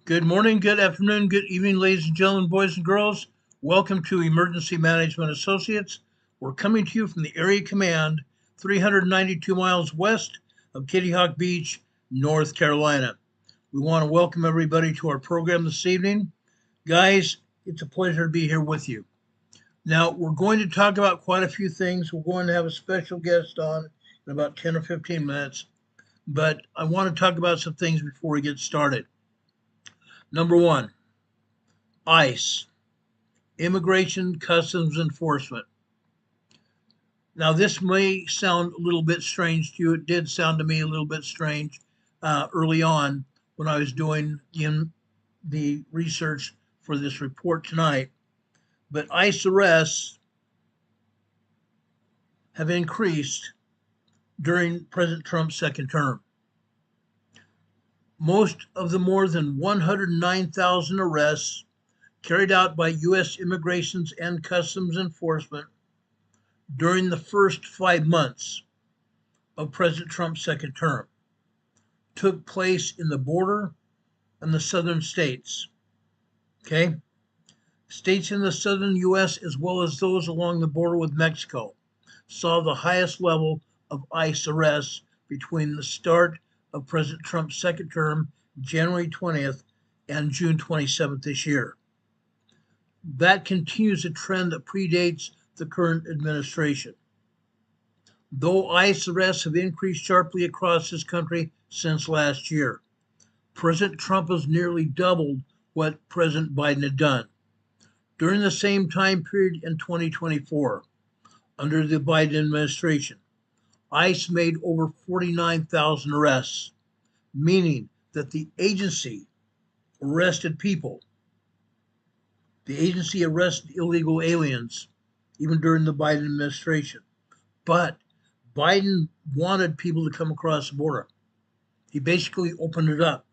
Good morning, good afternoon, good evening, ladies and gentlemen, boys and girls. Welcome to Emergency Management Associates. We're coming to you from the Area Command, 392 miles west of Kitty Hawk Beach, North Carolina. We want to welcome everybody to our program this evening. Guys, it's a pleasure to be here with you. Now, we're going to talk about quite a few things. We're going to have a special guest on in about 10 or 15 minutes, but I want to talk about some things before we get started. Number one, ICE, Immigration Customs Enforcement. Now, this may sound a little bit strange to you. It did sound to me a little bit strange early on when I was doing the research for this report tonight. But ICE arrests have increased during President Trump's second term. Most of the more than 109,000 arrests carried out by U.S. Immigration and Customs Enforcement during the first 5 months of President Trump's second term took place in the border and the southern states. Okay? States in the southern U.S. as well as those along the border with Mexico saw the highest level of ICE arrests between the start of President Trump's second term, January 20th, and June 27th this year. That continues a trend that predates the current administration. Though ICE arrests have increased sharply across this country since last year, President Trump has nearly doubled what President Biden had done. During the same time period in 2024, under the Biden administration, ICE made over 49,000 arrests, meaning that the agency arrested people. The agency arrested illegal aliens even during the Biden administration. But Biden wanted people to come across the border. He basically opened it up.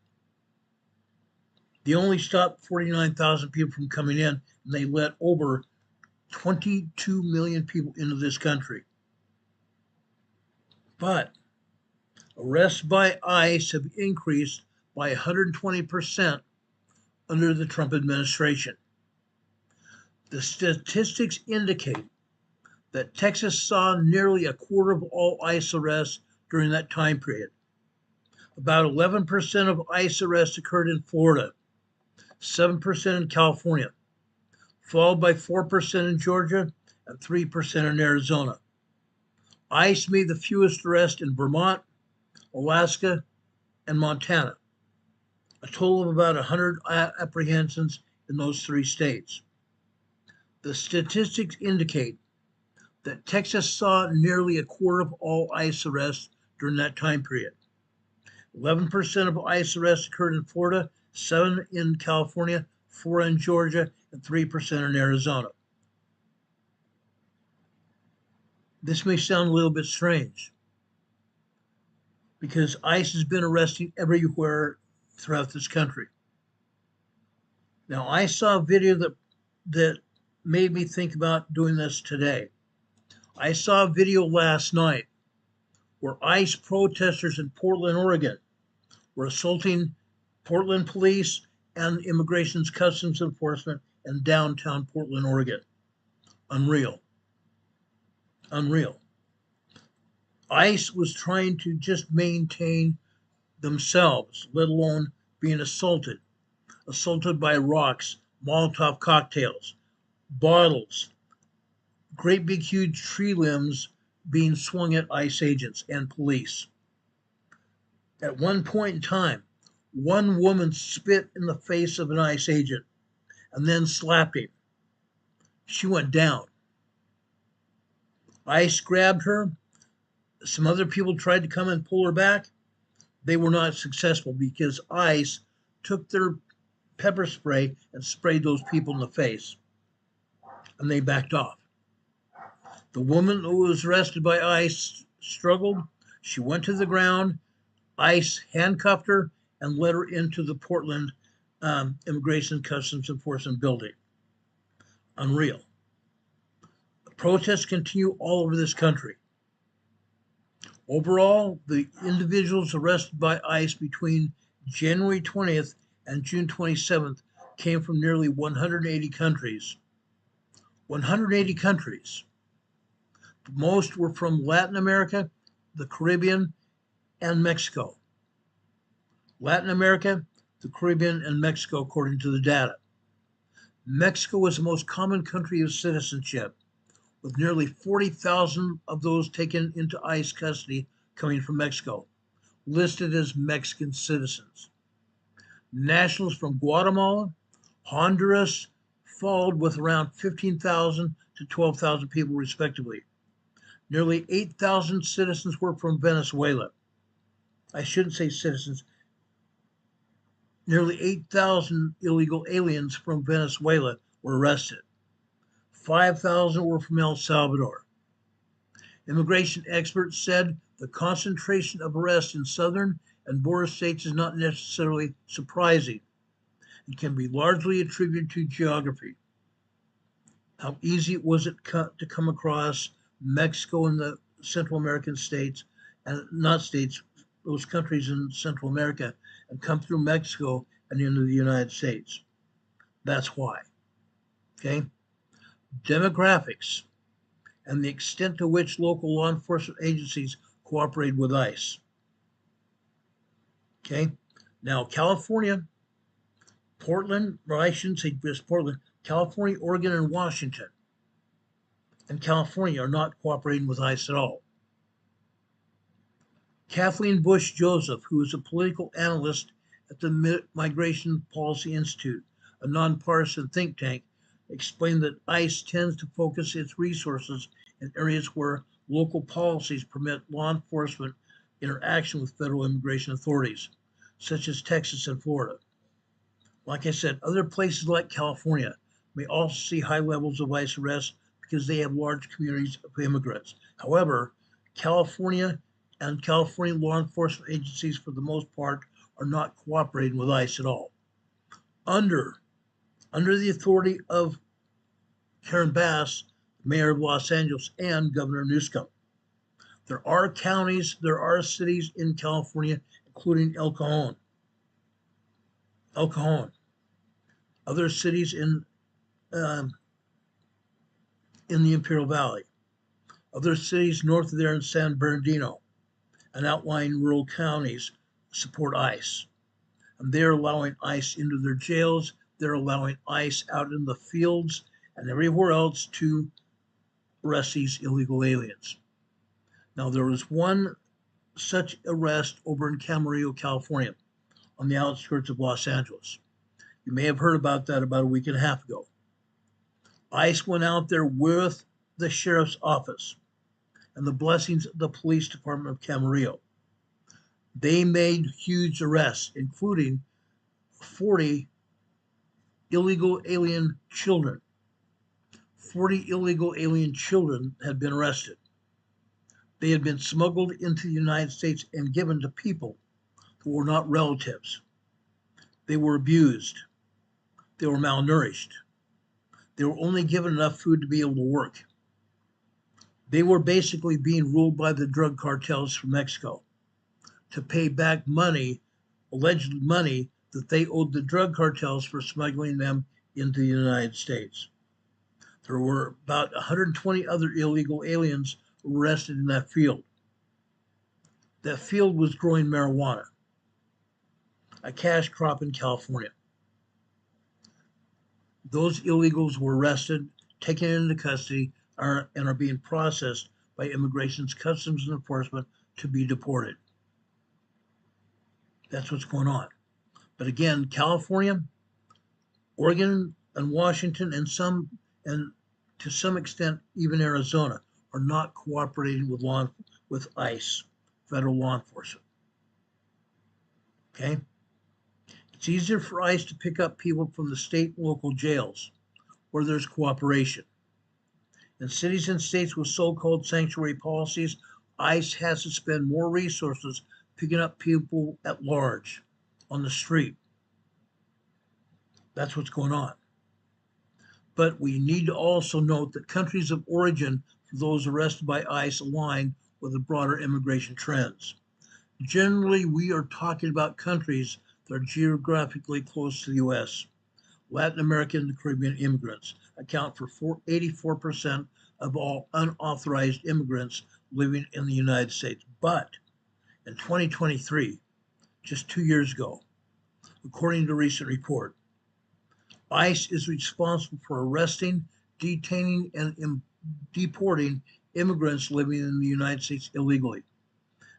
They only stopped 49,000 people from coming in, and they let over 22 million people into this country. But arrests by ICE have increased by 120% under the Trump administration. The statistics indicate that Texas saw nearly a quarter of all ICE arrests during that time period. About 11% of ICE arrests occurred in Florida, 7% in California, followed by 4% in Georgia and 3% in Arizona. ICE made the fewest arrests in Vermont, Alaska, and Montana, a total of about 100 apprehensions in those three states. The statistics indicate that Texas saw nearly a quarter of all ICE arrests during that time period. 11% of ICE arrests occurred in Florida, 7% in California, 4% in Georgia, and 3% in Arizona. This may sound a little bit strange because ICE has been arresting everywhere throughout this country. Now, I saw a video that made me think about doing this today. I saw a video last night where ICE protesters in Portland, Oregon were assaulting Portland police and Immigration Customs Enforcement in downtown Portland, Oregon. Unreal. Unreal. ICE was trying to just maintain themselves, let alone being assaulted by rocks, Molotov cocktails, bottles, great big huge tree limbs being swung at ICE agents and police. At one point in time, one woman spit in the face of an ICE agent and then slapped him. She went down. ICE grabbed her. Some other people tried to come and pull her back. They were not successful because ICE took their pepper spray and sprayed those people in the face, and they backed off. The woman who was arrested by ICE struggled. She went to the ground. ICE handcuffed her and led her into the Portland Immigration Customs Enforcement building. Unreal. The protests continue all over this country. Overall, the individuals arrested by ICE between January 20th and June 27th came from nearly 180 countries. 180 countries. Most were from Latin America, the Caribbean, and Mexico. Latin America, the Caribbean, and Mexico, according to the data. Mexico was the most common country of citizenship, with nearly 40,000 of those taken into ICE custody coming from Mexico, listed as Mexican citizens. Nationals from Guatemala, Honduras followed with around 15,000 to 12,000 people respectively. Nearly 8,000 citizens were from Venezuela. I shouldn't say citizens. Nearly 8,000 illegal aliens from Venezuela were arrested. 5,000 were from El Salvador. Immigration experts said the concentration of arrests in southern and border states is not necessarily surprising. It can be largely attributed to geography. How easy was it to come across Mexico and the Central American states, and not states, those countries in Central America, and come through Mexico and into the United States? That's why. Okay? Demographics and the extent to which local law enforcement agencies cooperate with ICE. Okay? Now, California, Portland, or I shouldn't say just Portland, California, Oregon, and Washington, and California are not cooperating with ICE at all. Kathleen Bush Joseph, who is a political analyst at the Migration Policy Institute, a nonpartisan think tank, explained that ICE tends to focus its resources in areas where local policies permit law enforcement interaction with federal immigration authorities, such as Texas and Florida. Like I said, other places like California may also see high levels of ICE arrests because they have large communities of immigrants. However, California and California law enforcement agencies, for the most part, are not cooperating with ICE at all. Under the authority of Karen Bass, Mayor of Los Angeles, and Governor Newsom. There are counties, there are cities in California, including El Cajon. Other cities in the Imperial Valley. Other cities north of there in San Bernardino and outlying rural counties support ICE. And they're allowing ICE into their jails. They're allowing ICE out in the fields and everywhere else to arrest these illegal aliens. Now, there was one such arrest over in Camarillo, California, on the outskirts of Los Angeles. You may have heard about that about a week and a half ago. ICE went out there with the sheriff's office and the blessings of the police department of Camarillo. They made huge arrests, including 40 illegal alien children. 40 illegal alien children had been arrested. They had been smuggled into the United States and given to people who were not relatives. They were abused. They were malnourished. They were only given enough food to be able to work. They were basically being ruled by the drug cartels from Mexico to pay back money, alleged money, that they owed the drug cartels for smuggling them into the United States. There were about 120 other illegal aliens arrested in that field. That field was growing marijuana, a cash crop in California. Those illegals were arrested, taken into custody, and are being processed by Immigration's Customs Enforcement to be deported. That's what's going on. But again, California, Oregon, and Washington, and to some extent even Arizona, are not cooperating with ICE, federal law enforcement. Okay? It's easier for ICE to pick up people from the state and local jails where there's cooperation. In cities and states with so-called sanctuary policies, ICE has to spend more resources picking up people at large on the street. That's what's going on. But we need to also note that countries of origin for those arrested by ICE align with the broader immigration trends. Generally, we are talking about countries that are geographically close to the U.S. Latin American and Caribbean immigrants account for 84% of all unauthorized immigrants living in the United States. But in 2023, just 2 years ago, according to a recent report, ICE is responsible for arresting, detaining, and deporting immigrants living in the United States illegally,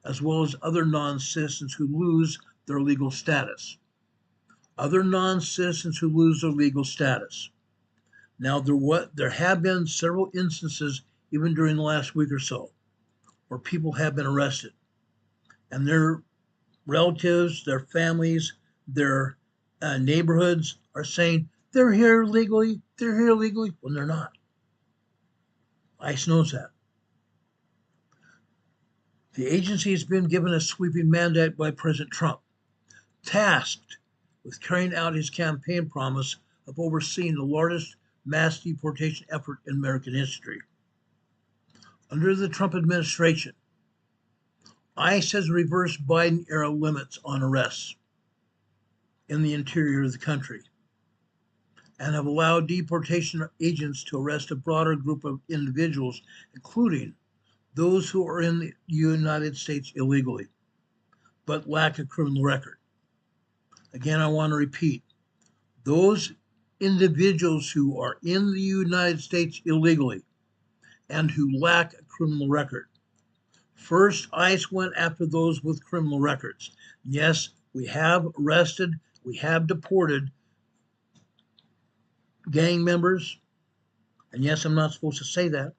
as well as other non-citizens who lose their legal status. Other non-citizens who lose their legal status. Now, there have been several instances, even during the last week or so, where people have been arrested, and their relatives, their families, their neighborhoods are saying they're here legally, when they're not. ICE knows that. The agency has been given a sweeping mandate by President Trump, tasked with carrying out his campaign promise of overseeing the largest mass deportation effort in American history. Under the Trump administration, ICE has reversed Biden-era limits on arrests in the interior of the country and have allowed deportation agents to arrest a broader group of individuals, including those who are in the United States illegally, but lack a criminal record. Again, I want to repeat, those individuals who are in the United States illegally and who lack a criminal record. First, ICE went after those with criminal records. Yes, we have arrested, we have deported gang members, and yes, I'm not supposed to say that.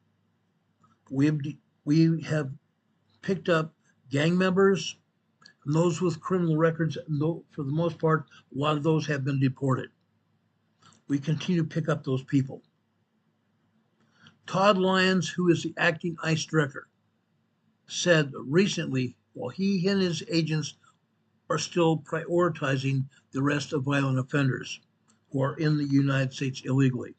We have picked up gang members and those with criminal records. For the most part, a lot of those have been deported. We continue to pick up those people. Todd Lyons, who is the acting ICE director, said recently, while he and his agents are still prioritizing the arrest of violent offenders who are in the United States illegally.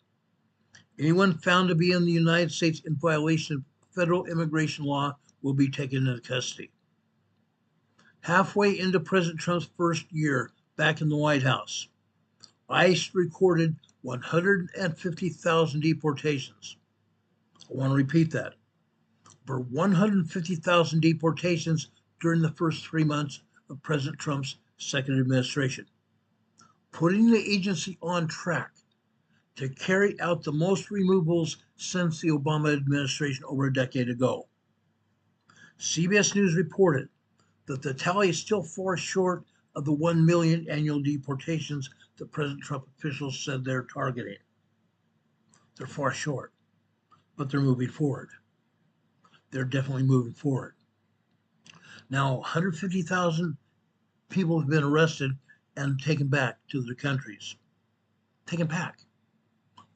Anyone found to be in the United States in violation of federal immigration law will be taken into custody. Halfway into President Trump's first year back in the White House, ICE recorded 150,000 deportations. I want to repeat that. For 150,000 deportations during the first 3 months of President Trump's second administration, putting the agency on track to carry out the most removals since the Obama administration over a decade ago. CBS News reported that the tally is still far short of the 1 million annual deportations that President Trump officials said they're targeting. They're far short, but they're moving forward. They're definitely moving forward. Now, 150,000 people have been arrested and taken back to their countries. Taken back.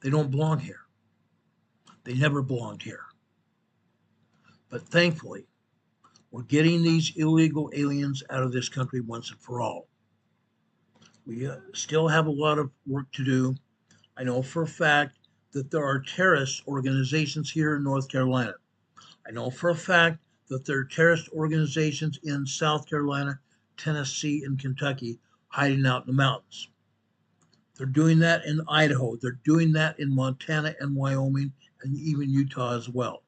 They don't belong here. They never belonged here. But thankfully, we're getting these illegal aliens out of this country once and for all. We still have a lot of work to do. I know for a fact that there are terrorist organizations here in North Carolina. I know for a fact that there are terrorist organizations in South Carolina, Tennessee, and Kentucky hiding out in the mountains. They're doing that in Idaho. They're doing that in Montana and Wyoming and even Utah as well.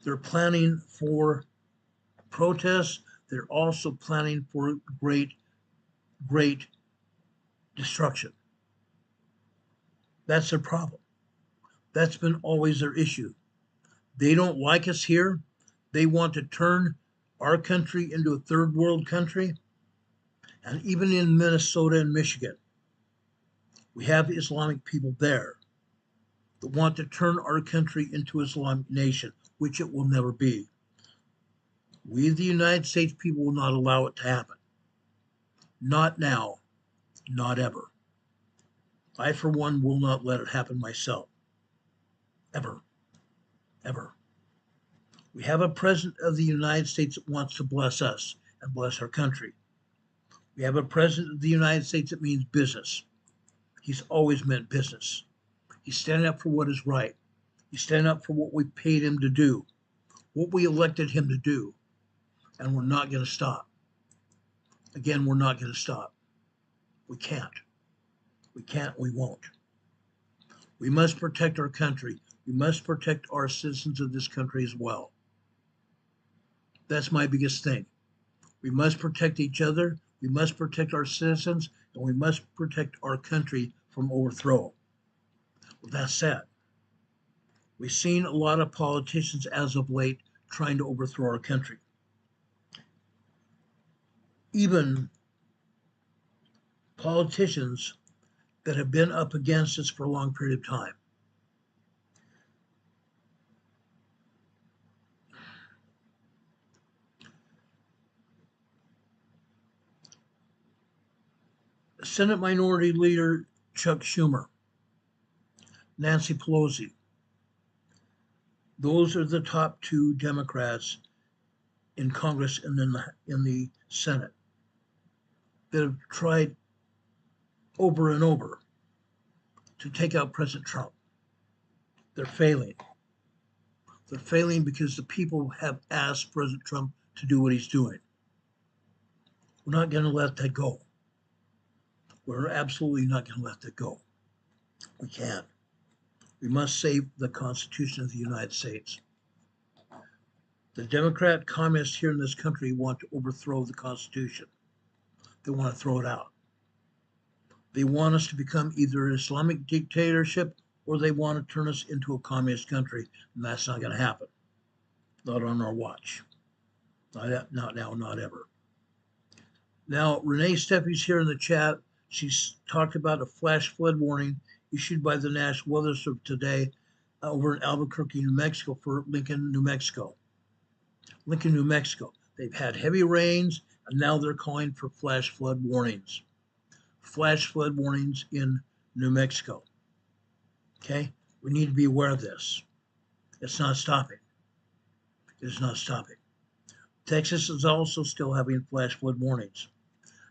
They're planning for protests. They're also planning for great destruction. That's their problem. That's been always their issue. They don't like us here. They want to turn our country into a third world country. And even in Minnesota and Michigan, we have Islamic people there that want to turn our country into an Islamic nation, which it will never be. We, the United States people, will not allow it to happen. Not now, not ever. I, for one, will not let it happen myself. Ever. Ever. We have a president of the United States that wants to bless us and bless our country. We have a president of the United States that means business. He's always meant business. He's standing up for what is right. He's standing up for what we paid him to do, what we elected him to do. And we're not going to stop. Again, we're not going to stop. We can't. We can't, we won't. We must protect our country. We must protect our citizens of this country as well. That's my biggest thing. We must protect each other. We must protect our citizens, and we must protect our country from overthrow. With that said, we've seen a lot of politicians as of late trying to overthrow our country. Even politicians that have been up against us for a long period of time. Senate Minority Leader Chuck Schumer, Nancy Pelosi. Those are the top two Democrats in Congress and in the Senate that have tried over and over to take out President Trump. They're failing. They're failing because the people have asked President Trump to do what he's doing. We're not going to let that go. We're absolutely not going to let that go. We can't. We must save the Constitution of the United States. The Democrat communists here in this country want to overthrow the Constitution. They want to throw it out. They want us to become either an Islamic dictatorship or they want to turn us into a communist country, and that's not going to happen. Not on our watch. Not now, not ever. Now, Renee Steffi's here in the chat. She's talked about a flash flood warning issued by the National Weather Service today over in Albuquerque, New Mexico for Lincoln, New Mexico. Lincoln, New Mexico. They've had heavy rains, and now they're calling for flash flood warnings. Flash flood warnings in New Mexico. Okay? We need to be aware of this. It's not stopping. It is not stopping. Texas is also still having flash flood warnings.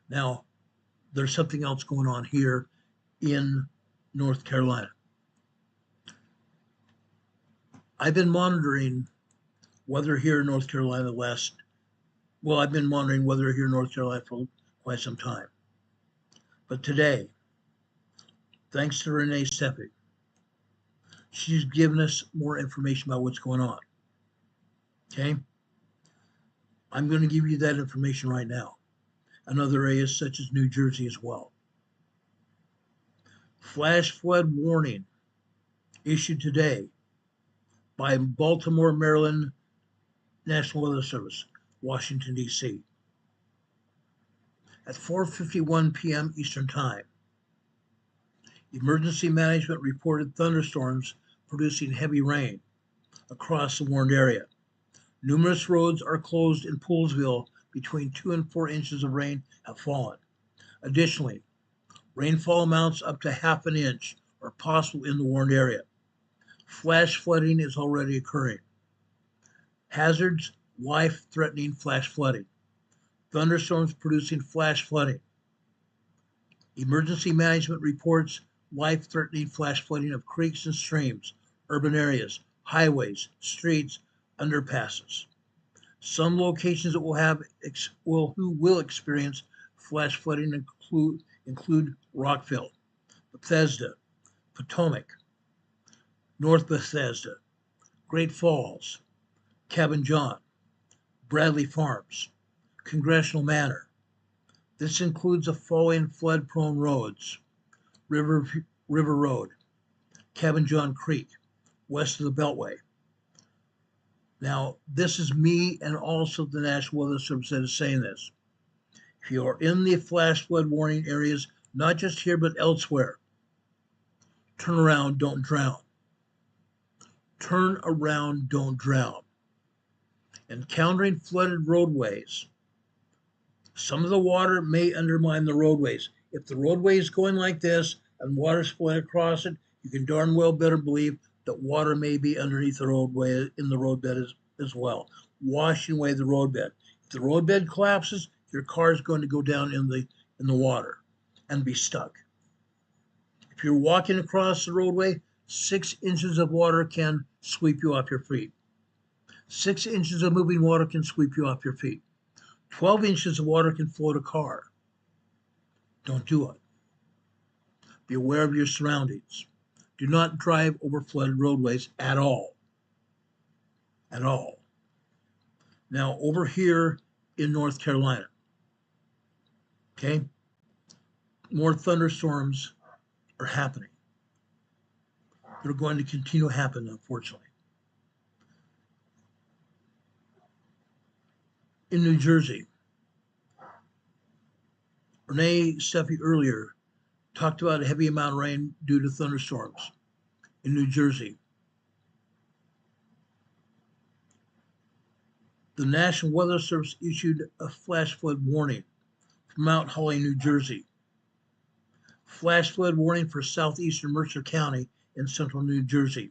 Now, there's something else going on here in North Carolina. I've been monitoring weather here in North Carolina I've been monitoring weather here in North Carolina for quite some time. But today, thanks to Renee Steffi, she's given us more information about what's going on. Okay? I'm going to give you that information right now. And other areas such as New Jersey as well. Flash flood warning issued today by Baltimore, Maryland National Weather Service, Washington, D.C. At 4:51 p.m. Eastern Time, Emergency Management reported thunderstorms producing heavy rain across the warned area. Numerous roads are closed in Poolesville. Between 2 and 4 inches of rain have fallen. Additionally, rainfall amounts up to ½ an inch are possible in the warned area. Flash flooding is already occurring. Hazards, life-threatening flash flooding. Thunderstorms producing flash flooding. Emergency Management reports life-threatening flash flooding of creeks and streams, urban areas, highways, streets, underpasses. Some locations that will experience flash flooding include Rockville, Bethesda, Potomac, North Bethesda, Great Falls, Cabin John, Bradley Farms, Congressional Manor. This includes the following flood-prone roads: River Road, Cabin John Creek, west of the Beltway. Now, this is me and also the National Weather Service that is saying this. If you are in the flash flood warning areas, not just here but elsewhere, turn around, don't drown. Turn around, don't drown. Encountering flooded roadways, some of the water may undermine the roadways. If the roadway is going like this and water's flowing across it, you can darn well better believe that water may be underneath the roadway in the roadbed as well, washing away the roadbed. If the roadbed collapses, your car is going to go down in the water and be stuck. If you're walking across the roadway, 6 inches of water can sweep you off your feet. 6 inches of moving water can sweep you off your feet. 12 inches of water can float a car. Don't do it. Be aware of your surroundings. Do not drive over flooded roadways at all. At all. Now, over here in North Carolina, okay, more thunderstorms are happening. They're going to continue to happen, unfortunately. In New Jersey, Renee Steffi earlier talked about a heavy amount of rain due to thunderstorms in New Jersey. The National Weather Service issued a flash flood warning for Mount Holly, New Jersey. Flash flood warning for southeastern Mercer County in central New Jersey.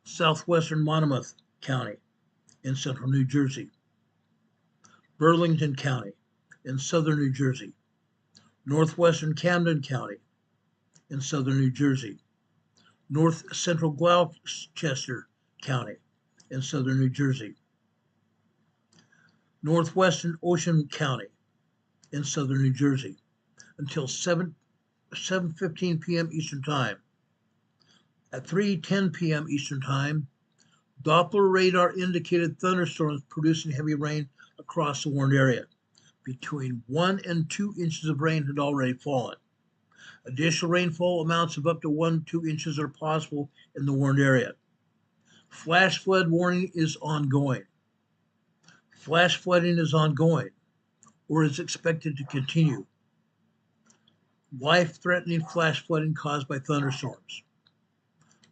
Southwestern Monmouth County in central New Jersey. Burlington County in southern New Jersey. Northwestern Camden County in southern New Jersey. North Central Gloucester County in southern New Jersey. Northwestern Ocean County in southern New Jersey until 7:15 p.m. Eastern Time. At 3:10 p.m. Eastern Time, Doppler radar indicated thunderstorms producing heavy rain across the warned area. Between 1 and 2 inches of rain had already fallen. Additional rainfall amounts of up to 1 to 2 inches are possible in the warned area. Flash flood warning is ongoing. Flash flooding is ongoing or is expected to continue. Life-threatening flash flooding caused by thunderstorms.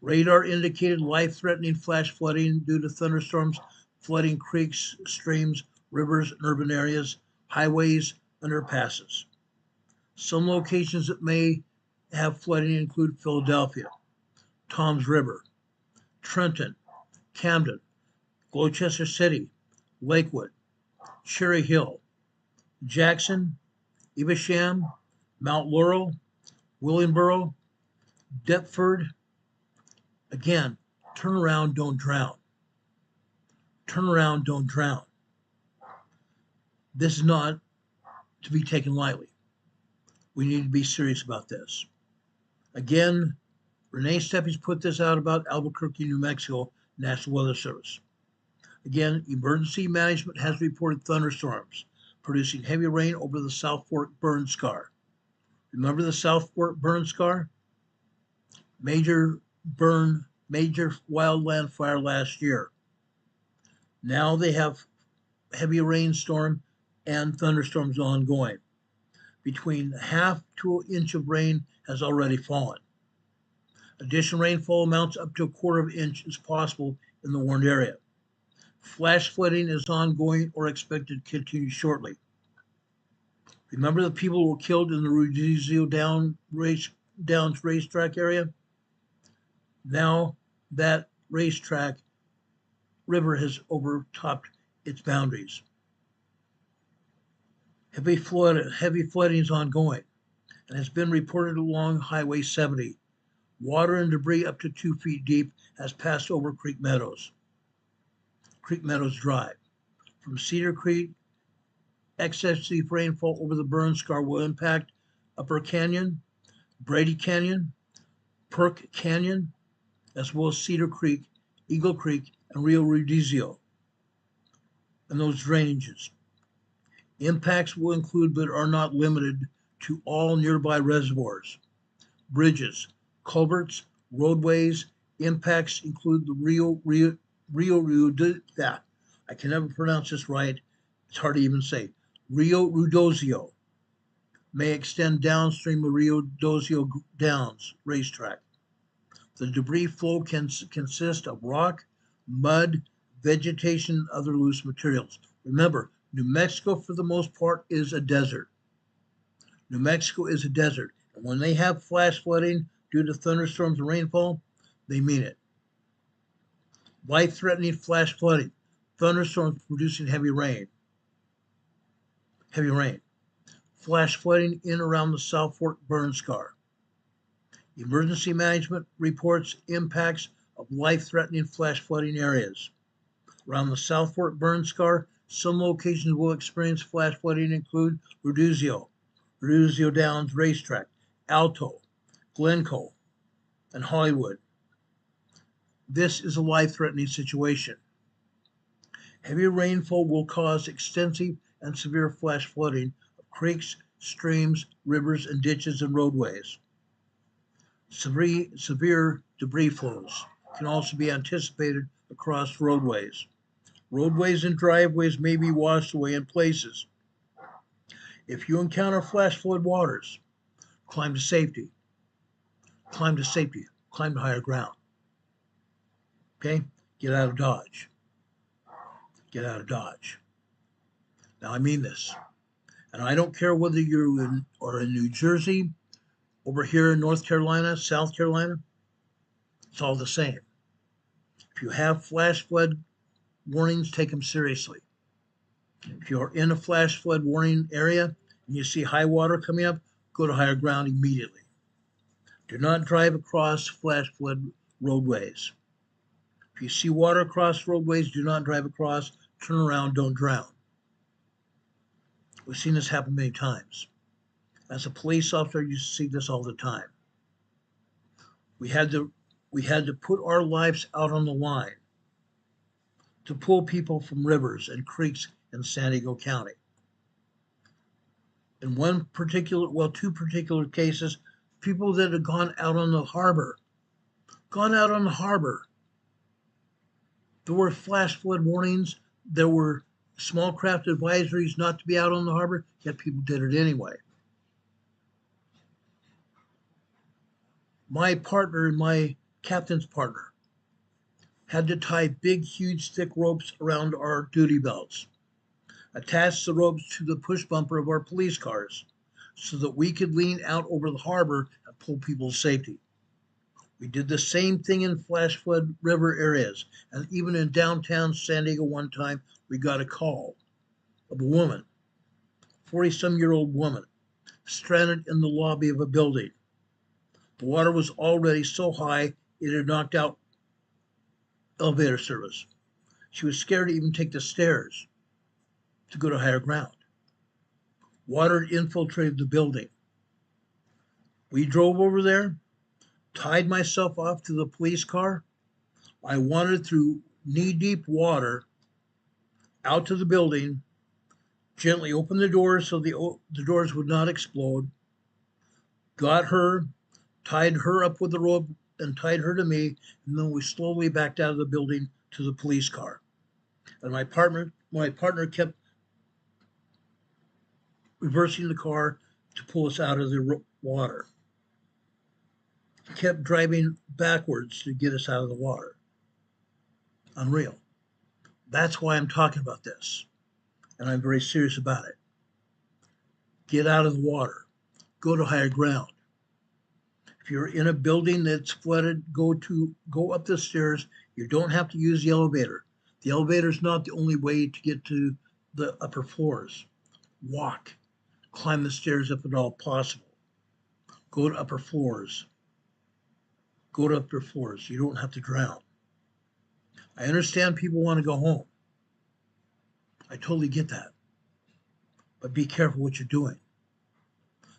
Radar indicated life-threatening flash flooding due to thunderstorms flooding creeks, streams, rivers, and urban areas, highways, underpasses. Some locations that may have flooding include Philadelphia, Toms River, Trenton, Camden, Gloucester City, Lakewood, Cherry Hill, Jackson, Evesham, Mount Laurel, Williamboro, Deptford. Again, turn around, don't drown. Turn around, don't drown. This is not to be taken lightly. We need to be serious about this. Again, Renee Steffi's put this out about Albuquerque, New Mexico, National Weather Service. Again, emergency management has reported thunderstorms producing heavy rain over the South Fork burn scar. Remember the South Fork burn scar? Major wildland fire last year. Now they have heavy rainstorm and thunderstorms ongoing. Between half to an inch of rain has already fallen. Additional rainfall amounts up to a quarter of an inch is possible in the warned area. Flash flooding is ongoing or expected to continue shortly. Remember the people who were killed in the Rudizio Downs racetrack area? Now that racetrack river has overtopped its boundaries. Heavy flooding is ongoing and has been reported along Highway 70. Water and debris up to 2 feet deep has passed over Creek Meadows Drive. From Cedar Creek, excessive rainfall over the burn scar will impact Upper Canyon, Brady Canyon, Perk Canyon, as well as Cedar Creek, Eagle Creek, and Rio Rudizio, and those drainages. Impacts will include, but are not limited to, all nearby reservoirs, bridges, culverts, roadways. Impacts include the I can never pronounce this right. It's hard to even say. Rio Rudozio may extend downstream of Rio Dozio Downs racetrack. The debris flow can consist of rock, mud, vegetation, and other loose materials. Remember, New Mexico, for the most part, is a desert. New Mexico is a desert. And when they have flash flooding due to thunderstorms and rainfall, they mean it. Life-threatening flash flooding. Thunderstorms producing heavy rain. Heavy rain. Flash flooding in around the South Fork burn scar. Emergency management reports impacts of life-threatening flash flooding areas. Around the South Fork burn scar, some locations will experience flash flooding include Rudizio Downs Racetrack, Alto, Glencoe, and Hollywood. This is a life-threatening situation. Heavy rainfall will cause extensive and severe flash flooding of creeks, streams, rivers, and ditches and roadways. Severe debris flows can also be anticipated across roadways. Roadways and driveways may be washed away in places. If you encounter flash flood waters, climb to safety. Climb to safety. Climb to higher ground. Okay? Get out of Dodge. Get out of Dodge. Now, I mean this. And I don't care whether you're in New Jersey, over here in North Carolina, South Carolina, it's all the same. If you have flash flood warnings, take them seriously. If you're in a flash flood warning area and you see high water coming up, go to higher ground immediately. Do not drive across flash flood roadways. If you see water across roadways, do not drive across, turn around, don't drown. We've seen this happen many times. As a police officer, you see this all the time. We had to put our lives out on the line to pull people from rivers and creeks in San Diego County. In two particular cases, people that had gone out on the harbor. There were flash flood warnings. There were small craft advisories not to be out on the harbor, yet people did it anyway. My partner, my captain's partner, had to tie big, huge, thick ropes around our duty belts, attach the ropes to the push bumper of our police cars so that we could lean out over the harbor and pull people to safety. We did the same thing in flash flood river areas, and even in downtown San Diego one time, we got a call of a woman, 40-some-year-old woman, stranded in the lobby of a building. The water was already so high, it had knocked out elevator service. She was scared to even take the stairs to go to higher ground. Water had infiltrated the building. We drove over there, tied myself off to the police car. I wandered through knee-deep water out to the building, gently opened the doors so the doors would not explode, got her, tied her up with the rope and tied her to me, and then we slowly backed out of the building to the police car. And my partner kept reversing the car to pull us out of the water. He kept driving backwards to get us out of the water. Unreal. That's why I'm talking about this, and I'm very serious about it. Get out of the water. Go to higher ground. If you're in a building that's flooded, go up the stairs. You don't have to use the elevator. The elevator is not the only way to get to the upper floors. Walk. Climb the stairs if at all possible. Go to upper floors. Go to upper floors. You don't have to drown. I understand people want to go home. I totally get that. But be careful what you're doing.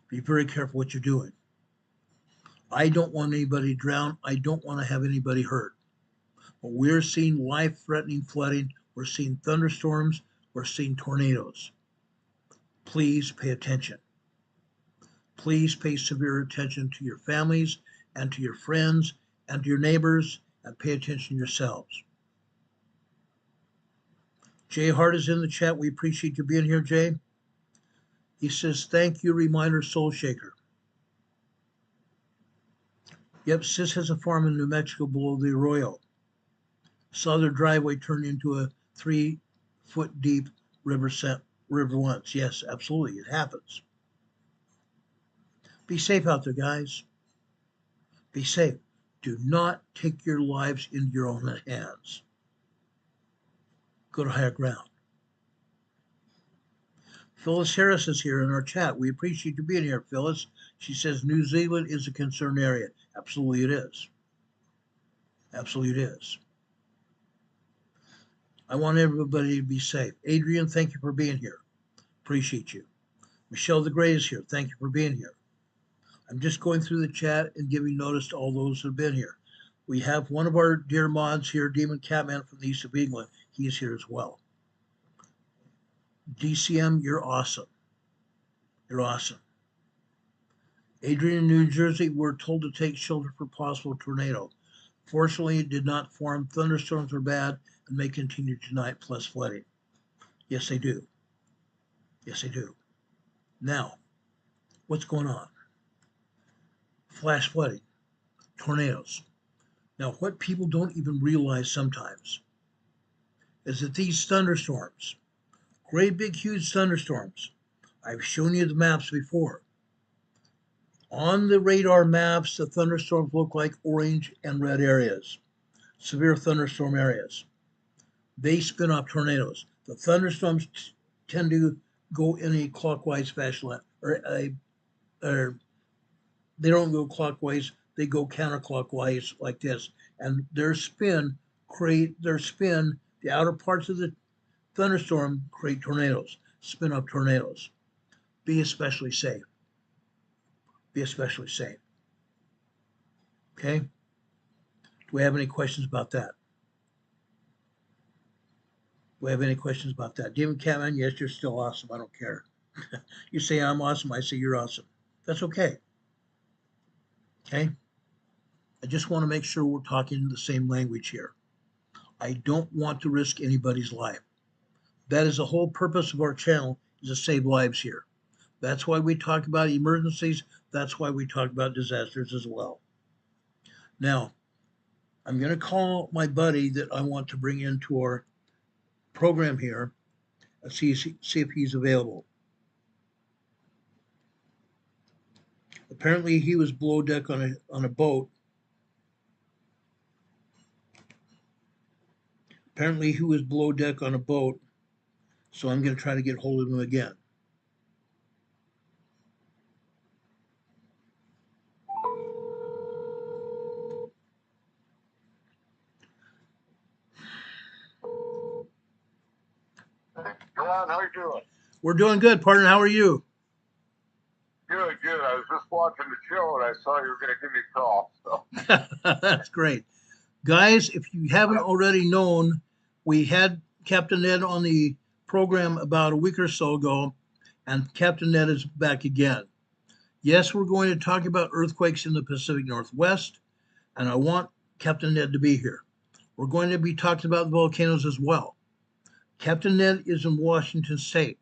Be very careful what you're doing. I don't want anybody to drown. I don't want to have anybody hurt. But we're seeing life-threatening flooding. We're seeing thunderstorms. We're seeing tornadoes. Please pay attention. Please pay severe attention to your families and to your friends and to your neighbors, and pay attention yourselves. Jay Hart is in the chat. We appreciate you being here, Jay. He says, thank you, reminder, soul shaker. Yep, Sis has a farm in New Mexico below the arroyo. Saw their driveway turn into a 3-foot deep river once. Yes, absolutely, it happens. Be safe out there, guys. Be safe. Do not take your lives into your own hands. Go to higher ground. Phyllis Harris is here in our chat. We appreciate you being here, Phyllis. She says New Zealand is a concerned area. Absolutely it is. Absolutely it is. I want everybody to be safe. Adrian, thank you for being here. Appreciate you. Michelle the Gray is here. Thank you for being here. I'm just going through the chat and giving notice to all those who have been here. We have one of our dear mods here, Demon Catman from the east of England. He's here as well. DCM, you're awesome. You're awesome. Adrian in New Jersey, we're told to take shelter for possible tornado. Fortunately, it did not form. Thunderstorms are bad and may continue tonight, plus flooding. Yes, they do. Yes, they do. Now, what's going on? Flash flooding, tornadoes. Now, what people don't even realize sometimes is that these thunderstorms, great big huge thunderstorms, I've shown you the maps before. On the radar maps, the thunderstorms look like orange and red areas, severe thunderstorm areas. They spin off tornadoes. The thunderstorms tend to go in a clockwise fashion, or they don't go clockwise, they go counterclockwise like this. And their spin, the outer parts of the thunderstorm create tornadoes, spin up tornadoes. Be especially safe. Be especially safe. Okay? Do we have any questions about that? Do we have any questions about that? Demon Catman, yes, you're still awesome. I don't care. You say I'm awesome, I say you're awesome. That's okay. Okay? I just want to make sure we're talking the same language here. I don't want to risk anybody's life. That is the whole purpose of our channel, is to save lives here. That's why we talk about emergencies. That's why we talk about disasters as well. Now, I'm going to call my buddy that I want to bring into our program here and see if he's available. Apparently, he was below deck on a boat. Apparently, he was below deck on a boat. So I'm going to try to get hold of him again. Ron, how you doing? We're doing good, partner. How are you? Good, good. I was just watching the show and I saw you were going to give me a call. So. That's great. Guys, if you haven't already known, we had Captain Ned on the program about a week or so ago, and Captain Ned is back again. Yes, we're going to talk about earthquakes in the Pacific Northwest, and I want Captain Ned to be here. We're going to be talking about the volcanoes as well. Captain Ned is in Washington State.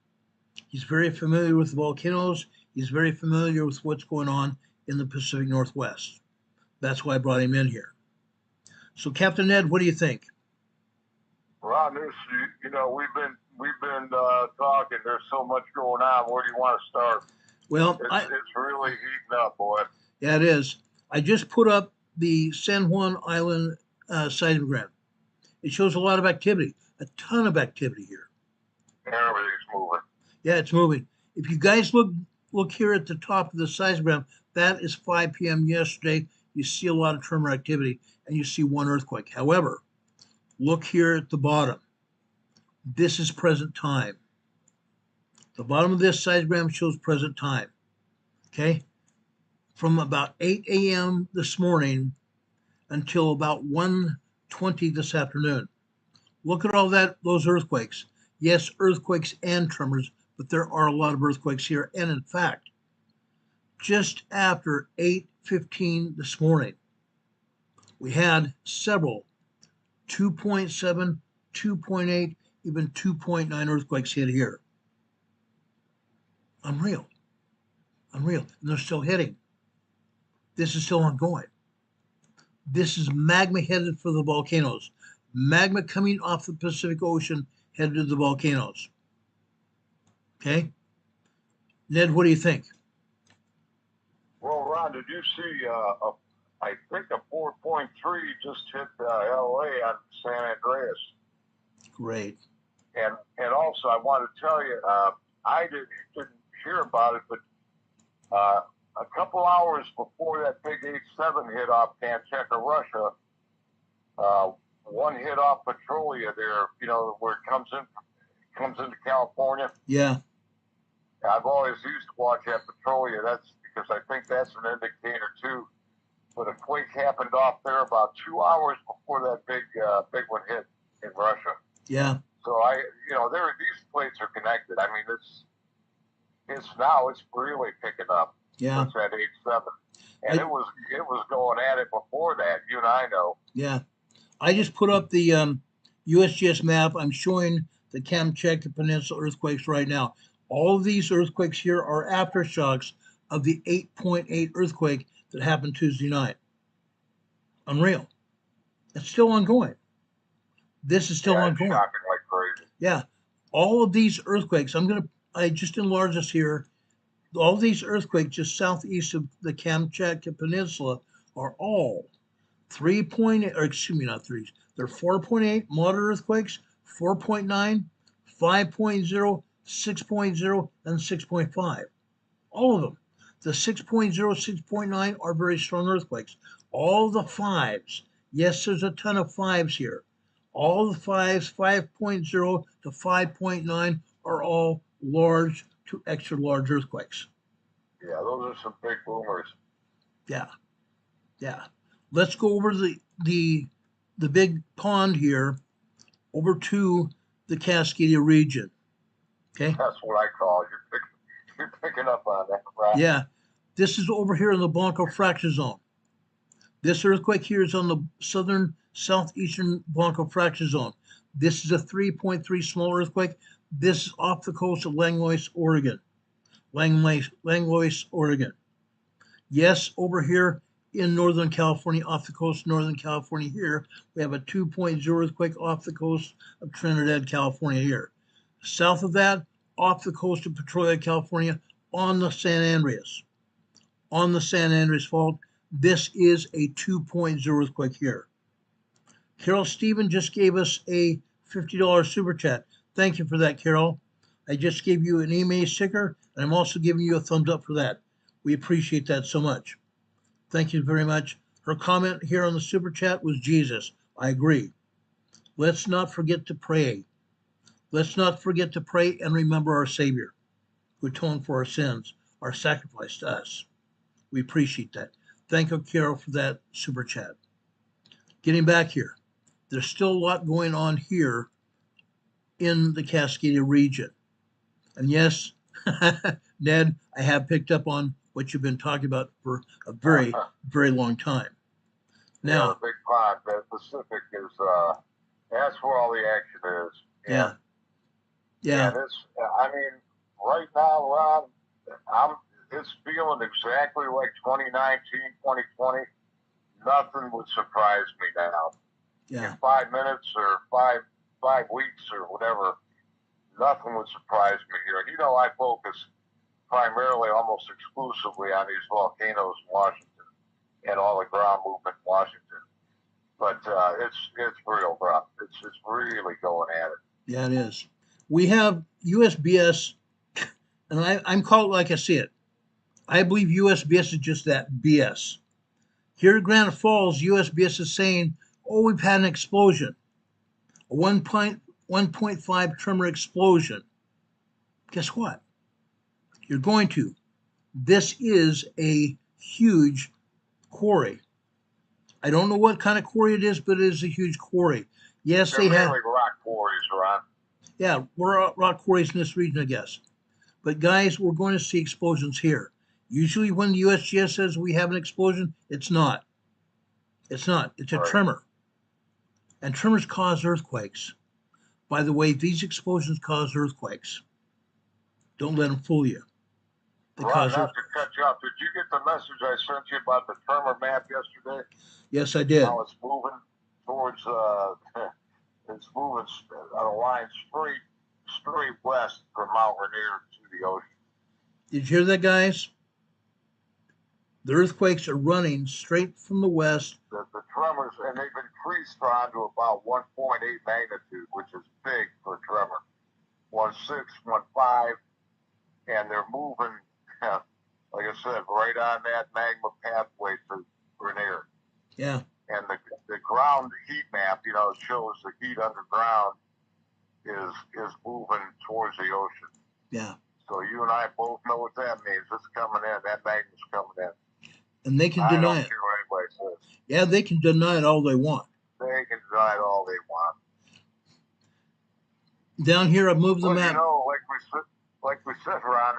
He's very familiar with the volcanoes. He's very familiar with what's going on in the Pacific Northwest. That's why I brought him in here. So, Captain Ned, what do you think? Ron, we've been talking. There's so much going on. Where do you want to start? Well, it's really heating up, boy. Yeah, it is. I just put up the San Juan Island seismogram. It shows a lot of activity, a ton of activity here. Everything's moving. Yeah, it's moving. If you guys look here at the top of the seismogram, that is 5 p.m. yesterday. You see a lot of tremor activity, and you see one earthquake. However, look here at the bottom. This is present time. The bottom of this seismogram shows present time. Okay? From about 8 a.m. this morning until about 1:20 this afternoon. Look at all those earthquakes. Yes, earthquakes and tremors, but there are a lot of earthquakes here. And in fact, just after 8:15 this morning, we had several 2.7, 2.8, even 2.9 earthquakes hit here. Unreal. And they're still hitting. This is still ongoing. This is magma headed for the volcanoes. Magma coming off the Pacific Ocean headed to the volcanoes. Okay? Ned, what do you think? Well, Ron, did you see, I think a 4.3 just hit LA on San Andreas. Great. And also, I want to tell you, I didn't hear about it, but a couple hours before that big 8.7 hit off Kamchatka, Russia, one hit off Petrolia there, where it comes into California. Yeah. I've always used to watch that Petrolia. That's because I think that's an indicator too. But a quake happened off there about 2 hours before that big one hit in Russia. Yeah. So these plates are connected. I mean, it's really picking up. Yeah. It's at 8.7, and it was going at it before that. You and I know. Yeah. I just put up the USGS map. I'm showing the Kamchatka Peninsula earthquakes right now. All of these earthquakes here are aftershocks of the 8.8 earthquake that happened Tuesday night. Unreal. It's still ongoing. This is still ongoing. It's shocking like crazy. Yeah. All of these earthquakes, I just enlarge this here. All these earthquakes just southeast of the Kamchatka Peninsula are all 3.8, or excuse me, not threes. They're 4.8 moderate earthquakes, 4.9, 5.0, 6.0, and 6.5. All of them. The 6.0, 6.9 are very strong earthquakes. All the fives, yes, there's a ton of fives here. All the fives, 5.0 to 5.9, are all large to extra large earthquakes. Yeah, those are some big boomers. Yeah, yeah. Let's go over the big pond here, over to the Cascadia region. Okay. That's what I call it. You're picking up on that, right? Yeah. This is over here in the Blanco fracture zone. This earthquake here is on the southeastern Blanco fracture zone. This is a 3.3 small earthquake. This is off the coast of Langlois, Oregon. Langlois, Oregon. Yes, over here in Northern California, off the coast of Northern California here, we have a 2.0 earthquake off the coast of Trinidad, California here. South of that, off the coast of Petrolia, California, on the San Andreas. On the San Andreas Fault, this is a 2.0 earthquake here. Carol Stephen just gave us a $50 super chat. Thank you for that, Carol. I just gave you an EMA sticker, and I'm also giving you a thumbs up for that. We appreciate that so much. Thank you very much. Her comment here on the super chat was Jesus. I agree. Let's not forget to pray. Let's not forget to pray and remember our Savior, who atoned for our sins, our sacrifice to us. We appreciate that. Thank you, Carol, for that super chat. Getting back here, there's still a lot going on here in the Cascadia region. And yes, Ned, I have picked up on what you've been talking about for a very, very long time. Now, the big pond, the Pacific is, that's where all the action is. Yeah. Yeah. And right now, Ron, it's feeling exactly like 2019, 2020. Nothing would surprise me now. Yeah. In 5 minutes or five weeks or whatever, nothing would surprise me here. And I focus primarily, almost exclusively, on these volcanoes in Washington and all the ground movement in Washington. But it's real, bro. It's really going at it. Yeah, it is. We have USBS, and I'm called like I see it. I believe USBS is just that, BS. Here at Granite Falls, USBS is saying, oh, we've had an explosion, a 1.5 tremor explosion. Guess what? You're going to. This is a huge quarry. I don't know what kind of quarry it is, but it is a huge quarry. Yes, They're mainly rock quarries, Ron. Yeah, we're rock quarries in this region, I guess. But guys, we're going to see explosions here. Usually when the USGS says we have an explosion, it's not. It's not. It's a tremor. And tremors cause earthquakes. By the way, these explosions cause earthquakes. Don't let them fool you. Ron, not to cut you off, did you get the message I sent you about the tremor map yesterday? Yes, I did. How it's moving towards, it's moving on a line straight west from Mount Rainier to the ocean. Did you hear that, guys? The earthquakes are running straight from the west. The tremors, and they've increased on to about 1.8 magnitude, which is big for a tremor. 1.6, 1.5, and they're moving, like I said, right on that magma pathway to Rainier. Yeah. And the ground heat map, it shows the heat underground is moving towards the ocean. Yeah. So you and I both know what that means. It's coming in. That magma's And they can I deny don't it. care what anybody says. Yeah, they can deny it all they want. They can deny it all they want. Down here, I moved the Well, map. you know, like we said, Ron,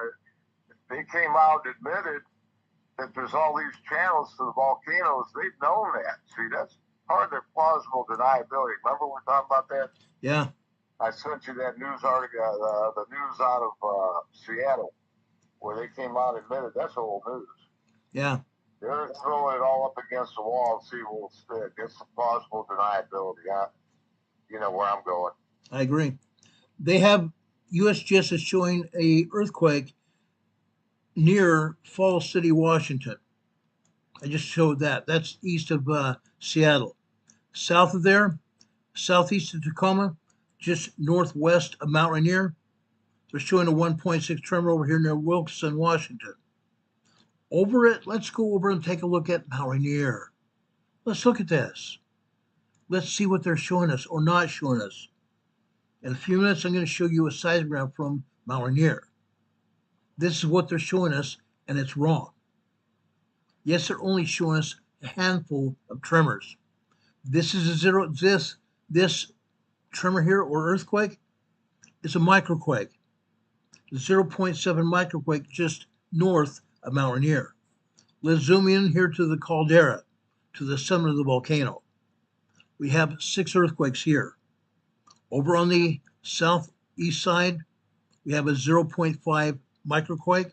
they came out and admitted that there's all these channels to the volcanoes. They've known that. See, that's part of their plausible deniability. Remember we were talking about that? Yeah. I sent you that news article, the news out of Seattle, where they came out and admitted that's old news. Yeah. They're throwing it all up against the wall and see what will stick. It's plausible deniability. You know where I'm going. I agree. They have USGS is showing a earthquake near Falls City, Washington. I just showed that. That's east of Seattle. South of there, southeast of Tacoma, just northwest of Mount Rainier, they're showing a 1.6 tremor over here near Wilkeston, Washington. Let's go over and take a look at Mount Rainier. Let's look at this. Let's see what they're showing us or not showing us. In a few minutes, I'm going to show you a seismogram from Mount Rainier. This is what they're showing us, and it's wrong. Yes, they're only showing us a handful of tremors. This is a zero. This tremor here or earthquake is a microquake. 0.7 microquake just north of Mount Rainier. Let's zoom in here to the caldera, to the summit of the volcano. We have 6 earthquakes here. Over on the southeast side, we have a 0.5 microquake.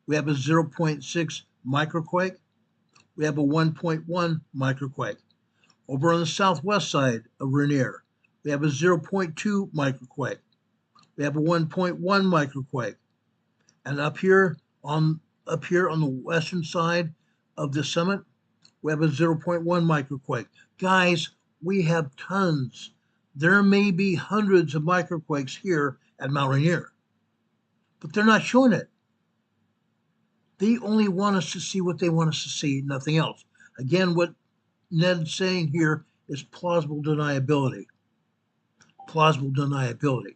We have a 0.6 microquake. We have a 1.1 microquake. Over on the southwest side of Rainier, we have a 0.2 microquake. We have a 1.1 microquake. And up here on the western side of the summit, we have a 0.1 microquake. Guys, we have tons. There may be hundreds of microquakes here at Mount Rainier, but they're not showing it. They only want us to see what they want us to see, nothing else. Again, what Ned's saying here is plausible deniability. Plausible deniability.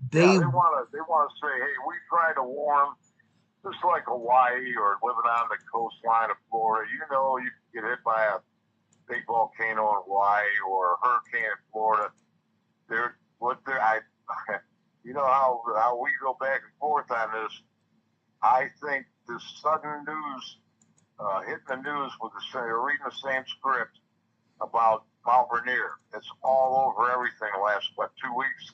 They want to say, hey, we tried to warn them, just like Hawaii or living on the coastline of Florida. You know, you can get hit by a big volcano in Hawaii or a hurricane in Florida. You know how we go back and forth on this. I think this sudden news, hitting the news with reading the same script about Mount Rainier. It's all over everything the last, 2 weeks?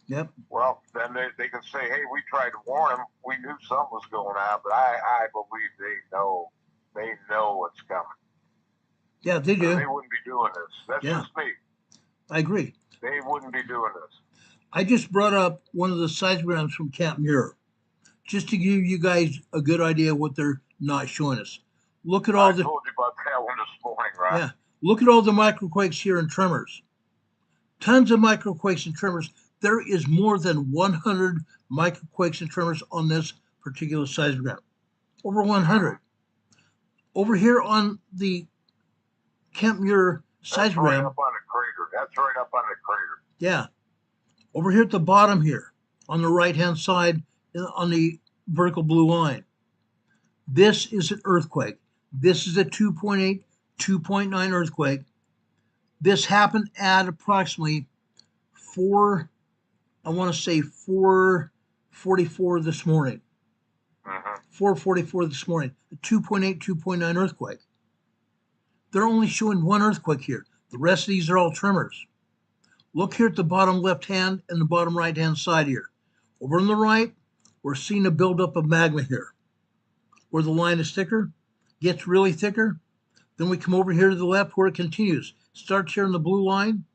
Yep. Well, then they can say, hey, we tried to warn them. We knew something was going on, but I believe they know what's coming. Yeah, they do. They wouldn't be doing this. That's just me. I agree. They wouldn't be doing this. I just brought up one of the seismograms from Camp Muir, just to give you guys a good idea of what they're not showing us. Look at all I told you about that one this morning, right? Yeah. Look at all the microquakes here and tremors. Tons of microquakes and tremors. There is more than 100 microquakes and tremors on this particular seismogram. Over 100. Over here on the Camp Muir seismogram. That's right up on the crater. That's right up on the crater. Yeah. Over here at the bottom here, on the right-hand side, on the vertical blue line. This is an earthquake. This is a 2.8, 2.9 earthquake. This happened at approximately 4:44 this morning. 4:44 this morning. A 2.8, 2.9 earthquake. They're only showing one earthquake here. The rest of these are all tremors. Look here at the bottom left hand and the bottom right hand side here. Over on the right, we're seeing a buildup of magma here. Where the line is thicker, gets really thicker. Then we come over here to the left where it continues. Starts here in the blue line,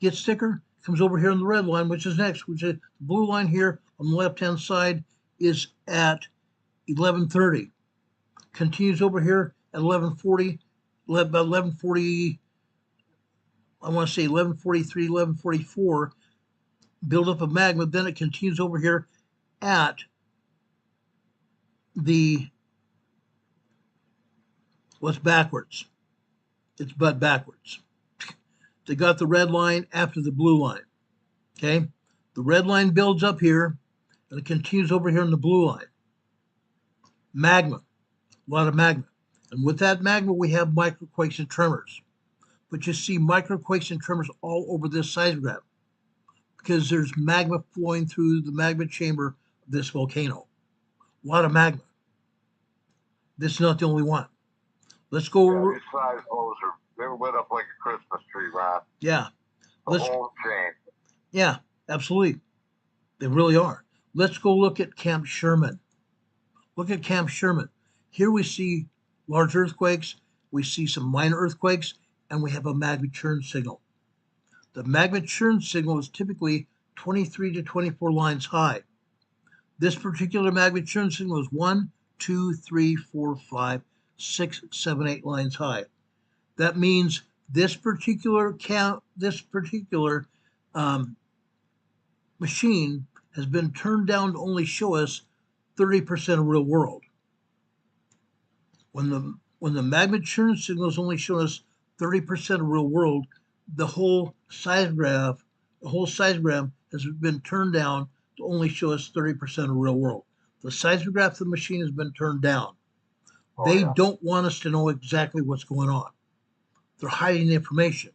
gets thicker, comes over here on the red line, which is next, which is the blue line here on the left-hand side is at 11:30. Continues over here at 11:40, about 11:40, I want to say 11:43, 11:44, buildup of magma. Then it continues over here at what's backwards. It's but backwards. They got the red line after the blue line. Okay? The red line builds up here and it continues over here in the blue line. Magma. A lot of magma. And with that magma, we have microquakes and tremors. But you see microquakes and tremors all over this seismograph because there's magma flowing through the magma chamber of this volcano. A lot of magma. This is not the only one. Let's go. Yeah, these seismos they're lit up like a Christmas tree, Ron. Yeah. The whole chain. Yeah, absolutely. They really are. Let's go look at Camp Sherman. Look at Camp Sherman. Here we see large earthquakes, we see some minor earthquakes, and we have a magma churn signal. The magma churn signal is typically 23 to 24 lines high. This particular magma churn signal is 1, 2, 3, 4, 5, 6, 7, 8 lines high. That means this particular machine has been turned down to only show us 30% of real world. When the magma churn signals only show us 30% of real world, the whole seismograph has been turned down to only show us 30% of real world. The seismograph of the machine has been turned down. They don't want us to know exactly what's going on. They're hiding the information.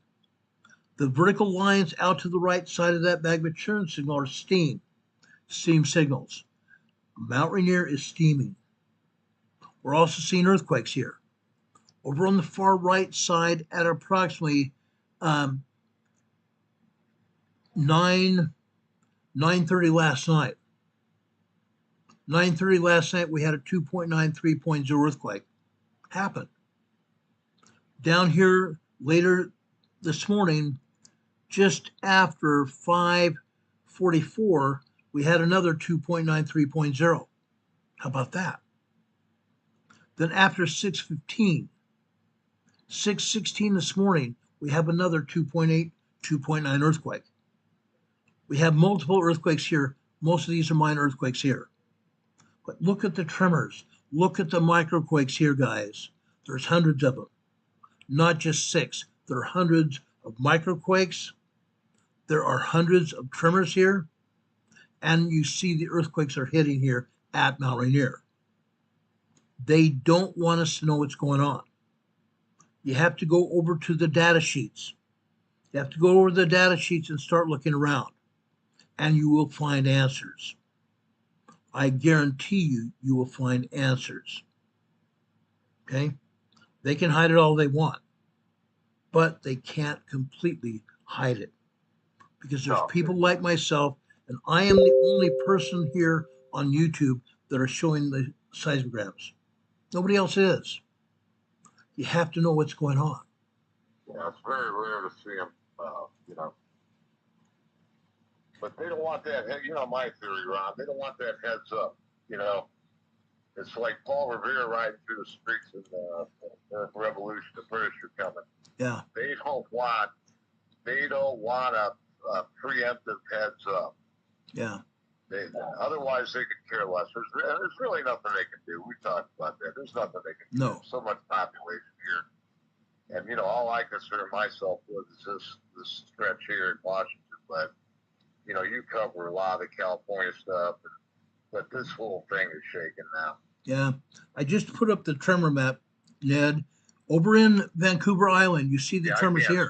The vertical lines out to the right side of that magma churn signal are steam signals. Mount Rainier is steaming. We're also seeing earthquakes here. Over on the far right side at approximately 9:30 last night. 9:30 last night, we had a 2.93.0 earthquake happen. Down here later this morning, just after 5:44, we had another 2.93.0. How about that? Then after 6:15, 6:16 this morning, we have another 2.8, 2.9 earthquake. We have multiple earthquakes here. Most of these are minor earthquakes here. But look at the tremors. Look at the microquakes here, guys. There's hundreds of them. Not just 6. There are hundreds of microquakes. There are hundreds of tremors here. And you see the earthquakes are hitting here at Mount Rainier. They don't want us to know what's going on. You have to go over to the data sheets. You have to go over the data sheets and start looking around. And you will find answers. I guarantee you will find answers. Okay? They can hide it all they want, but they can't completely hide it because there's people like myself, and I am the only person here on YouTube that are showing the seismographs. Nobody else is. You have to know what's going on. Yeah, it's very rare to see them, But they don't want that, my theory, Ron, they don't want that heads up, It's like Paul Revere riding through the streets in the Revolution, the British are coming. Yeah. They don't want a preemptive heads up. Yeah. Otherwise, they could care less. There's really nothing they can do. We talked about that. There's nothing they can do. No. So much population here. And, all I consider myself was this stretch here in Washington. But, you cover a lot of the California stuff. But this whole thing is shaking now. Yeah. I just put up the tremor map, Ned. Over in Vancouver Island, you see the tremors here.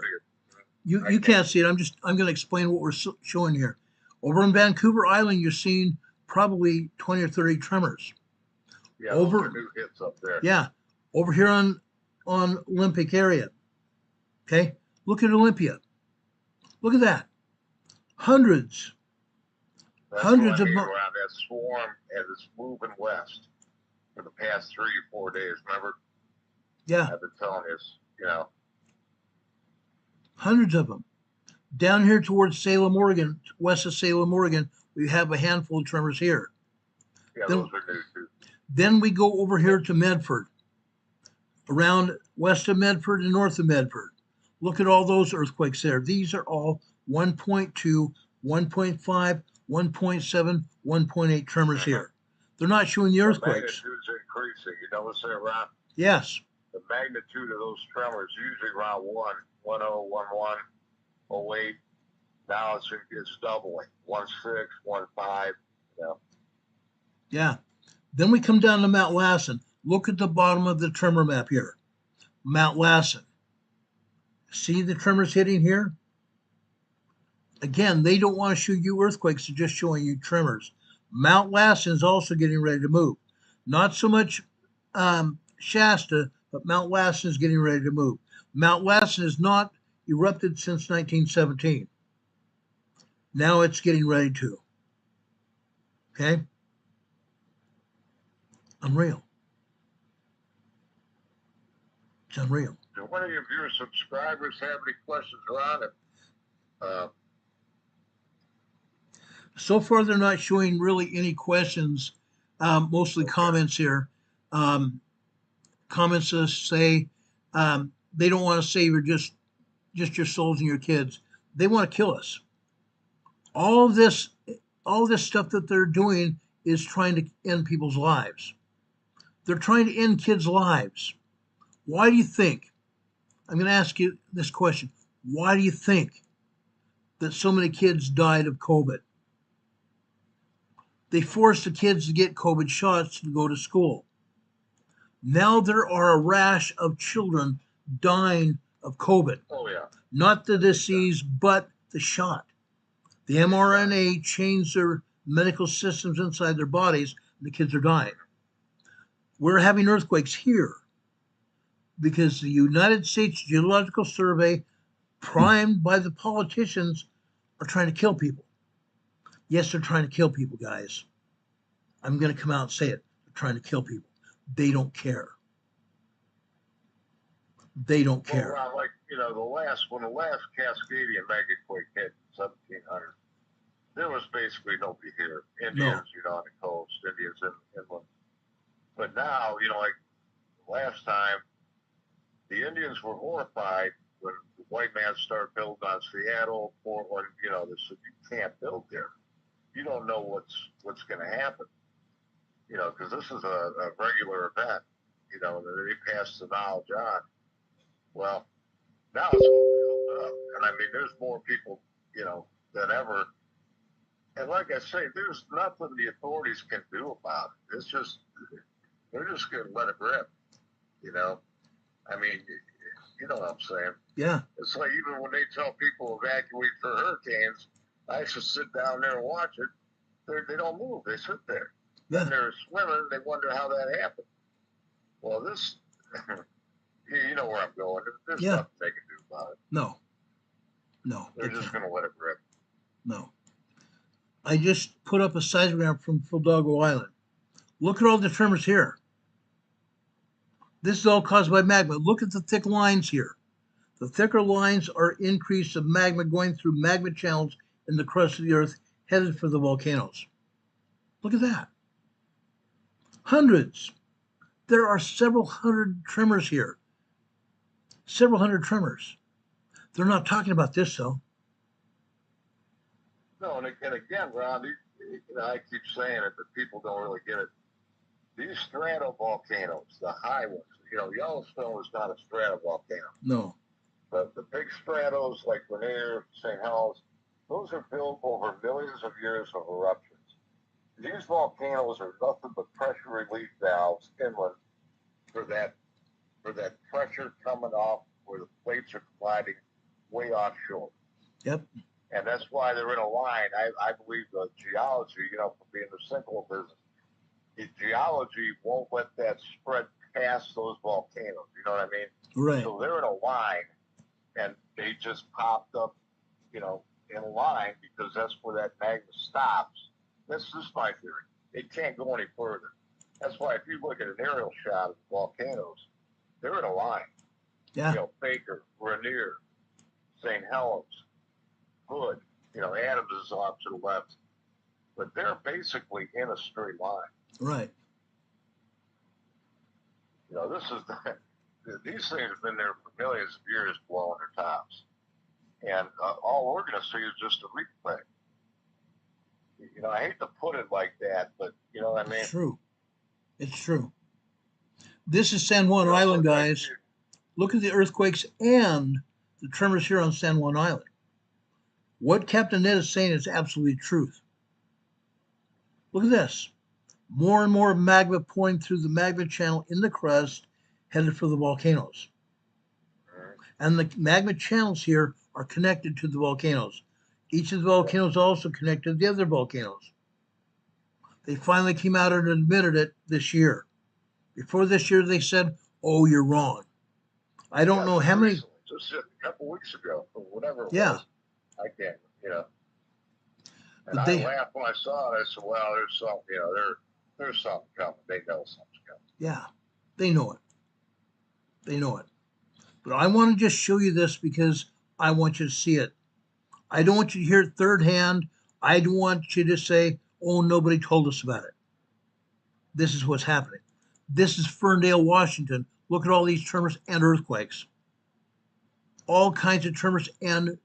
You can't see it. I'm going to explain what we're showing here. Over in Vancouver Island, you're seeing probably 20 or 30 tremors. Yeah, those are new hits up there. Yeah. Over here on Olympic area. Okay? Look at Olympia. Look at that. Hundreds of around that swarm as it's moving west for the past 3 or 4 days. Remember? Yeah. I've been telling us, Hundreds of them. Down here towards Salem, Oregon, west of Salem, Oregon, we have a handful of tremors here. Yeah, those are new too. Then we go over here to Medford, around west of Medford and north of Medford. Look at all those earthquakes there. These are all 1.2, 1.5, 1.7, 1.8 tremors here. They're not showing the earthquakes. The magnitude's increasing. You notice that, Ron? Yes. The magnitude of those tremors usually around 1, 1.0, 1.1, 0.8. Now it's doubling. 1.6, 1.5. Yeah. Then we come down to Mount Lassen. Look at the bottom of the tremor map here. Mount Lassen. See the tremors hitting here? Again, they don't want to show you earthquakes, they're just showing you tremors. Mount Lassen is also getting ready to move. Not so much Shasta, but Mount Lassen is getting ready to move. Mount Lassen has not erupted since 1917. Now it's getting ready to. Okay? Unreal. It's unreal. Do any of your subscribers have any questions around it? So far, they're not showing really any questions, mostly comments here. Comments say they don't want to save just your souls and your kids. They want to kill us. All this stuff that they're doing is trying to end people's lives. They're trying to end kids' lives. Why do you think? I'm going to ask you this question. Why do you think that so many kids died of COVID? They forced the kids to get COVID shots to go to school. Now there are a rash of children dying of COVID. Oh, yeah. Not the disease, but the shot. The mRNA changed their medical systems inside their bodies, and the kids are dying. We're having earthquakes here because the United States Geological Survey, primed by the politicians, are trying to kill people. Yes, they're trying to kill people, guys. I'm going to come out and say it. They're trying to kill people. They don't care. They don't care. Well, like, when the last Cascadian megaquake hit in 1700, there was basically nobody here. Indians, on the coast, Indians inland. But now, like last time, the Indians were horrified when the white man started building on Seattle, Portland. They said, you can't build there. You don't know what's going to happen. Because this is a regular event. They pass the knowledge on. Well, now it's all built up, and I mean, there's more people, than ever. And like I say, there's nothing the authorities can do about it. It's just they're just going to let it rip. I mean, you know what I'm saying? Yeah. It's like even when they tell people evacuate for hurricanes, I used to sit down there and watch it. They don't move. They sit there. Yeah. And they're swimming. They wonder how that happened. Well, this, you know where I'm going. There's nothing they can do about it. No. They're just going to let it rip. No. I just put up a seismogram from Hidalgo Island. Look at all the tremors here. This is all caused by magma. Look at the thick lines here. The thicker lines are increase of magma going through magma channels in the crust of the earth headed for the volcanoes. Look at that. Hundreds. There are several hundred tremors here. Several hundred tremors. They're not talking about this, though. No, and again, Ron, I keep saying it, but people don't really get it. These stratovolcanoes, the high ones, Yellowstone is not a stratovolcano. No. But the big stratos like Rainier, St. Helens, those are built over millions of years of eruptions. These volcanoes are nothing but pressure relief valves inland for that pressure coming off where the plates are colliding way offshore. Yep. And that's why they're in a line. I believe the geology, from being the sinkhole business, the geology won't let that spread past those volcanoes. You know what I mean? Right. So they're in a line, and they just popped up, in a line because that's where that magma stops. That's just my theory. It can't go any further. That's why if you look at an aerial shot of the volcanoes, they're in a line. Yeah. Baker, Rainier, St. Helens, Hood, Adams is off to the left. But they're basically in a straight line. Right. These things have been there for millions of years blowing their tops. And all we're going to see is just a replay. I hate to put it like that, but you know what I mean? It's true. It's true. This is San Juan Island, guys. Look at the earthquakes and the tremors here on San Juan Island. What Captain Ned is saying is absolute truth. Look at this. More and more magma pouring through the magma channel in the crust, headed for the volcanoes. And the magma channels here are connected to the volcanoes. Each of the volcanoes also connected to the other volcanoes. They finally came out and admitted it this year. Before this year, they said, "Oh, you're wrong." I don't know how many. Just a couple weeks ago, or whatever it Yeah. was. I can't, And But I they, laughed when I saw it. I said, "Well, there's something, there's something coming. They know something's coming." yeah, they know it. They know it. But I want to just show you this because I want you to see it. I don't want you to hear it third hand. I don't want you to say, "Oh, nobody told us about it." This is what's happening. This is Ferndale, Washington. Look at all these tremors and earthquakes. All kinds of tremors and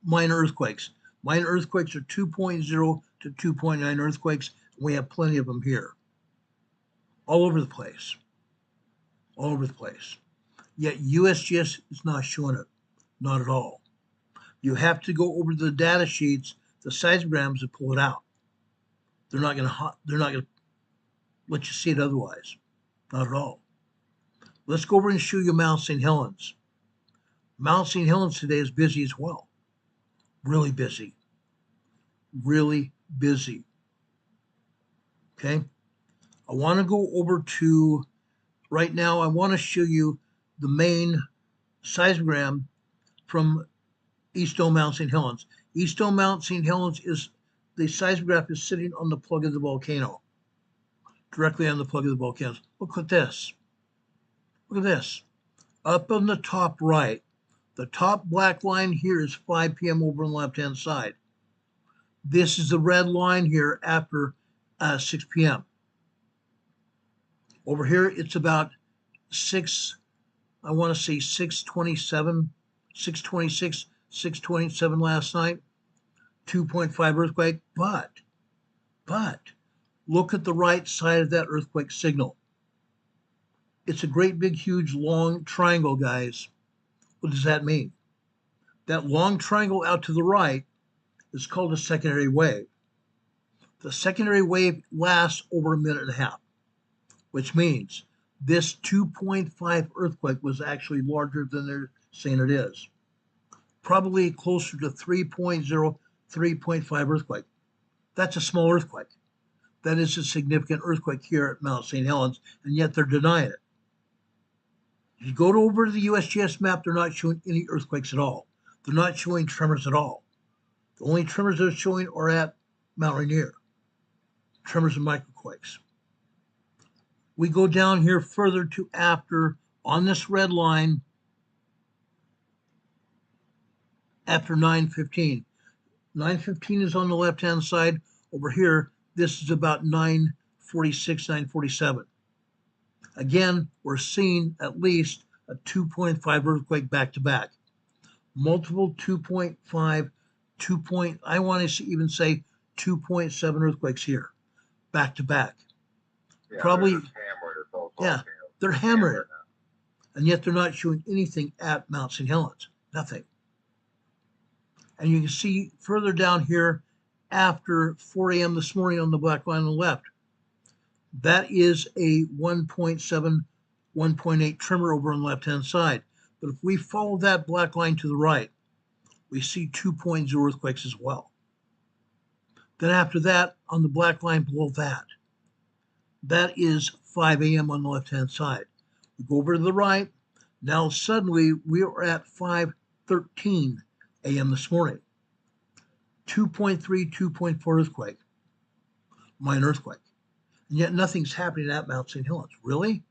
minor earthquakes. Minor earthquakes are 2.0 to 2.9 earthquakes. We have plenty of them here. All over the place. All over the place. Yet USGS is not showing it. Not at all. You have to go over the data sheets, the seismograms, to pull it out. They're not going to let you see it otherwise. Not at all. Let's go over and show you Mount St. Helens. Mount St. Helens today is busy as well. Really busy. Really busy. Okay. I want to go over to, right now, I want to show you the main seismogram from East Dome Mount St. Helens. East Dome Mount St. Helens is, the seismograph is sitting on the plug of the volcano. Directly on the plug of the volcanoes. Look at this. Look at this. Up on the top right, the top black line here is 5 p.m. over on the left-hand side. This is the red line here after 6 p.m. Over here, it's about 627, 626, 627 last night, 2.5 earthquake. But look at the right side of that earthquake signal. It's a great big huge long triangle, guys. What does that mean? That long triangle out to the right is called a secondary wave. The secondary wave lasts over a minute and a half, which means this 2.5 earthquake was actually larger than they're saying it is. Probably closer to 3.0, 3.5 earthquake. That's a small earthquake. That is a significant earthquake here at Mount St. Helens, and yet they're denying it. If you go over to the USGS map, they're not showing any earthquakes at all. They're not showing tremors at all. The only tremors they're showing are at Mount Rainier. Tremors and microquakes. We go down here further to after, on this red line, after 9:15. 9:15 is on the left-hand side. Over here, this is about 9:46, 9:47. Again, we're seeing at least a 2.5 earthquake back to back. Multiple 2.5, I want to even say 2.7 earthquakes here, back to back. Yeah, Probably, yeah, they're hammering it. And yet they're not showing anything at Mount St. Helens, nothing. And you can see further down here after 4 a.m. this morning on the black line on the left, that is a 1.7, 1.8 tremor over on the left-hand side. But if we follow that black line to the right, we see 2.0 earthquakes as well. Then after that, on the black line below that, that is 5 a.m. on the left-hand side. We go over to the right. Now suddenly we are at 5:13 a.m. this morning. 2.3, 2.4 earthquake, minor earthquake. And yet nothing's happening at Mount St. Helens. Really?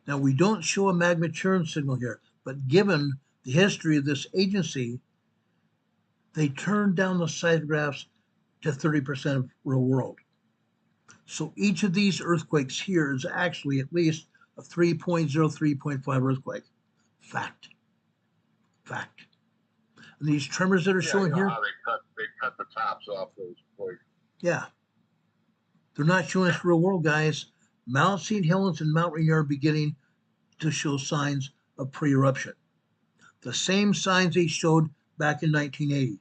Now, we don't show a magma churn signal here, but given the history of this agency, they turned down the seismographs to 30% of real world. So each of these earthquakes here is actually at least a 3.0, 3.5 earthquake. Fact. And these tremors that are showing here. How they cut the tops off those places. Yeah. They're not showing us real world, guys. Mount St. Helens and Mount Rainier are beginning to show signs of pre-eruption. The same signs they showed back in 1980.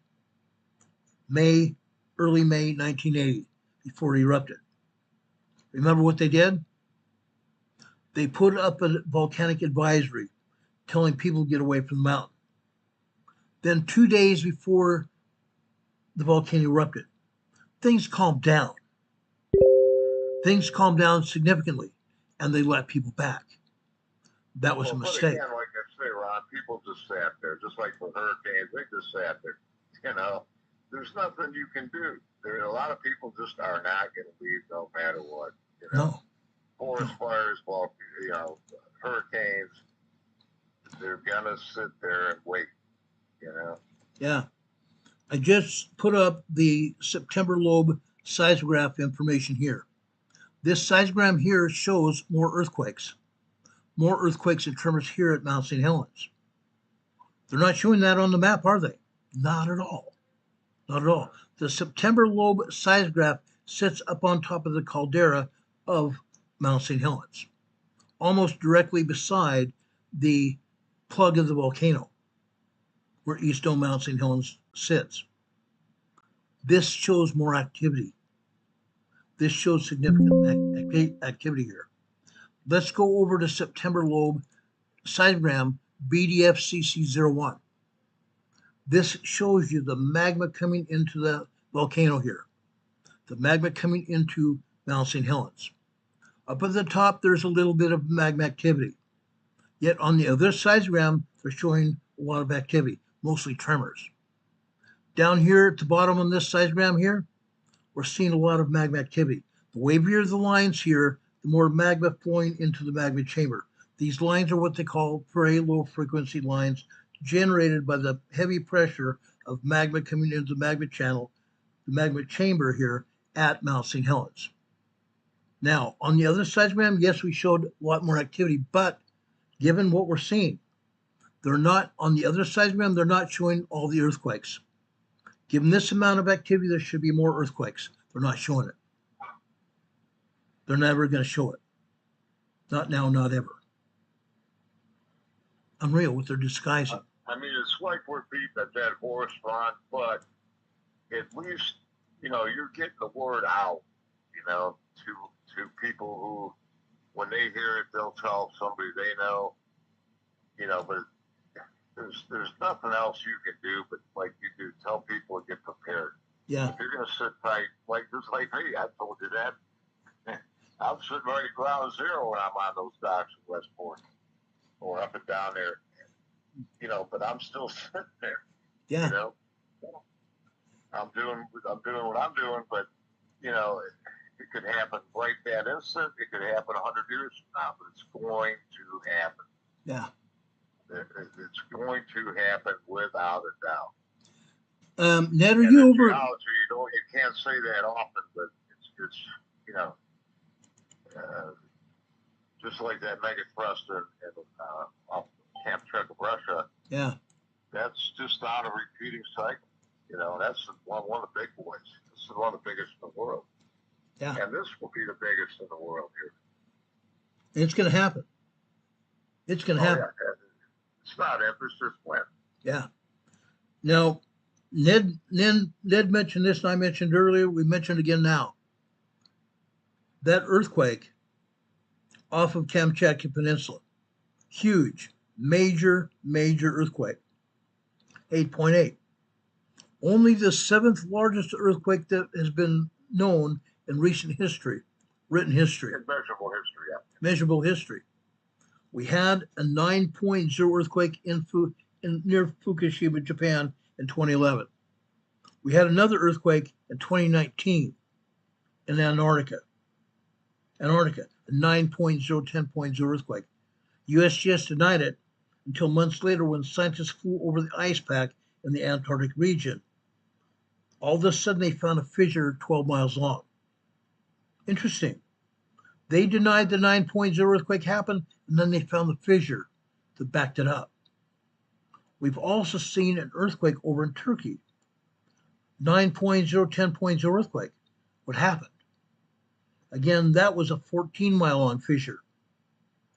Early May 1980, before it erupted. Remember what they did? They put up a volcanic advisory telling people to get away from the mountain. Then 2 days before the volcano erupted, things calmed down. Things calmed down significantly, and they let people back. That was a mistake. But again, like I say, Ron, people just sat there, just like the hurricanes, they just sat there. You know, there's nothing you can do. There, a lot of people just are not going to leave no matter what. You know, No. Forest fires, well, you know, hurricanes, they're going to sit there and wait. You know. Yeah. I just put up the September lobe seismograph information here. This seismogram here shows more earthquakes. More earthquakes and tremors here at Mount St. Helens. They're not showing that on the map, are they? Not at all. Not at all. The September lobe seismograph sits up on top of the caldera of Mount St. Helens, almost directly beside the plug of the volcano, where East Dome Mount St. Helens sits. This shows more activity. This shows significant activity here. Let's go over to September lobe seismogram BDFCC01. This shows you the magma coming into the volcano here. The magma coming into Mount St. Helens. Up at the top, there's a little bit of magma activity. Yet on the other seismogram, they're showing a lot of activity, mostly tremors. Down here at the bottom on this seismogram here, we're seeing a lot of magma activity. The wavier the lines here, the more magma flowing into the magma chamber. These lines are what they call very low frequency lines generated by the heavy pressure of magma coming into the magma channel, the magma chamber here at Mount St. Helens. Now, on the other seismogram, yes, we showed a lot more activity, but given what we're seeing, they're not, on the other seismogram, they're not showing all the earthquakes. Given this amount of activity, there should be more earthquakes. They're not showing it. They're never going to show it. Not now, not ever. Unreal what they're disguising. I mean, it's like we're beating a dead horse, Ron, but at least, you know, you're getting the word out, you know, to people who, when they hear it, they'll tell somebody they know, you know, but there's nothing else you can do but like you do, tell people to get prepared. Yeah. If you're going to sit tight, like just like me, I told you that. I'm sitting right at ground zero when I'm on those docks in Westport or up and down there, you know, but I'm still sitting there. Yeah. You know, I'm doing what I'm doing, but you know, it could happen right that instant. It could happen 100 years from now, but it's going to happen. Yeah. It's going to happen without a doubt. Ned, are you over? You can't say that often, but it's you know, just like that mega thruster off Camp Trek, Russia. Yeah. That's just on a repeating cycle. You know, that's one of the big boys. This is one of the biggest in the world. Yeah. And this will be the biggest in the world here. It's going to happen. It's going to happen. Yeah. It's not if, it's just when. Yeah. Now, Ned mentioned this, and I mentioned earlier. We mentioned again now. That earthquake off of Kamchatka Peninsula, huge, major earthquake, 8.8. Only the 7th largest earthquake that has been known in recent history, written history. In measurable history, yeah. Measurable history. We had a 9.0 earthquake near Fukushima, Japan in 2011. We had another earthquake in 2019 in Antarctica, a 9.0, 10.0 earthquake. USGS denied it until months later when scientists flew over the ice pack in the Antarctic region. All of a sudden, they found a fissure 12 miles long. Interesting. They denied the 9.0 earthquake happened, and then they found the fissure that backed it up. We've also seen an earthquake over in Turkey. 9.0, 10.0 earthquake. What happened? Again, that was a 14-mile-long fissure,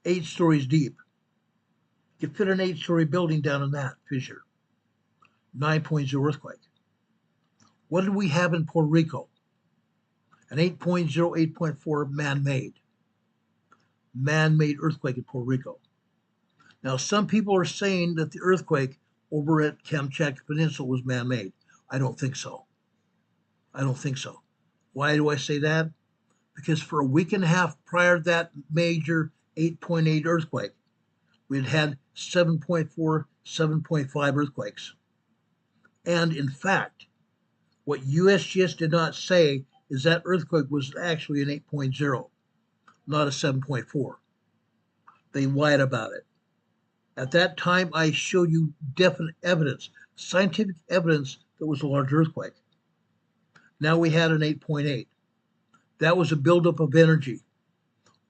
8 stories deep. You could fit an 8-story building down in that fissure. 9.0 earthquake. What did we have in Puerto Rico? An 8.0, 8.4 man-made earthquake in Puerto Rico. Now, some people are saying that the earthquake over at Kamchatka Peninsula was man-made. I don't think so. I don't think so. Why do I say that? Because for a week and a half prior to that major 8.8 earthquake, we'd had 7.4, 7.5 earthquakes. And in fact, what USGS did not say is that earthquake was actually an 8.0, not a 7.4. They lied about it. At that time, I showed you definite evidence, scientific evidence that was a large earthquake. Now we had an 8.8. That was a buildup of energy.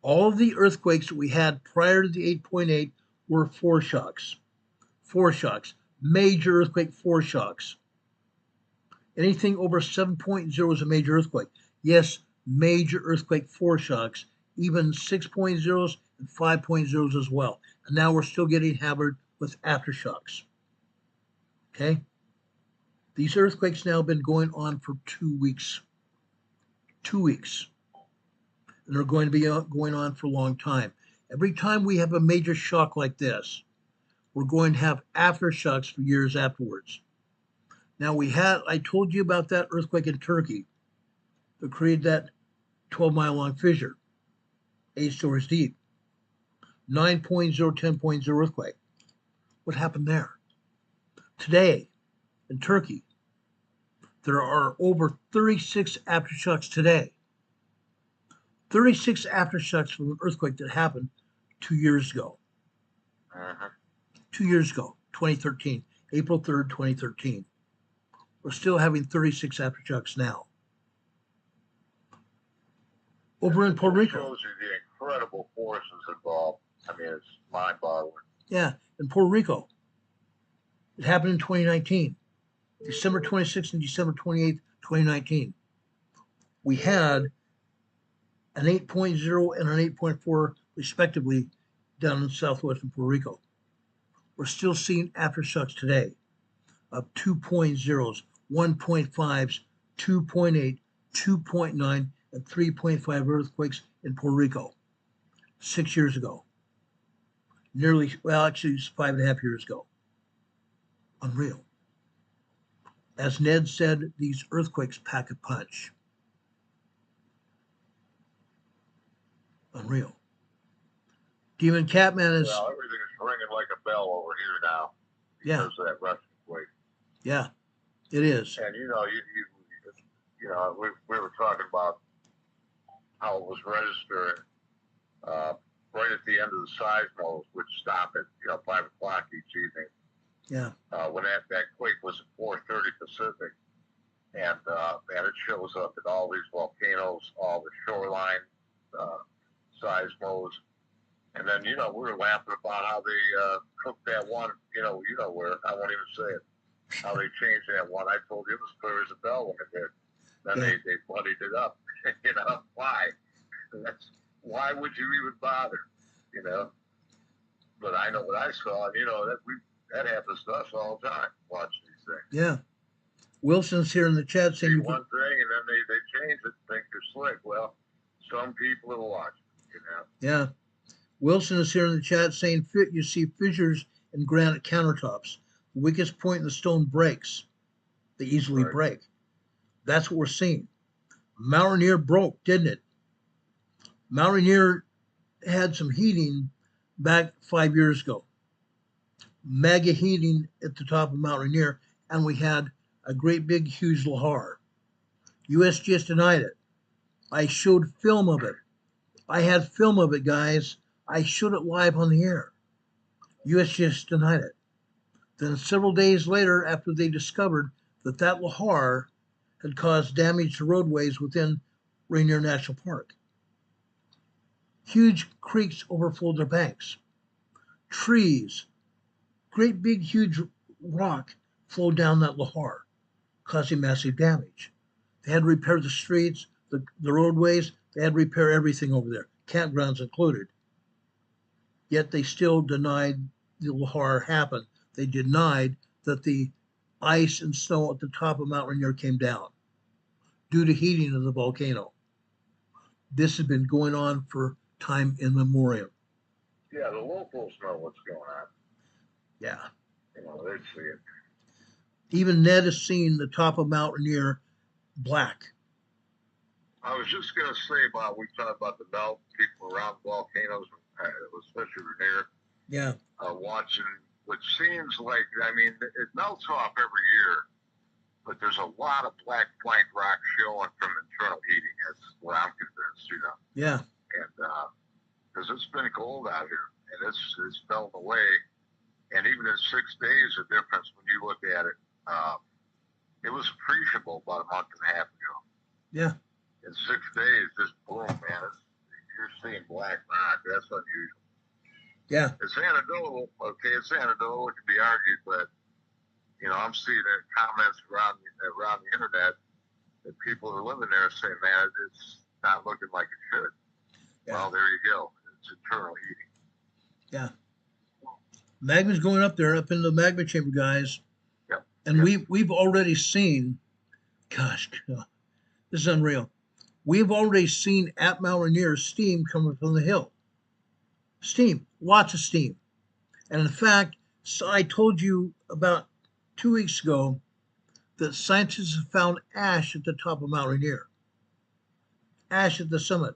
All of the earthquakes that we had prior to the 8.8 were foreshocks. Foreshocks. Major earthquake foreshocks. Anything over 7.0 is a major earthquake. Yes, major earthquake foreshocks, even 6.0s and 5.0s as well. And now we're still getting hammered with aftershocks. Okay? These earthquakes now have been going on for 2 weeks. 2 weeks. And they're going to be going on for a long time. Every time we have a major shock like this, we're going to have aftershocks for years afterwards. Now I told you about that earthquake in Turkey that created that 12-mile long fissure, 8 stories deep. 9.0, 10.0 earthquake. What happened there? Today, in Turkey, there are over 36 aftershocks today. 36 aftershocks from an earthquake that happened 2 years ago. 2 years ago, 2013, April 3rd, 2013. We're still having 36 aftershocks now. Over in Puerto Rico. It shows you the incredible forces involved. I mean, it's mind-boggling. Yeah, in Puerto Rico. It happened in 2019, December 26th and December 28th, 2019. We had an 8.0 and an 8.4 respectively down in southwestern Puerto Rico. We're still seeing aftershocks today of 2.0s, 1.5s, 2.8, 2.9, and 3.5 earthquakes in Puerto Rico 6 years ago. Actually, it's 5.5 years ago. Unreal. As Ned said, these earthquakes pack a punch. Unreal. Demon Catman is. Well, everything is ringing like a bell over here now because of that Russian quake. Yeah, it is. And you know, we were talking about how it was registered right at the end of the seismos, which stop at 5 o'clock each evening. Yeah. When that quake was at 4:30 Pacific, and it shows up at all these volcanoes, all the shoreline seismos, and then we were laughing about how they cooked that one. Where I won't even say it. How they changed that one. I told you it was clear as a bell when it did. Then they bloodied it up. Why? Why would you even bother? But I know what I saw, and that happens to us all the time. Watch these things. Yeah. Wilson's here in the chat saying one thing, and then they change it, think they're slick. Well, some people are watching. Yeah. Wilson is here in the chat saying you see fissures in granite countertops. The weakest point in the stone breaks. They easily break. That's what we're seeing. Mount Rainier broke, didn't it? Mount Rainier had some heating back 5 years ago. Mega heating at the top of Mount Rainier, and we had a great big huge lahar. USGS denied it. I showed film of it. I had film of it, guys. I showed it live on the air. USGS denied it. Then several days later, after they discovered that lahar had caused damage to roadways within Rainier National Park. Huge creeks overflowed their banks. Trees, great big huge rock flowed down that lahar, causing massive damage. They had to repair the streets, the roadways. They had to repair everything over there, campgrounds included. Yet they still denied the lahar happened. They denied that the ice and snow at the top of Mount Rainier came down due to heating of the volcano. This has been going on for time immemorial. Yeah, the locals know what's going on. Yeah. You know, they see it. Even Ned has seen the top of Mount Rainier black. I was just going to say we talked about the belt, people around volcanoes, especially Rainier. Yeah. Watching, which seems like, I mean, it melts off every year, but there's a lot of black flank rock showing from internal heating. That's what I'm convinced, you know. Yeah. And because it's been cold out here, and it's melting away. And even in 6 days, the difference when you look at it, it was appreciable about a month and a half ago. Yeah. In 6 days, just boom, man. You're seeing black rock. That's unusual. Yeah. It's anecdotal. Okay, it's anecdotal. It can be argued, but, you know, I'm seeing comments around the internet that people who are living there say, man, it's not looking like it should. Yeah. Well, there you go. It's internal heating. Yeah. Magma's going up there, up in the magma chamber, guys. Yep. And we've already seen, gosh, this is unreal. We've already seen at Mount Rainier steam coming from the hill. Steam, lots of steam. And in fact, so I told you about 2 weeks ago that scientists have found ash at the top of Mount Rainier. Ash at the summit.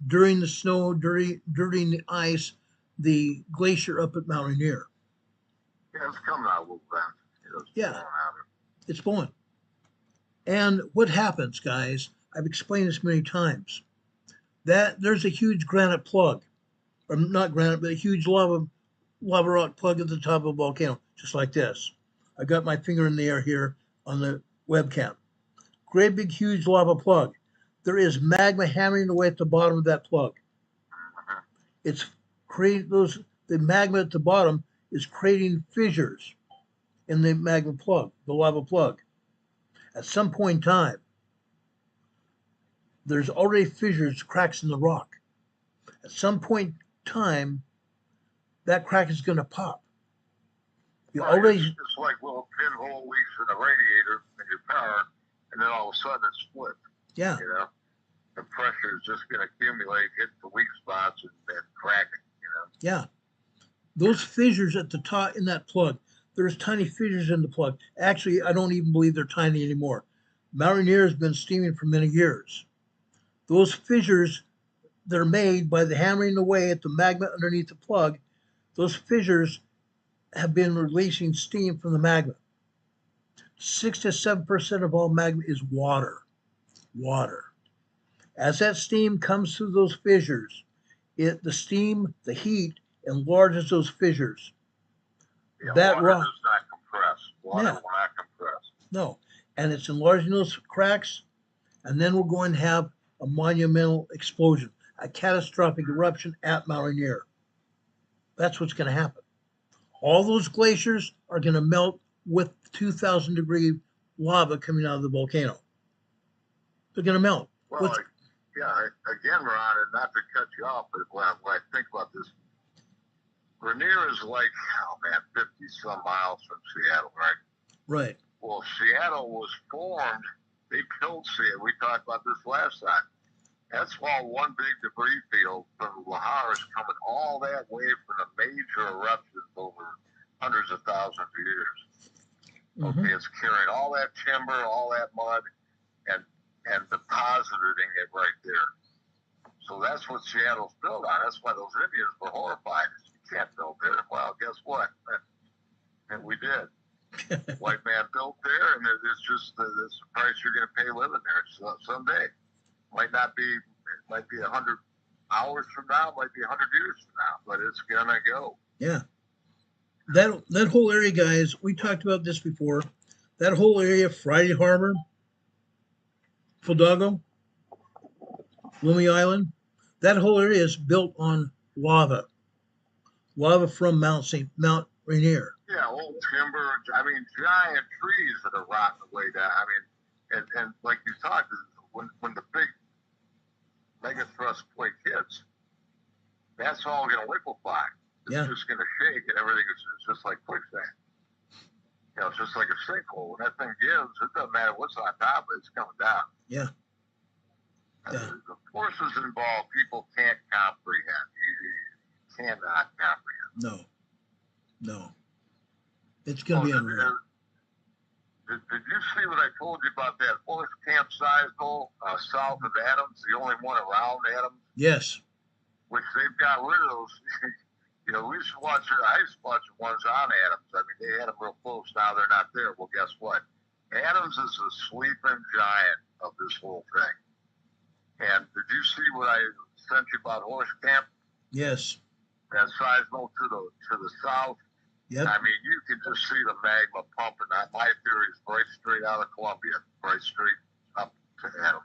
During the snow, during the ice, the glacier up at Mount Rainier. Yeah, it's coming out a little bit. Yeah, it's blowing. And what happens, guys, I've explained this many times, that there's a huge granite plug, or not granite, but a huge lava rock plug at the top of a volcano, just like this. I got my finger in the air here on the webcam. Great big huge lava plug. There is magma hammering away at the bottom of that plug. It's creating the magma at the bottom is creating fissures in the magma plug, the lava plug. At some point in time, there's already fissures, cracks in the rock. At some point in time, that crack is going to pop. It's like little pinhole leaks in a radiator in your car, and then all of a sudden it splits. Yeah. You know, the pressure is just going to accumulate, hit the weak spots, and crack it. You know. Yeah. Those fissures at the top in that plug, there's tiny fissures in the plug. Actually, I don't even believe they're tiny anymore. Mount Rainier has been steaming for many years. Those fissures, they're made by the hammering away at the magma underneath the plug. Those fissures have been releasing steam from the magma. 6 to 7% of all magma is water. Water. As that steam comes through those fissures, the steam, the heat, enlarges those fissures. Yeah, that water rock does not compress. Water will not compress. No. And it's enlarging those cracks, and then we're going to have a monumental explosion, a catastrophic eruption at Mount Rainier. That's what's going to happen. All those glaciers are going to melt with 2,000-degree lava coming out of the volcano. They're going to melt. Well, again, Ron, and not to cut you off, but when I think about this, Rainier is like, 50-some miles from Seattle, right? Right. Well, Seattle was formed, they killed Seattle. We talked about this last time. That's all one big debris field from Lahars coming all that way from the major eruptions over hundreds of thousands of years. Mm-hmm. Okay, it's carrying all that timber, all that mud, and depositing it right there. So that's what Seattle's built on. That's why those Indians were horrified. You can't build there. Well, guess what? And we did. White man built there, and it's just the price you're going to pay living there someday. Might be 100 hours from now, might be 100 years from now, but it's going to go. Yeah. That whole area, guys, we talked about this before. That whole area, Friday Harbor, Fildago, Loomy Island, that whole area is built on lava. Lava from Mount Rainier. Yeah, old timber. I mean, giant trees that are rotting away down. I mean, and like you talked, when the big mega thrust quake hits, that's all going to liquefy. It's just going to shake, and everything is just like quicksand. You know, it's just like a sinkhole. When that thing gives, it doesn't matter what's on top of it, it's coming down. Yeah. The forces involved, people can't comprehend. You cannot comprehend. No. It's going to be unreal. Did you see what I told you about that horse camp Seismic south of Adams, the only one around Adams? Yes. Which they've got rid of those. We used to watch the ones on Adams. I mean, they had them real close. Now they're not there. Well, guess what? Adams is the sleeping giant of this whole thing. And did you see what I sent you about horse camp? Yes. That Seismic to the south. Yep. I mean, you can just see the magma pumping. My theory is right straight out of Columbia, right straight up to Adams.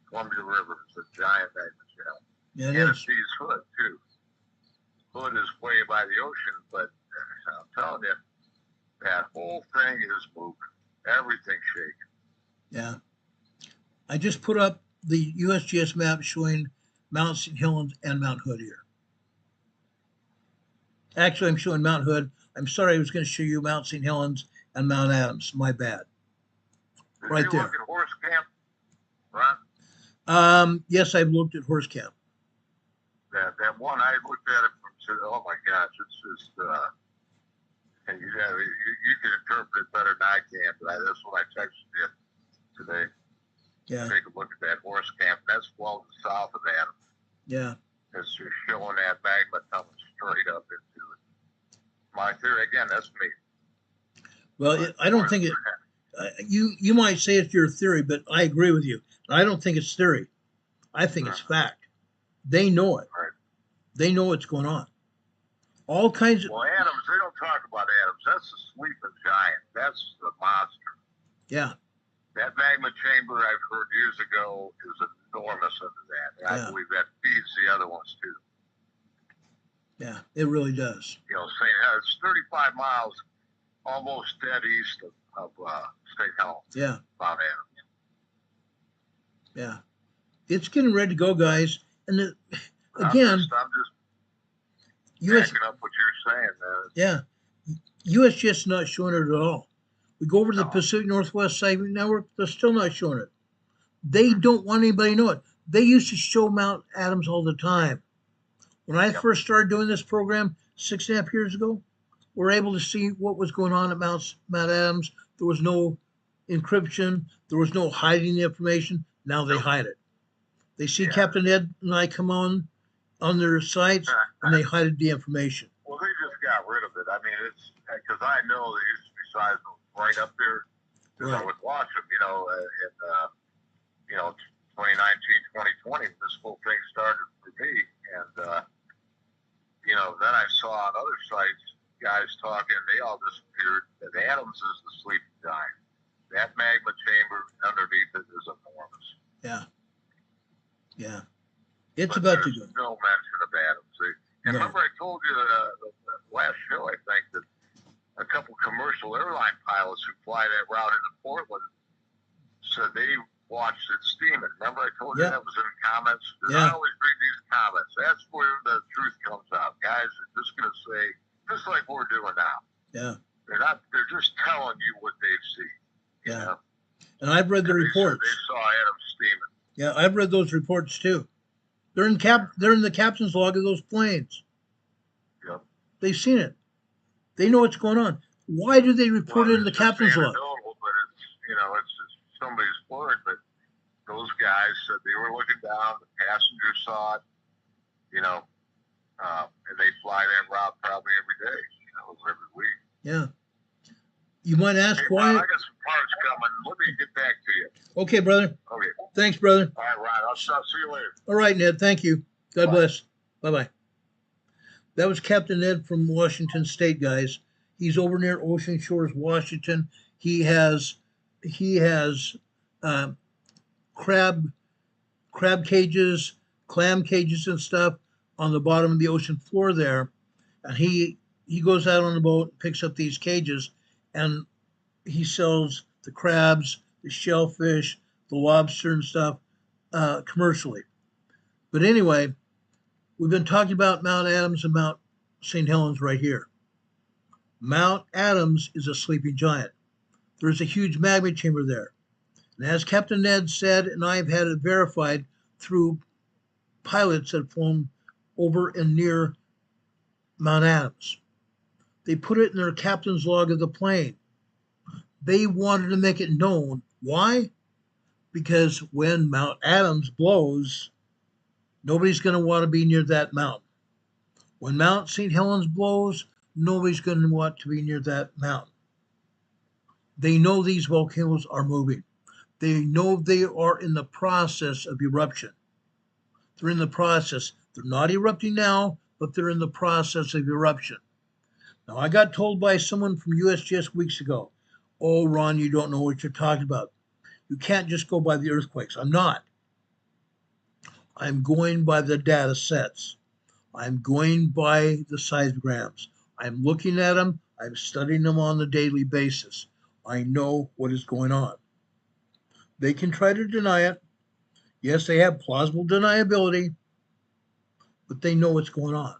Columbia River is a giant magma channel. Yeah, and it it is. sees Hood, too. Hood is way by the ocean, but I'm telling you, that whole thing is moving. Everything's shaking. Yeah. I just put up the USGS map showing Mount St. Helens and Mount Hood here. Actually, I'm showing Mount Hood. I'm sorry, I was going to show you Mount St. Helens and Mount Adams. My bad. Right Did you there. look at horse camp, Ron? Yes, I've looked at horse camp. That one, I looked at it from, oh my gosh, it's just, and you can interpret it better than I can, but that's what I texted you today. Yeah. Take a look at that horse camp. That's well south of Adams. Yeah. It's just showing that magma coming straight up into it. My theory, again, that's me. Well, I don't think it. You might say it's your theory, but I agree with you. I don't think it's theory. I think it's fact. They know it. Right. They know what's going on. All kinds of. Well, Adams, they don't talk about Adams. That's the sleeping giant. That's the monster. Yeah. That magma chamber I've heard years ago is enormous under that. And I believe that feeds the other ones too. Yeah, it really does. Saying it's 35 miles almost dead east of State Helens. Yeah. Mount Adams. Yeah. It's getting ready to go, guys. And again, I'm just backing up what you're saying, man. Yeah. USGS is not showing it at all. We go over to the Pacific Northwest Seismic Network, they're still not showing it. They don't want anybody to know it. They used to show Mount Adams all the time. When I first started doing this program 6.5 years ago, we were able to see what was going on at Mount Adams. There was no encryption. There was no hiding the information. Now they hide it. They see Captain Ed and I come on their sites, and they hide the information. Well, they just got rid of it. I mean, it's because I know there used to be seismic right up there. Because I would watch them, in 2019, 2020, this whole thing started for me. And, then I saw on other sites guys talking, they all disappeared. And Adams is the sleeping giant. That magma chamber underneath it is enormous. Yeah. Yeah. It's about to go. There's no mention of Adams. And remember I told you the last show, I think, that a couple commercial airline pilots who fly that route into Portland said they watched it steaming. Remember I told you that was in the comments? I always read these comments. That's where the truth comes out. Guys are just going to say, just like we're doing now. Yeah. They're just telling you what they've seen. Yeah. You know? And I've read the reports. They saw Adams steaming. Yeah, I've read those reports too. They're in the captain's log of those planes. Yep. They've seen it. They know what's going on. Why do they report it in the captain's log? But it's just somebody's word. But those guys said they were looking down. The passenger saw it. And they fly that route probably every day. Every week. Yeah. You might ask why. Ron, I got some parts coming. Let me get back to you. Okay, brother. Okay. Thanks, brother. All right, Ron. I'll see you later. All right, Ned. Thank you. God bless. Bye-bye. That was Captain Ned from Washington State, guys. He's over near Ocean Shores, Washington. He has crab cages, clam cages and stuff on the bottom of the ocean floor there. And he goes out on the boat, picks up these cages, and he sells the crabs, the shellfish, the lobster and stuff commercially. But anyway, we've been talking about Mount Adams and Mount St. Helens right here. Mount Adams is a sleeping giant. There's a huge magma chamber there. And as Captain Ned said, and I've had it verified through pilots that have flown over and near Mount Adams, they put it in their captain's log of the plane. They wanted to make it known. Why? Because when Mount Adams blows, nobody's going to want to be near that mountain. When Mount St. Helens blows, nobody's going to want to be near that mountain. They know these volcanoes are moving. They know they are in the process of eruption. They're in the process. They're not erupting now, but they're in the process of eruption. Now, I got told by someone from USGS weeks ago, oh, Ron, you don't know what you're talking about. You can't just go by the earthquakes. I'm not. I'm going by the data sets. I'm going by the seismograms. I'm looking at them. I'm studying them on a daily basis. I know what is going on. They can try to deny it. Yes, they have plausible deniability, but they know what's going on.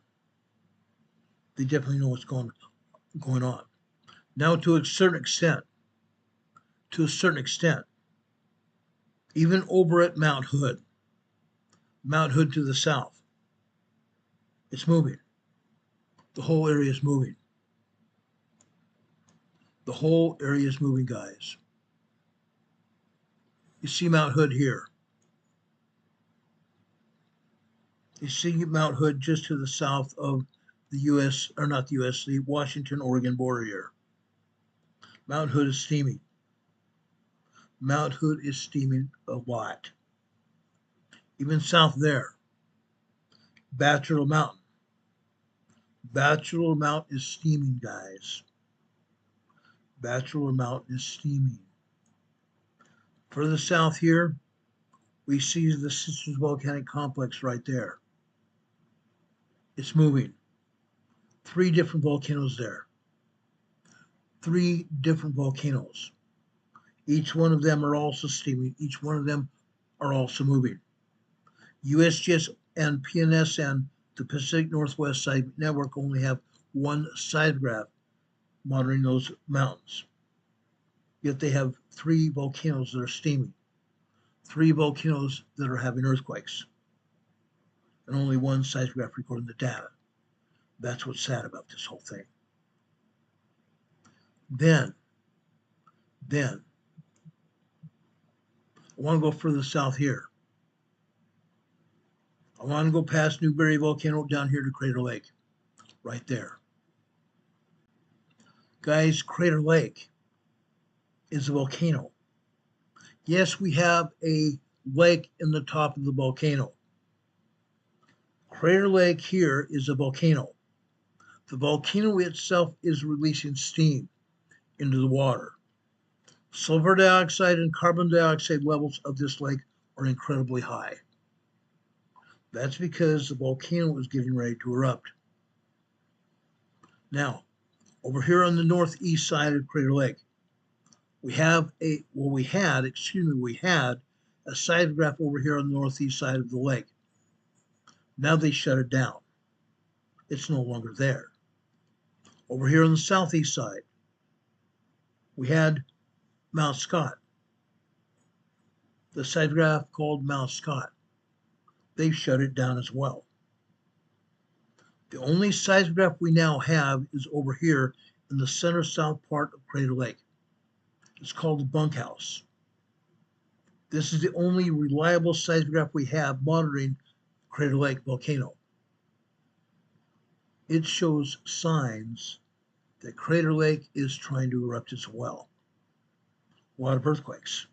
They definitely know what's going on. Now, to a certain extent, even over at Mount Hood to the south, it's moving. The whole area is moving. The whole area is moving, guys. You see Mount Hood here. You see Mount Hood just to the south of the the Washington-Oregon border here. Mount Hood is steaming. Mount Hood is steaming a lot. Even south there, Bachelor Mountain. Bachelor Mountain is steaming, guys. Bachelor Mountain is steaming. Further south here, we see the Sisters Volcanic Complex right there. It's moving. 3 different volcanoes there. 3 different volcanoes. Each one of them are also steaming. Each one of them are also moving. USGS and PNSN, the Pacific Northwest Seismic Network, only have one seismograph monitoring those mountains. Yet they have 3 volcanoes that are steaming, 3 volcanoes that are having earthquakes, and only one seismograph recording the data. That's what's sad about this whole thing. Then, I want to go further south here. I want to go past Newberry Volcano down here to Crater Lake, right there. Guys, Crater Lake is a volcano. Yes, we have a lake in the top of the volcano. Crater Lake here is a volcano. The volcano itself is releasing steam into the water. Sulfur dioxide and carbon dioxide levels of this lake are incredibly high. That's because the volcano is getting ready to erupt. Now, over here on the northeast side of Crater Lake, we had a seismograph over here on the northeast side of the lake. Now they shut it down. It's no longer there. Over here on the southeast side, we had Mount Scott, the seismograph called Mount Scott. They've shut it down as well. The only seismograph we now have is over here in the center-south part of Crater Lake. It's called the bunkhouse. This is the only reliable seismograph we have monitoring Crater Lake volcano. It shows signs that Crater Lake is trying to erupt as well. A lot of earthquakes.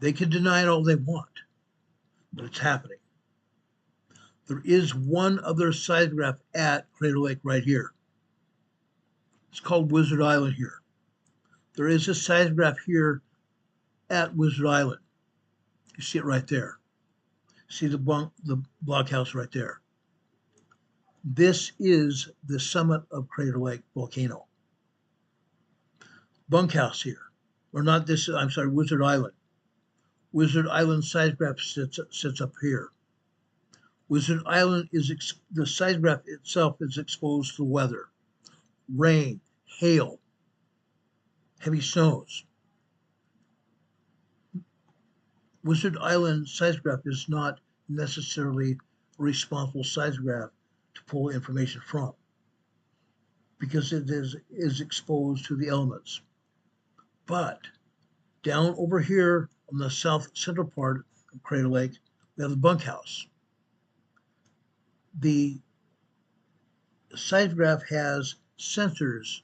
They can deny it all they want, but it's happening. There is one other seismograph at Crater Lake right here. It's called Wizard Island here. There is a seismograph here at Wizard Island. You see it right there. See the blockhouse right there. This is the summit of Crater Lake volcano. Bunkhouse here, or not this, I'm sorry, Wizard Island. Wizard Island seismograph sits up here. Wizard Island the seismograph itself is exposed to weather, rain, hail, heavy snows. Wizard Island seismograph is not necessarily a responsible seismograph to pull information from, because it is exposed to the elements. But down over here on the south central part of Crater Lake, we have the bunkhouse. The seismograph has sensors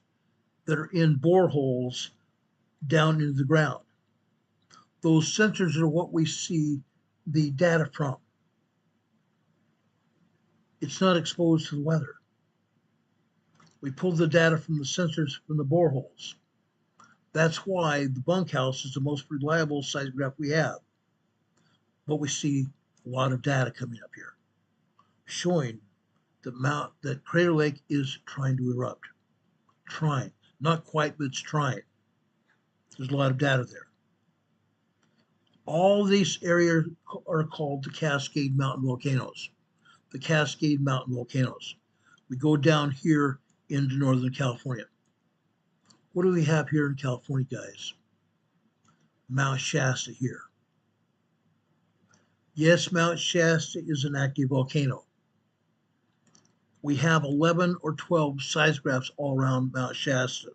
that are in boreholes down into the ground. Those sensors are what we see the data from. It's not exposed to the weather. We pull the data from the sensors from the boreholes. That's why the bunkhouse is the most reliable seismograph we have. But we see a lot of data coming up here, showing that Crater Lake is trying to erupt. Trying. Not quite, but it's trying. There's a lot of data there. All these areas are called the Cascade Mountain volcanoes. The Cascade Mountain volcanoes. We go down here into Northern California. What do we have here in California, guys? Mount Shasta here. Yes, Mount Shasta is an active volcano. We have 11 or 12 seismographs all around Mount Shasta.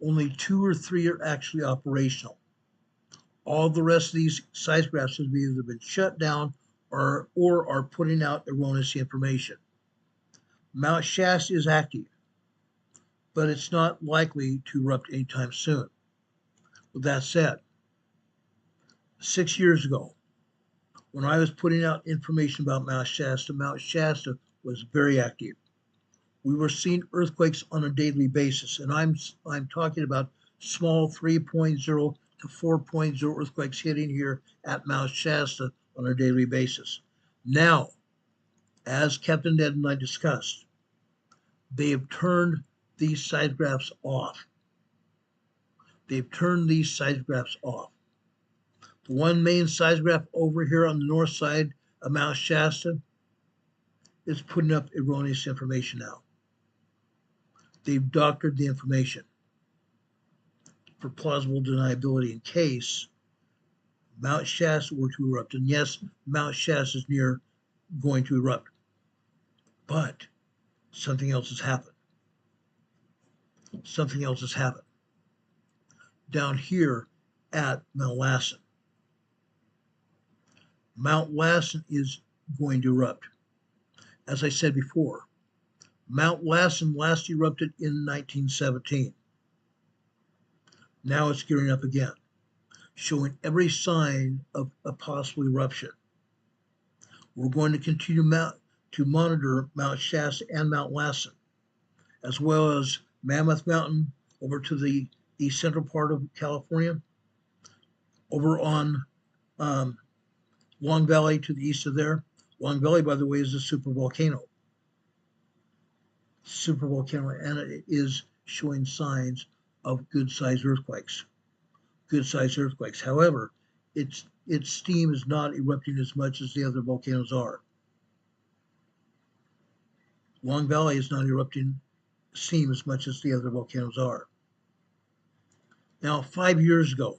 Only 2 or 3 are actually operational. All the rest of these seismographs have either been shut down or are putting out erroneous information. Mount Shasta is active, but it's not likely to erupt anytime soon. With that said, 6 years ago, when I was putting out information about Mount Shasta was very active. We were seeing earthquakes on a daily basis, and I'm talking about small 3.0 to 4.0 earthquakes hitting here at Mount Shasta on a daily basis. Now, as Captain Ned and I discussed, they have turned these seismographs off. They've turned these seismographs off. The one main seismograph over here on the north side of Mount Shasta is putting up erroneous information now. They've doctored the information for plausible deniability in case Mount Shasta were to erupt. And yes, Mount Shasta is near going to erupt. But something else has happened. Something else has happened. Down here at Mount Lassen. Mount Lassen is going to erupt. As I said before, Mount Lassen last erupted in 1917. Now it's gearing up again, showing every sign of a possible eruption. We're going to continue to monitor Mount Shasta and Mount Lassen, as well as Mammoth Mountain over to the east central part of California, over on Long Valley to the east of there. Long Valley, by the way, is a supervolcano. And it is showing signs of good-sized earthquakes. Good-sized earthquakes. However, its steam is not erupting as much as the other volcanoes are. Long Valley is not erupting steam as much as the other volcanoes are. Now, 5 years ago,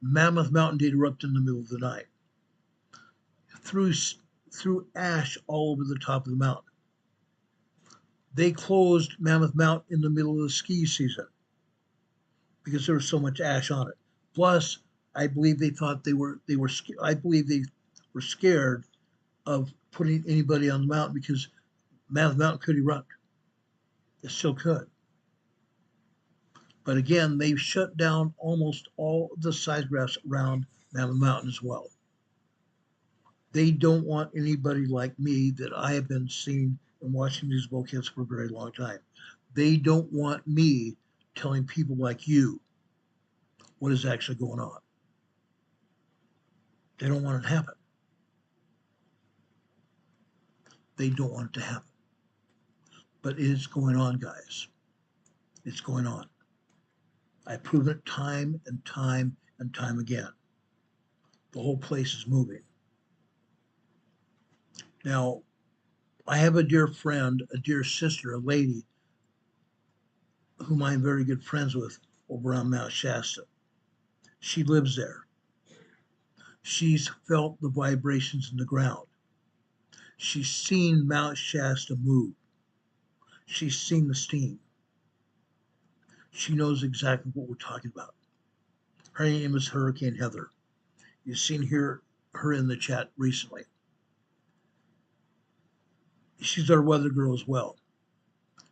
Mammoth Mountain did erupt in the middle of the night. Through ash all over the top of the mountain. They closed Mammoth Mountain in the middle of the ski season because there was so much ash on it. Plus, I believe they thought they were scared of putting anybody on the mountain because Mammoth Mountain could erupt. It still could. But again, they've shut down almost all the seismographs around Mammoth Mountain as well. They don't want anybody like me that I have been seeing and watching these volcanoes for a very long time. They don't want me telling people like you what is actually going on. They don't want it to happen. They don't want it to happen. But it is going on, guys. It's going on. I've proven it time and time and time again. The whole place is moving. Now, I have a dear friend, a dear sister, a lady whom I'm very good friends with over on Mount Shasta. She lives there. She's felt the vibrations in the ground. She's seen Mount Shasta move. She's seen the steam. She knows exactly what we're talking about. Her name is Hurricane Heather. You've seen her in the chat recently. She's our weather girl as well.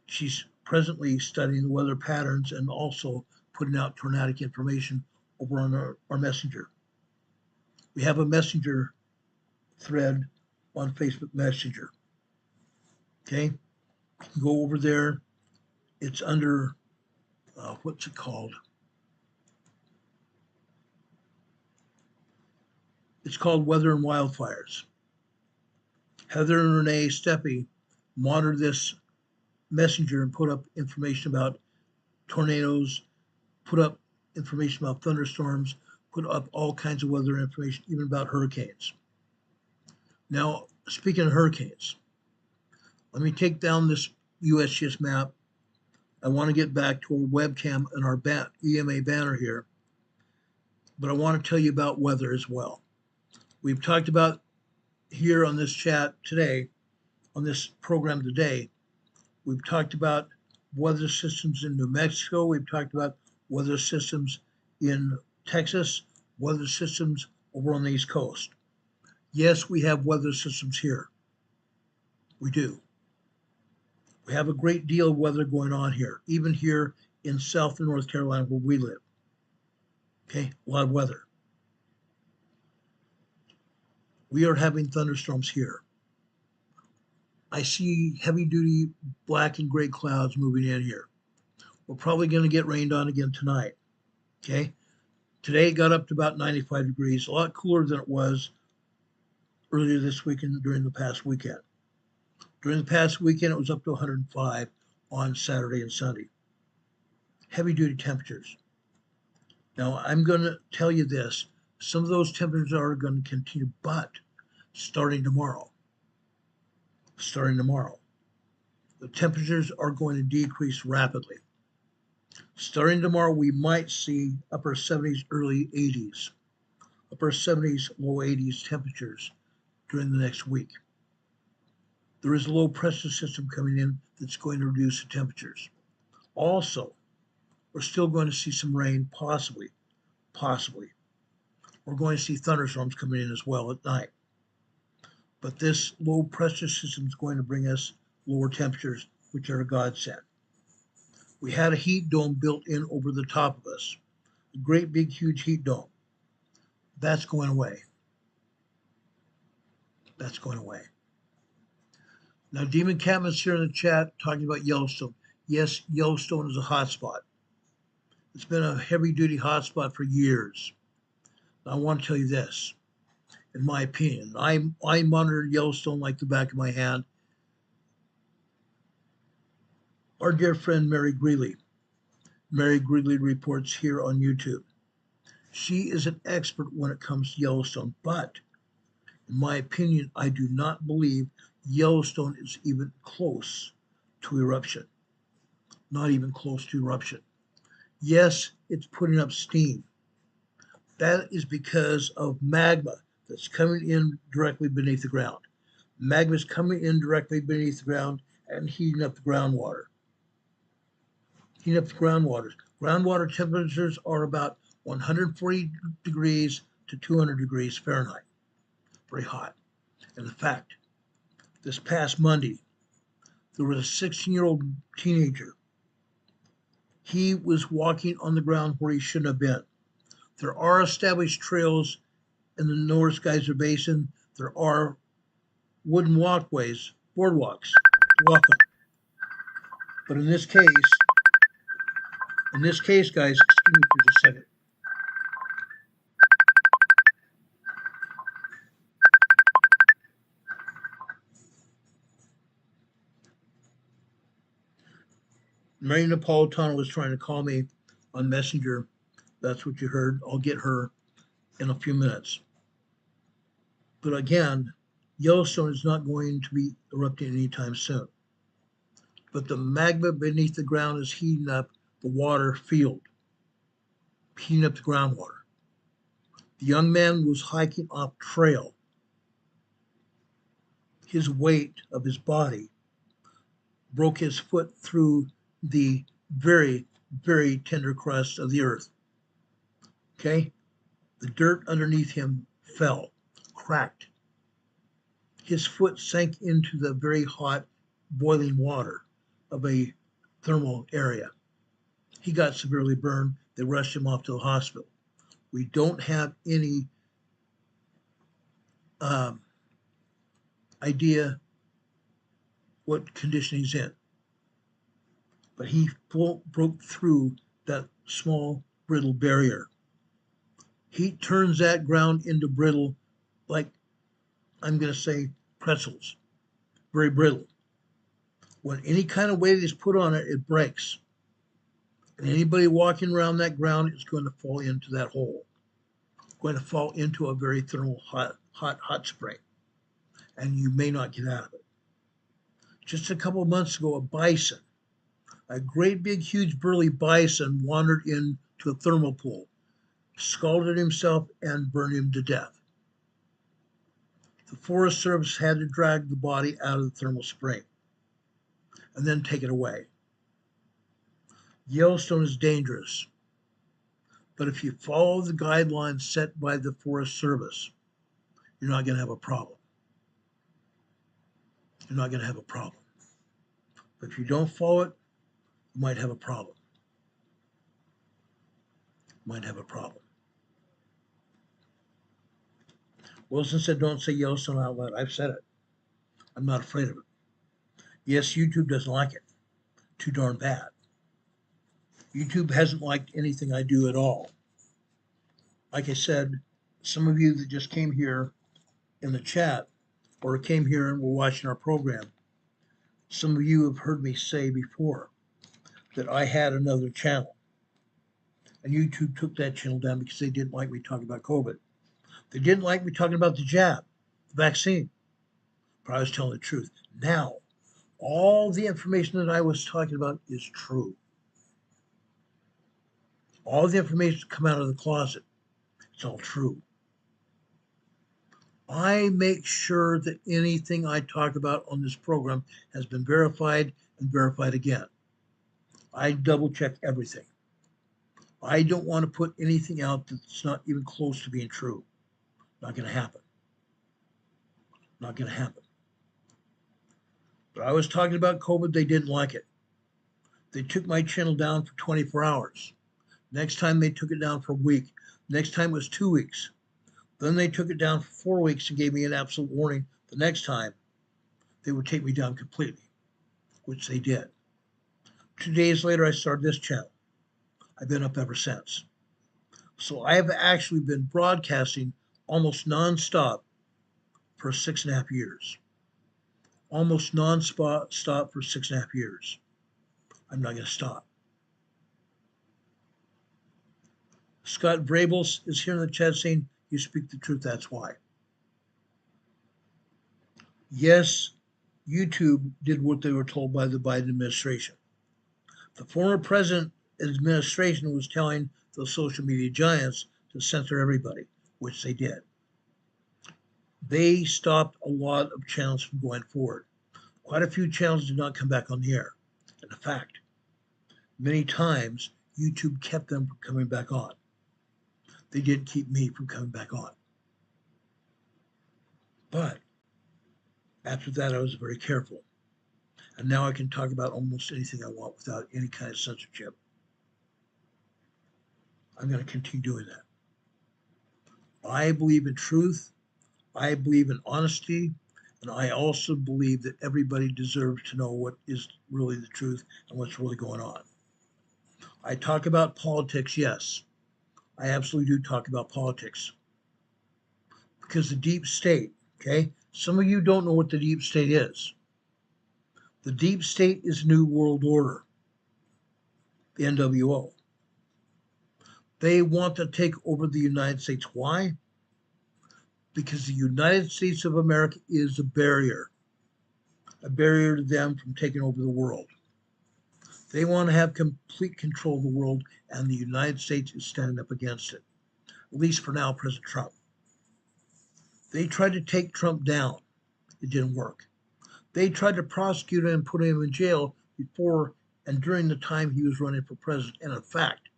She's presently studying the weather patterns and also putting out tornadic information over on our messenger. We have a messenger thread on Facebook Messenger. Okay, you can go over there. It's under, what's it called? It's called Weather and Wildfires. Heather and Renee Steppe monitor this messenger and put up information about tornadoes, put up information about thunderstorms, put up all kinds of weather information, even about hurricanes. Now, speaking of hurricanes, let me take down this USGS map. I want to get back to our webcam and our EMA banner here, but I want to tell you about weather as well. We've talked about here on this chat today, on this program today, we've talked about weather systems in New Mexico. We've talked about weather systems in Texas, weather systems over on the East Coast. Yes, we have weather systems here. We do. We have a great deal of weather going on here, even here in South and North Carolina where we live. Okay, a lot of weather. We are having thunderstorms here. I see heavy duty black and gray clouds moving in here. We're probably going to get rained on again tonight. Okay, today it got up to about 95 degrees, a lot cooler than it was earlier this weekend during the past weekend. During the past weekend, it was up to 105 on Saturday and Sunday. Heavy duty temperatures. Now, I'm going to tell you this. Some of those temperatures are going to continue, but starting tomorrow, the temperatures are going to decrease rapidly. Starting tomorrow, we might see upper 70s, early 80s, upper 70s, low 80s temperatures during the next week. There is a low pressure system coming in that's going to reduce the temperatures. Also, we're still going to see some rain, possibly. We're going to see thunderstorms coming in as well at night. But this low pressure system is going to bring us lower temperatures, which are a godsend. We had a heat dome built in over the top of us, a great big huge heat dome. That's going away. That's going away. Now, Demon Catman's here in the chat talking about Yellowstone. Yes, Yellowstone is a hotspot. It's been a heavy-duty hotspot for years. Now, I want to tell you this, in my opinion. I monitored Yellowstone like the back of my hand. Our dear friend Mary Greeley reports here on YouTube. She is an expert when it comes to Yellowstone, but in my opinion, I do not believe Yellowstone is even close to eruption. Not even close to eruption. Yes, it's putting up steam. That is because of magma that's coming in directly beneath the ground. Magma is coming in directly beneath the ground and heating up the groundwater. Groundwater temperatures are about 140 degrees to 200 degrees Fahrenheit. Very hot. And in fact, this past Monday, there was a 16-year-old teenager. He was walking on the ground where he shouldn't have been. There are established trails in the North Geyser Basin. There are wooden walkways, boardwalks to walk on. But in this case, guys, excuse me for just a second. Mary Napolitano was trying to call me on Messenger. That's what you heard. I'll get her in a few minutes. But again, Yellowstone is not going to be erupting anytime soon. But the magma beneath the ground is heating up the water field, heating up the groundwater. The young man was hiking off trail. His weight of his body broke his foot through the very, very tender crust of the earth. Okay? The dirt underneath him fell, cracked. His foot sank into the very hot, boiling water of a thermal area. He got severely burned. They rushed him off to the hospital. We don't have any idea what condition he's in. But he broke through that small, brittle barrier. Heat turns that ground into brittle, like I'm going to say pretzels, very brittle. When any kind of weight is put on it, it breaks. And anybody walking around that ground is going to fall into that hole, going to fall into a very thermal, hot spring. And you may not get out of it. Just a couple of months ago, a bison, a great big, huge, burly bison wandered into a thermal pool, scalded himself, and burned him to death. The Forest Service had to drag the body out of the thermal spring and then take it away. Yellowstone is dangerous, but if you follow the guidelines set by the Forest Service, you're not going to have a problem. You're not going to have a problem. But if you don't follow it, you might have a problem. You might have a problem. Wilson said, don't say Yellowstone out loud. I've said it. I'm not afraid of it. Yes, YouTube doesn't like it. Too darn bad. YouTube hasn't liked anything I do at all. Like I said, some of you that just came here in the chat or came here and were watching our program, some of you have heard me say before that I had another channel. And YouTube took that channel down because they didn't like me talking about COVID. They didn't like me talking about the jab, the vaccine. But I was telling the truth. Now, all the information that I was talking about is true. All the information come out of the closet. It's all true. I make sure that anything I talk about on this program has been verified and verified again. I double check everything. I don't want to put anything out that's not even close to being true. Not going to happen. Not going to happen. But I was talking about COVID, they didn't like it. They took my channel down for 24 hours. Next time they took it down for a week. Next time was 2 weeks. Then they took it down for 4 weeks and gave me an absolute warning the next time they would take me down completely, which they did. 2 days later, I started this channel. I've been up ever since. So I have actually been broadcasting almost nonstop for 6.5 years. Almost non-stop for 6.5 years. I'm not going to stop. Scott Vrabel is here in the chat saying, you speak the truth, that's why. Yes, YouTube did what they were told by the Biden administration. The former president administration was telling the social media giants to censor everybody, which they did. They stopped a lot of channels from going forward. Quite a few channels did not come back on the air. And in fact, many times YouTube kept them from coming back on. They didn't keep me from coming back on. But after that, I was very careful. And now I can talk about almost anything I want without any kind of censorship. I'm going to continue doing that. I believe in truth. I believe in honesty. And I also believe that everybody deserves to know what is really the truth and what's really going on. I talk about politics, yes. I absolutely do talk about politics. Because the deep state, okay? Some of you don't know what the deep state is. The deep state is New World Order, the NWO. They want to take over the United States. Why? Because the United States of America is a barrier to them from taking over the world. They want to have complete control of the world, and the United States is standing up against it. at least for now, President Trump. They tried to take Trump down. It didn't work. They tried to prosecute him and put him in jail before and during the time he was running for president. And in fact,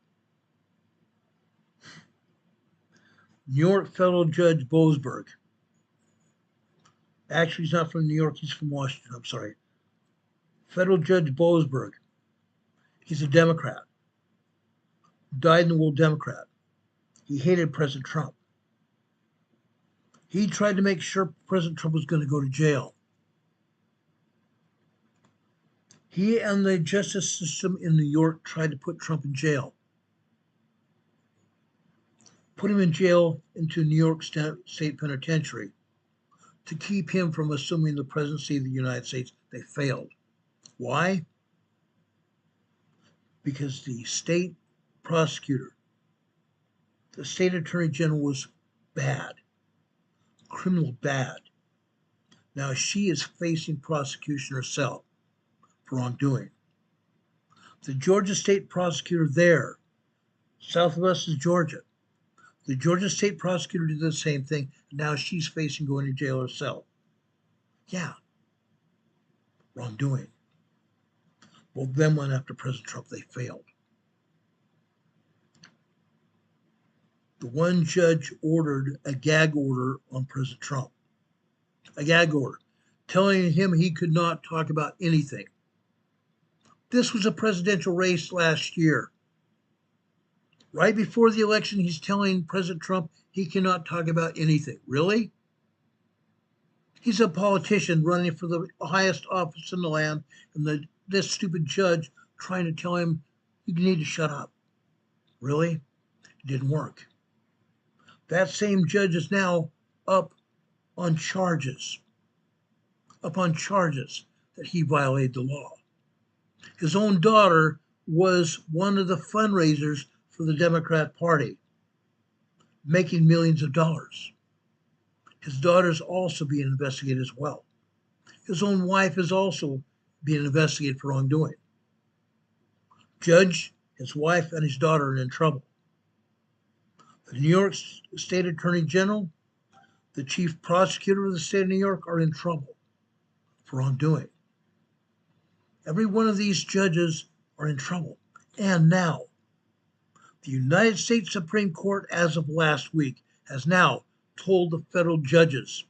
New York federal judge Boasberg, actually he's not from New York, he's from Washington, I'm sorry. Federal Judge Boasberg, he's a Democrat, dyed-in-the-wool Democrat. He hated President Trump. He tried to make sure President Trump was going to go to jail. He and the justice system in New York tried to put Trump in jail. Put him in jail into New York State Penitentiary to keep him from assuming the presidency of the United States. They failed. Why? Because the state prosecutor, the state attorney general was bad, criminal bad. Now she is facing prosecution herself for wrongdoing. The Georgia state prosecutor there, south of us is Georgia. The Georgia state prosecutor did the same thing. Now she's facing going to jail herself. Yeah, wrongdoing. Well, then went after President Trump. They failed. The one judge ordered a gag order on President Trump. A gag order, telling him he could not talk about anything. This was a presidential race last year. Right before the election, he's telling President Trump he cannot talk about anything. Really? He's a politician running for the highest office in the land, and this stupid judge trying to tell him you need to shut up. Really? It didn't work. That same judge is now up on charges that he violated the law. His own daughter was one of the fundraisers for the Democrat Party, making millions of dollars. His daughter's also being investigated as well. His own wife is also being investigated for wrongdoing. Judge, his wife, and his daughter are in trouble. The New York State Attorney General, the chief prosecutor of the state of New York are in trouble for wrongdoing. Every one of these judges are in trouble. And now, the United States Supreme Court, as of last week, has now told the federal judges,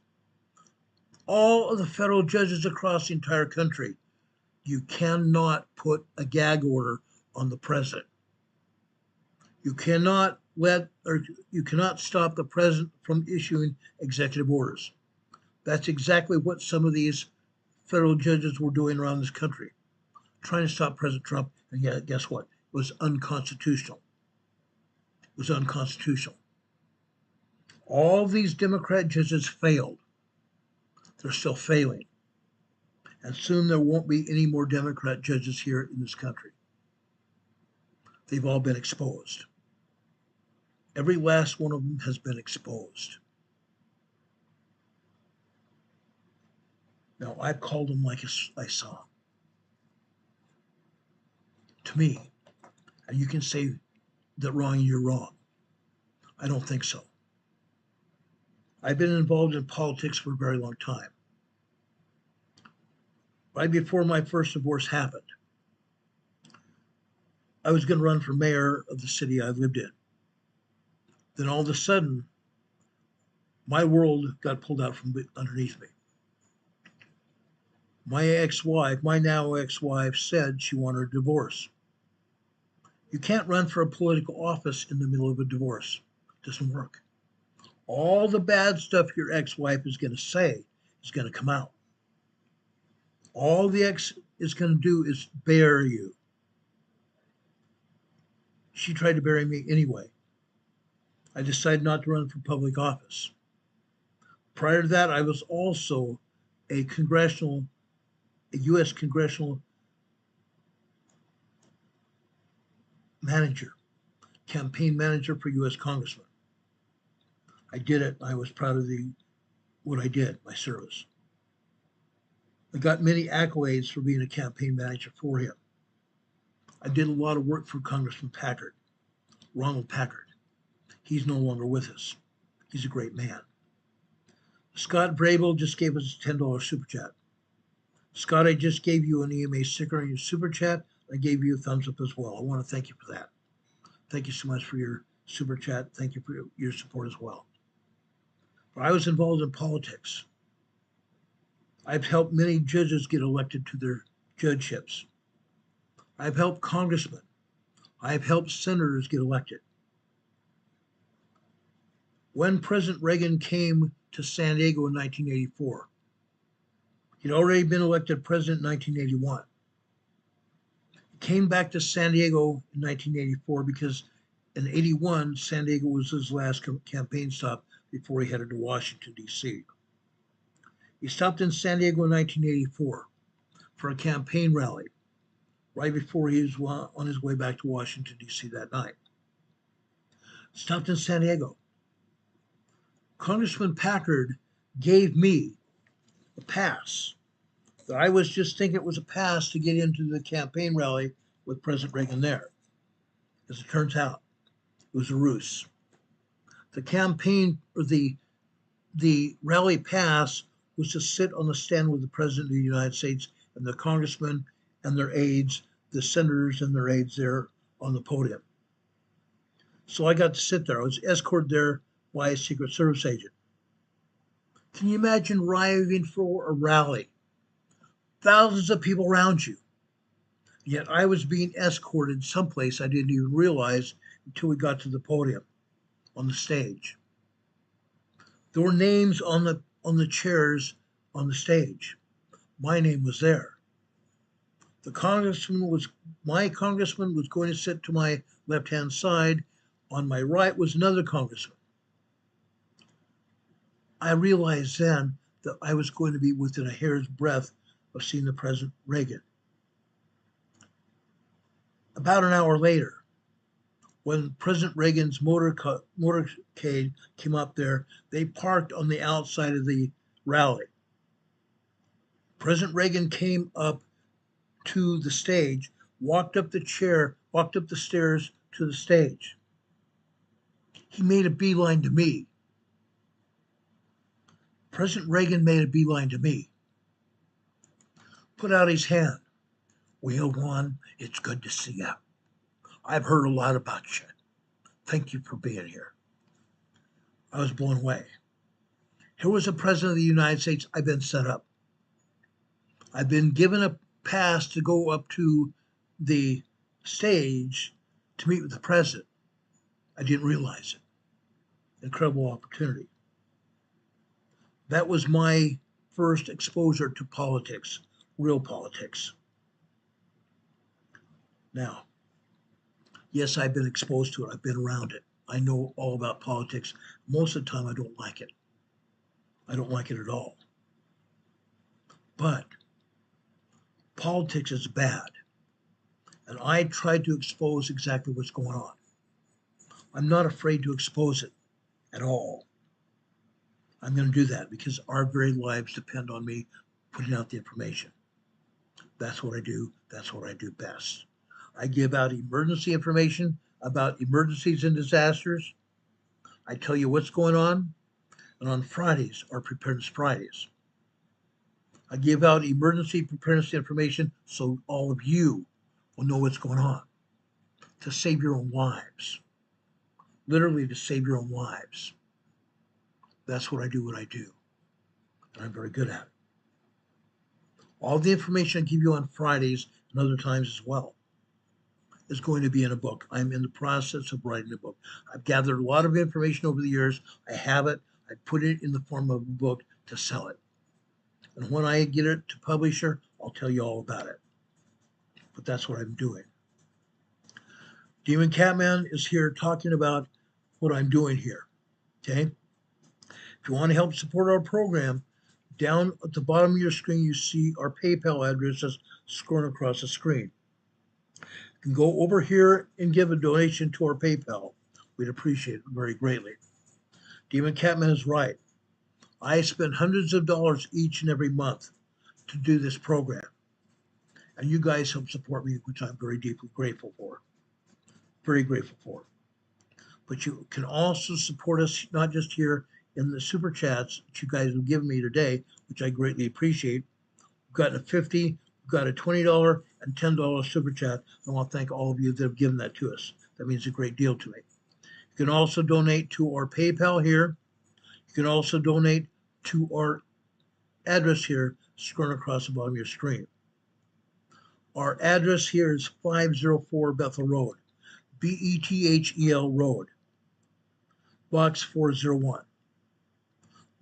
all of the federal judges across the entire country, you cannot put a gag order on the president. You cannot stop the president from issuing executive orders. That's exactly what some of these federal judges were doing around this country, trying to stop President Trump. And yet, guess what? It was unconstitutional. It was unconstitutional. All these Democrat judges failed. They're still failing. And soon there won't be any more Democrat judges here in this country. They've all been exposed. Every last one of them has been exposed. Now, I called them like I saw. To me, and you can say that wrong and you're wrong. I don't think so. I've been involved in politics for a very long time. Right before my first divorce happened, I was going to run for mayor of the city I lived in. Then all of a sudden, my world got pulled out from underneath me. My now ex-wife, said she wanted a divorce. You can't run for a political office in the middle of a divorce. It doesn't work. All the bad stuff your ex-wife is going to say is going to come out. All the ex is going to do is bury you. She tried to bury me anyway. I decided not to run for public office. Prior to that, I was also a U.S. congressional manager, campaign manager for U.S. congressmen. I did it. I was proud of what I did, my service. I got many accolades for being a campaign manager for him. I did a lot of work for Congressman Packard, Ronald Packard. He's no longer with us. He's a great man. Scott Vrabel just gave us a $10 super chat. Scott, I just gave you an EMA sticker on your super chat. I gave you a thumbs up as well. I want to thank you for that. Thank you so much for your super chat. Thank you for your support as well. But I was involved in politics. I've helped many judges get elected to their judgeships. I've helped congressmen. I've helped senators get elected. When President Reagan came to San Diego in 1984, he'd already been elected president in 1981. He came back to San Diego in 1984 because in 81, San Diego was his last campaign stop before he headed to Washington, D.C. He stopped in San Diego in 1984 for a campaign rally right before he was on his way back to Washington, D.C. that night. Stopped in San Diego. Congressman Packard gave me a pass that I was just thinking it was a pass to get into the campaign rally with President Reagan there. As it turns out, it was a ruse. The campaign, or the rally pass, was to sit on the stand with the President of the United States and the congressmen and their aides, the senators and their aides there on the podium. So I got to sit there. I was escorted there by a Secret Service agent. Can you imagine arriving for a rally? Thousands of people around you. Yet I was being escorted someplace I didn't even realize until we got to the podium on the stage. There were names on the chairs on the stage. My name was there. My congressman was going to sit to my left-hand side. On my right was another congressman. I realized then that I was going to be within a hair's breadth of seeing the President Reagan. About an hour later, when President Reagan's motorcade came up there, they parked on the outside of the rally. President Reagan came up to the stage, walked up the stairs to the stage. He made a beeline to me. President Reagan made a beeline to me. Put out his hand. Well, Juan, it's good to see you. I've heard a lot about you. Thank you for being here. I was blown away. Here was the President of the United States. I've been set up. I've been given a pass to go up to the stage to meet with the President. I didn't realize it. Incredible opportunity. That was my first exposure to politics, real politics. Now, yes, I've been exposed to it. I've been around it. I know all about politics. Most of the time, I don't like it. I don't like it at all. But politics is bad. And I try to expose exactly what's going on. I'm not afraid to expose it at all. I'm going to do that because our very lives depend on me putting out the information. That's what I do. That's what I do best. I give out emergency information about emergencies and disasters. I tell you what's going on. And on Fridays are Preparedness Fridays. I give out emergency preparedness information so all of you will know what's going on to save your own lives. Literally to save your own lives. That's what I do, and I'm very good at it. All the information I give you on Fridays and other times as well is going to be in a book. I'm in the process of writing a book. I've gathered a lot of information over the years. I have it. I put it in the form of a book to sell it. And when I get it to publisher, I'll tell you all about it. But that's what I'm doing. Demon Catman is here talking about what I'm doing here. Okay? If you want to help support our program, down at the bottom of your screen, you see our PayPal address that's scrolling across the screen. You can go over here and give a donation to our PayPal. We'd appreciate it very greatly. Demon Catman is right. I spend hundreds of dollars each and every month to do this program. And you guys help support me, which I'm very deeply grateful for. Very grateful for. But you can also support us, not just here in the super chats that you guys have given me today, which I greatly appreciate. We've got a 50, we've got a $20 and $10 super chat. I want to thank all of you that have given that to us. That means a great deal to me. You can also donate to our PayPal here. You can also donate to our address here, scrolling across the bottom of your screen. Our address here is 504 Bethel Road, Bethel Road, Box 401.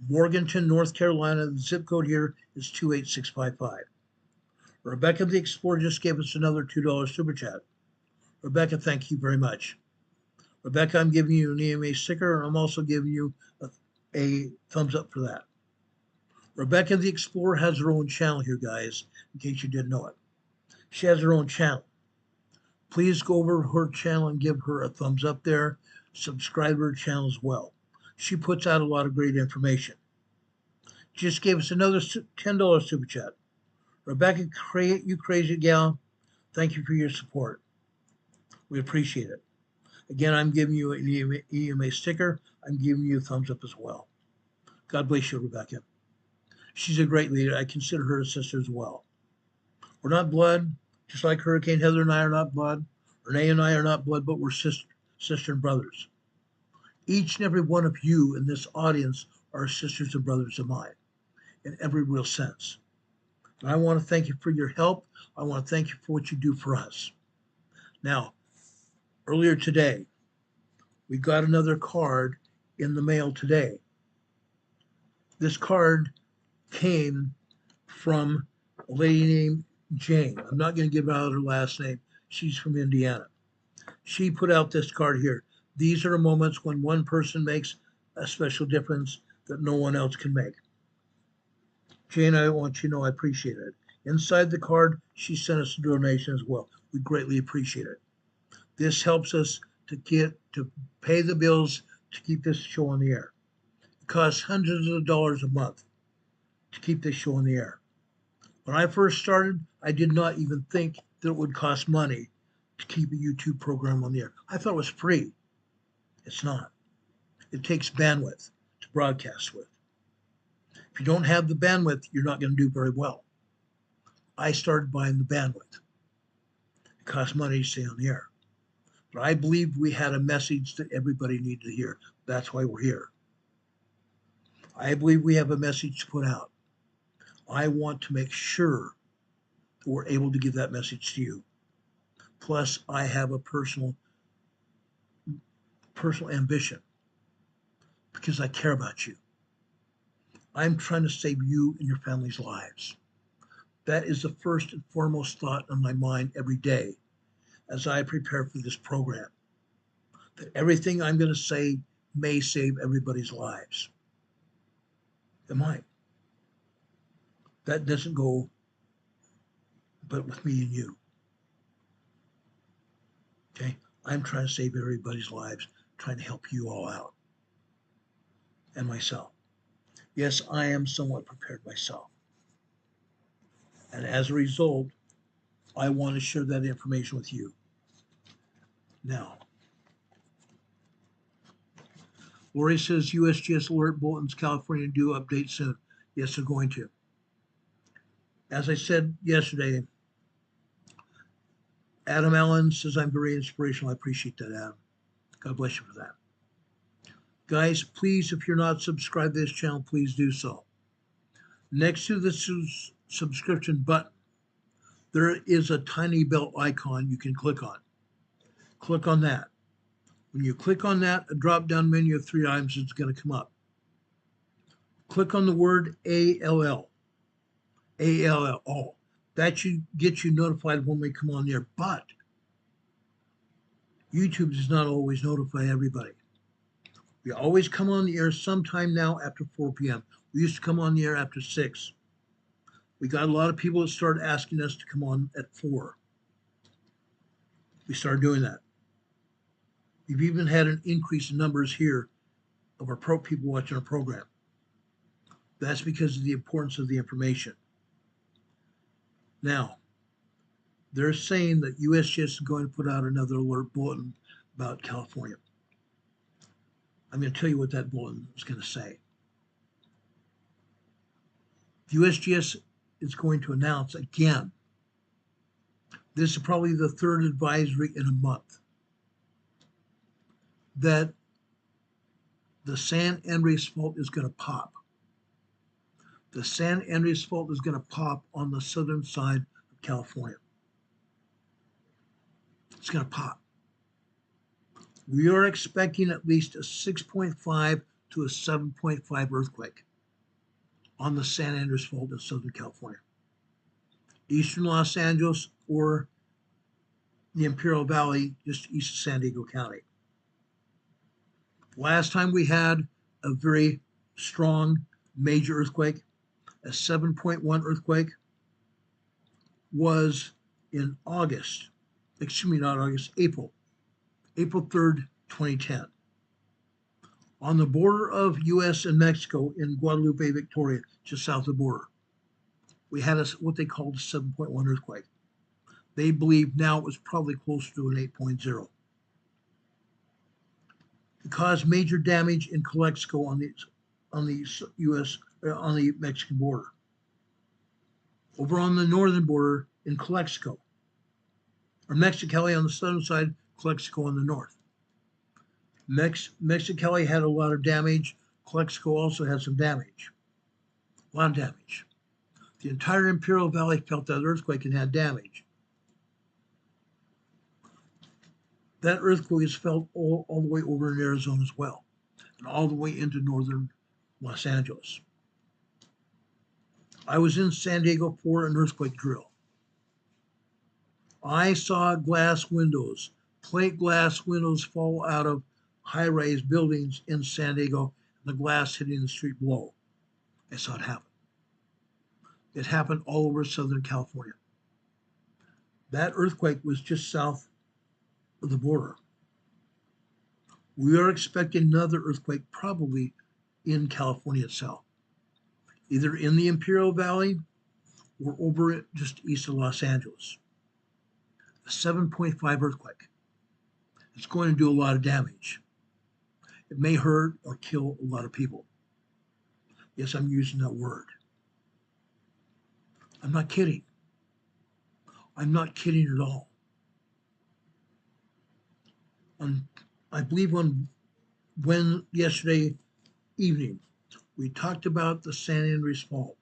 Morganton, North Carolina. The zip code here is 28655. Rebecca the Explorer just gave us another $2 super chat. Rebecca, thank you very much. Rebecca, I'm giving you an EMA sticker, and I'm also giving you a thumbs up for that. Rebecca the Explorer has her own channel here, guys, in case you didn't know it. She has her own channel. Please go over to her channel and give her a thumbs up there. Subscribe to her channel as well. She puts out a lot of great information. Just gave us another $10 super chat. Rebecca, you crazy gal, thank you for your support. We appreciate it. Again, I'm giving you an EMA sticker. I'm giving you a thumbs up as well. God bless you, Rebecca. She's a great leader. I consider her a sister as well. We're not blood, just like Hurricane Heather and I are not blood. Renee and I are not blood, but we're sister and brothers. Each and every one of you in this audience are sisters and brothers of mine in every real sense. And I want to thank you for your help. I want to thank you for what you do for us. Now, earlier today, we got another card in the mail today. This card came from a lady named Jane. I'm not going to give out her last name. She's from Indiana. She put out this card here. These are the moments when one person makes a special difference that no one else can make. Jane, I want you to know I appreciate it. Inside the card, she sent us a donation as well. We greatly appreciate it. This helps us to pay the bills to keep this show on the air. It costs hundreds of dollars a month to keep this show on the air. When I first started, I did not even think that it would cost money to keep a YouTube program on the air. I thought it was free. It's not. It takes bandwidth to broadcast with. If you don't have the bandwidth, you're not going to do very well. I started buying the bandwidth. It costs money to stay on the air. But I believed we had a message that everybody needed to hear. That's why we're here. I believe we have a message to put out. I want to make sure that we're able to give that message to you. Plus, I have a personal ambition because I care about you. I'm trying to save you and your family's lives. That is the first and foremost thought on my mind every day as I prepare for this program. That everything I'm going to say may save everybody's lives. It might. That doesn't go but with me and you. Okay? I'm trying to save everybody's lives, trying to help you all out. And myself. Yes, I am somewhat prepared myself. And as a result, I want to share that information with you. Now, Lori says USGS alert bulletins, California due update soon. Yes, they're going to. As I said yesterday, Adam Allen says I'm very inspirational. I appreciate that, Adam. God bless you for that. Guys, please, if you're not subscribed to this channel, please do so. Next to the subscription button, there is a tiny bell icon you can click on. Click on that. When you click on that, a drop-down menu of 3 items is going to come up. Click on the word ALL. ALL. That should get you notified when we come on the air. But YouTube does not always notify everybody. We always come on the air sometime now after 4 p.m. We used to come on the air after 6. We got a lot of people that started asking us to come on at 4. We started doing that. We've even had an increase in numbers here of our people watching our program. That's because of the importance of the information. Now, they're saying that USGS is going to put out another alert bulletin about California. I'm going to tell you what that bulletin is going to say. The USGS is going to announce again, this is probably the third advisory in a month, that the San Andreas Fault is going to pop. The San Andreas Fault is going to pop on the southern side of California. It's going to pop. We are expecting at least a 6.5 to a 7.5 earthquake on the San Andreas Fault in Southern California. Eastern Los Angeles or the Imperial Valley, just east of San Diego County. Last time we had a very strong major earthquake, a 7.1 earthquake, was in August, excuse me, not August, April 3rd, 2010. On the border of US and Mexico in Guadalupe, Victoria, just south of the border, we had what they called a 7.1 earthquake. They believe now it was probably closer to an 8.0. It caused major damage in Calexico on the Mexican border. Over on the northern border in Calexico, or Mexicali on the southern side, Calexico on the north. Mexicali had a lot of damage. Calexico also had some damage. A lot of damage. The entire Imperial Valley felt that earthquake and had damage. That earthquake is felt all the way over in Arizona as well, and all the way into northern Los Angeles. I was in San Diego for an earthquake drill. I saw glass windows, plate glass windows fall out of high-rise buildings in San Diego, and the glass hitting the street below. I saw it happen. It happened all over Southern California. That earthquake was just south of the border. We are expecting another earthquake probably in California itself, either in the Imperial Valley or over just east of Los Angeles. A 7.5 earthquake. It's going to do a lot of damage. It may hurt or kill a lot of people. Yes, I'm using that word. I'm not kidding. I'm not kidding at all. I believe when yesterday evening, we talked about the San Andreas Fault.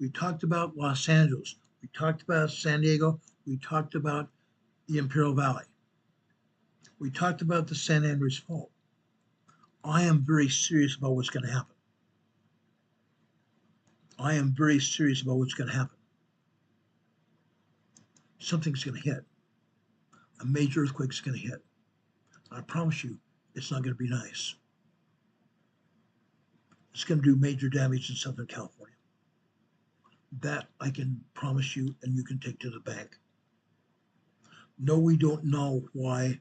We talked about Los Angeles. We talked about San Diego. We talked about the Imperial Valley. We talked about the San Andreas Fault. I am very serious about what's going to happen. I am very serious about what's going to happen. Something's going to hit. A major earthquake's going to hit. I promise you, it's not going to be nice. It's going to do major damage in Southern California. That I can promise you, and you can take to the bank. No, we don't know why.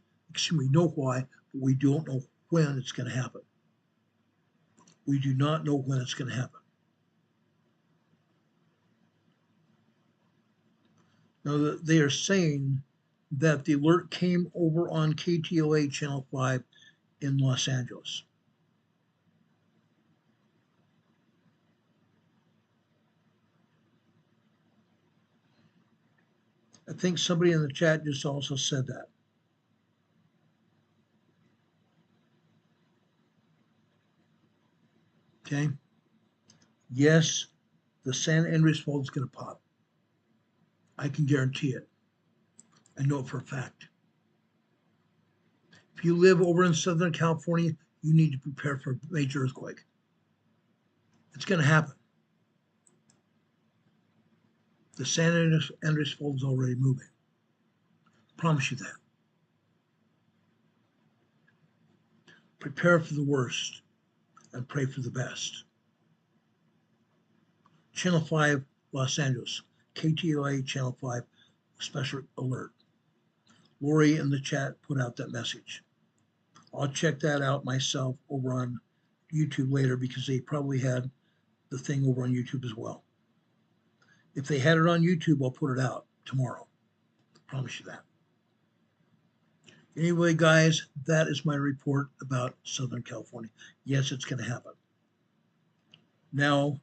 We know why, but we don't know when it's going to happen. We do not know when it's going to happen. Now, they are saying that the alert came over on KTLA Channel 5 in Los Angeles. I think somebody in the chat just also said that. Okay. Yes, the San Andreas Fault is going to pop. I can guarantee it. I know it for a fact. If you live over in Southern California, you need to prepare for a major earthquake. It's going to happen. The San Andreas Fault is already moving. I promise you that. Prepare for the worst and pray for the best. Channel 5, Los Angeles, KTLA Channel 5, special alert. Lori in the chat put out that message. I'll check that out myself over on YouTube later because they probably had the thing over on YouTube as well. If they had it on YouTube, I'll put it out tomorrow. I promise you that. Anyway, guys, that is my report about Southern California. Yes, it's going to happen. Now,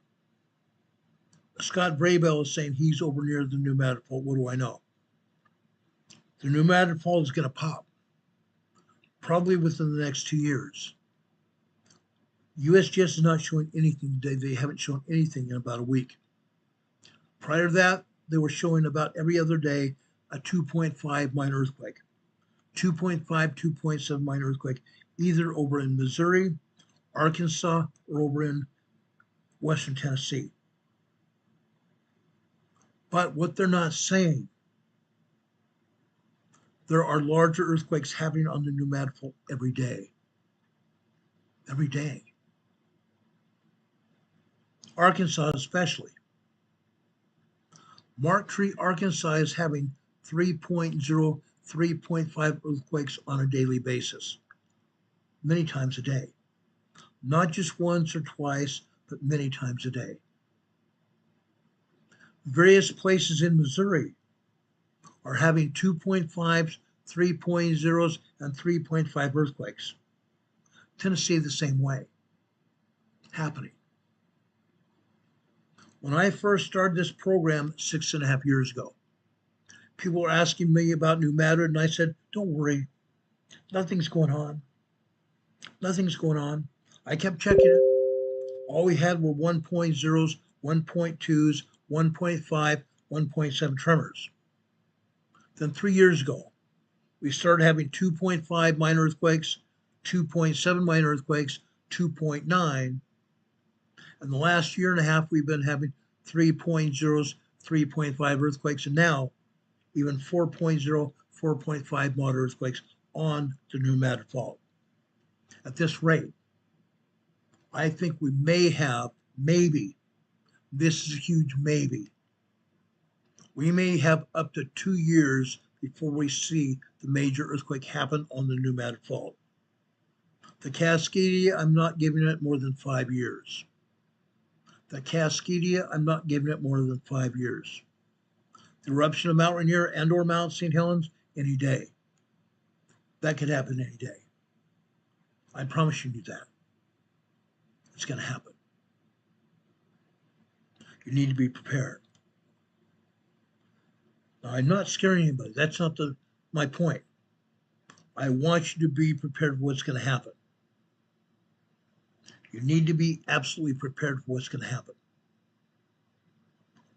Scott Brabell is saying he's over near the pneumatic fault. What do I know? The pneumatic fault is going to pop, probably within the next 2 years. USGS is not showing anything today. They haven't shown anything in about a week. Prior to that, they were showing about every other day a 2.5 minor earthquake, 2.5, 2.7 minor earthquake, either over in Missouri, Arkansas, or over in Western Tennessee. But what they're not saying, there are larger earthquakes happening on the pneumatic fault every day. Every day. Arkansas especially. Mark Tree, Arkansas is having 3.0, 3.5 earthquakes on a daily basis, many times a day. Not just once or twice, but many times a day. Various places in Missouri are having 2.5s, 3.0s, and 3.5 earthquakes. Tennessee the same way, happening. When I first started this program 6.5 years ago, people were asking me about pneumatic, and I said, don't worry, nothing's going on. Nothing's going on. I kept checking it. All we had were 1.0s, 1.2s, 1.5, 1.7 tremors. Then 3 years ago, we started having 2.5 minor earthquakes, 2.7 minor earthquakes, 2.9. And the last year and a half, we've been having 3.0s, 3.5 earthquakes, and now even 4.0, 4.5 moderate earthquakes on the pneumatic fault. At this rate, I think we may have, maybe, this is a huge maybe, we may have up to 2 years before we see the major earthquake happen on the pneumatic fault. The Cascadia, I'm not giving it more than 5 years. The Cascadia, I'm not giving it more than 5 years. The eruption of Mount Rainier and or Mount St. Helens, any day. That could happen any day. I promise you that. It's going to happen. You need to be prepared. Now, I'm not scaring anybody. That's not my point. I want you to be prepared for what's going to happen. You need to be absolutely prepared for what's going to happen.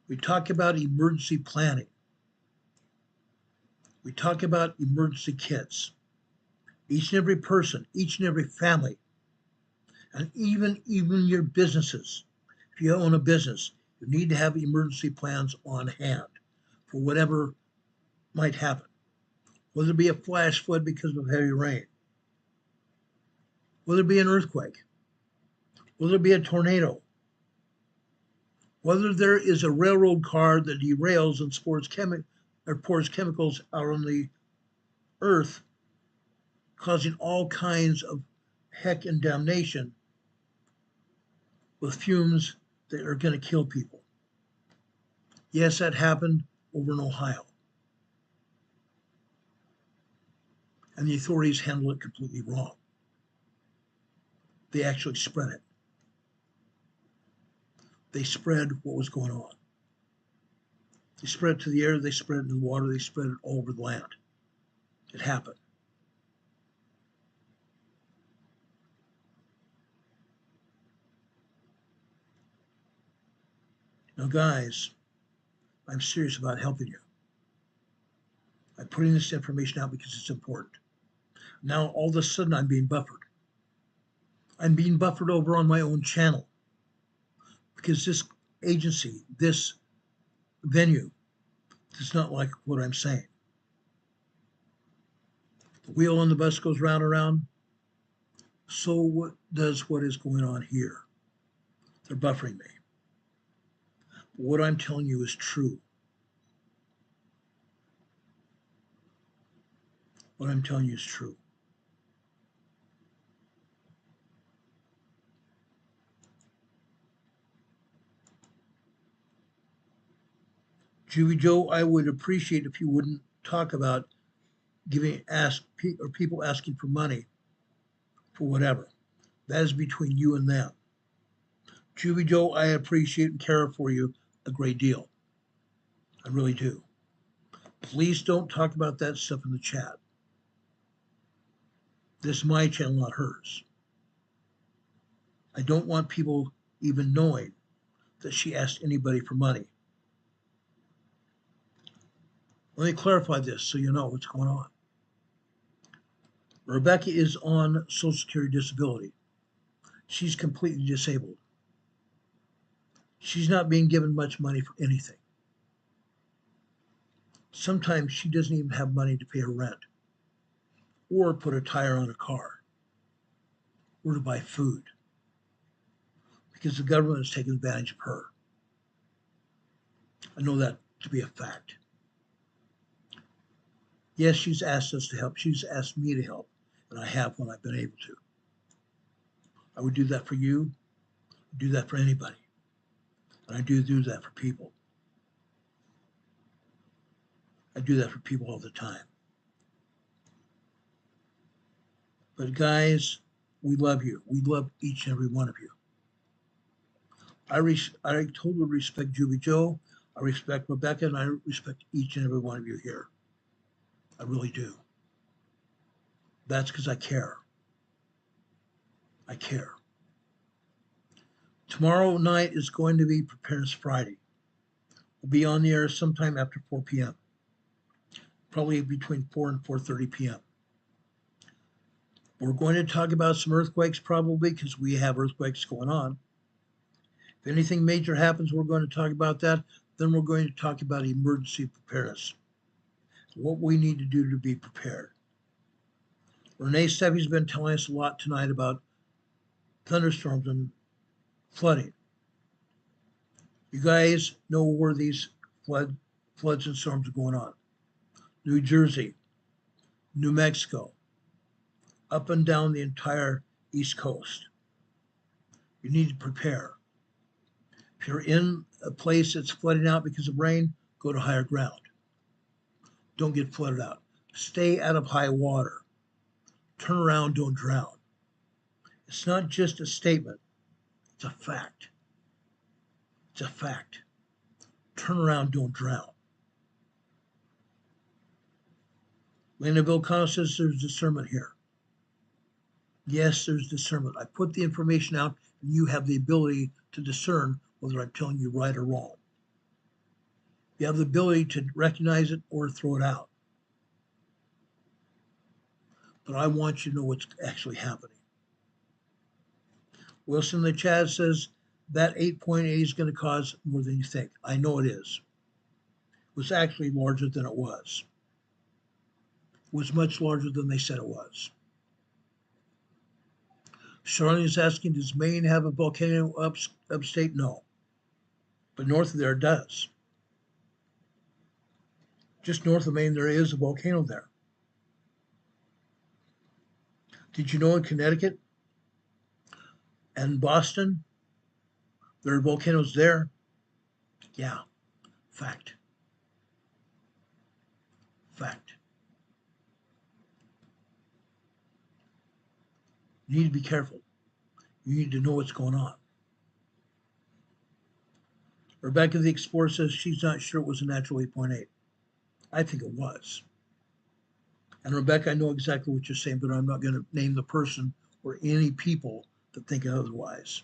We talk about emergency planning. We talk about emergency kits. Each and every person, each and every family, and even your businesses. If you own a business, you need to have emergency plans on hand for whatever might happen. Whether it be a flash flood because of heavy rain, whether it be an earthquake, whether it be a tornado, whether there is a railroad car that derails and pours chemicals out on the earth, causing all kinds of heck and damnation with fumes that are going to kill people. Yes, that happened over in Ohio. And the authorities handled it completely wrong. They actually spread it. They spread what was going on. They spread it to the air, they spread it in the water, they spread it all over the land. It happened. Now, guys, I'm serious about helping you. I'm putting this information out because it's important. Now, all of a sudden, I'm being buffered. I'm being buffered over on my own channel because this agency, this venue, does not like what I'm saying. The wheel on the bus goes round and round. So what does what is going on here? They're buffering me. But what I'm telling you is true. What I'm telling you is true. Juvie Joe, I would appreciate if you wouldn't talk about people asking for money for whatever. That is between you and them. Juvie Joe, I appreciate and care for you a great deal. I really do. Please don't talk about that stuff in the chat. This is my channel, not hers. I don't want people even knowing that she asked anybody for money. Let me clarify this so you know what's going on. Rebecca is on Social Security disability. She's completely disabled. She's not being given much money for anything. Sometimes she doesn't even have money to pay her rent, or put a tire on a car, or to buy food, because the government is taking advantage of her. I know that to be a fact. Yes, she's asked us to help. She's asked me to help, and I have when I've been able to. I would do that for you, do that for anybody, and I do that for people. I do that for people all the time. But guys, we love you. We love each and every one of you. I totally respect Juvie Joe. I respect Rebecca, and I respect each and every one of you here. I really do. That's because I care. I care. Tomorrow night is going to be Preparedness Friday. We'll be on the air sometime after 4 p.m. Probably between 4 and 4:30 p.m. We're going to talk about some earthquakes probably because we have earthquakes going on. If anything major happens, we're going to talk about that. Then we're going to talk about emergency preparedness, what we need to do to be prepared. Renee Steffi's been telling us a lot tonight about thunderstorms and flooding. You guys know where these floods and storms are going on. New Jersey, New Mexico, up and down the entire East Coast. You need to prepare. If you're in a place that's flooding out because of rain, go to higher ground. Don't get flooded out. Stay out of high water. Turn around, don't drown. It's not just a statement, it's a fact. It's a fact. Turn around, don't drown. Lena Volcano says there's discernment here. Yes, there's discernment. I put the information out and you have the ability to discern whether I'm telling you right or wrong. You have the ability to recognize it or throw it out. But I want you to know what's actually happening. Wilson in the chat says that 8.8 is going to cause more than you think. I know it is. It was actually larger than it was. It was much larger than they said it was. Charlene is asking, does Maine have a volcano upstate? No. But north of there it does. Just north of Maine, there is a volcano there. Did you know in Connecticut and Boston, there are volcanoes there? Yeah, fact. Fact. You need to be careful. You need to know what's going on. Rebecca the Explorer says she's not sure it was a natural 8.8. I think it was. And Rebecca, I know exactly what you're saying, but I'm not going to name the person or any people that think otherwise.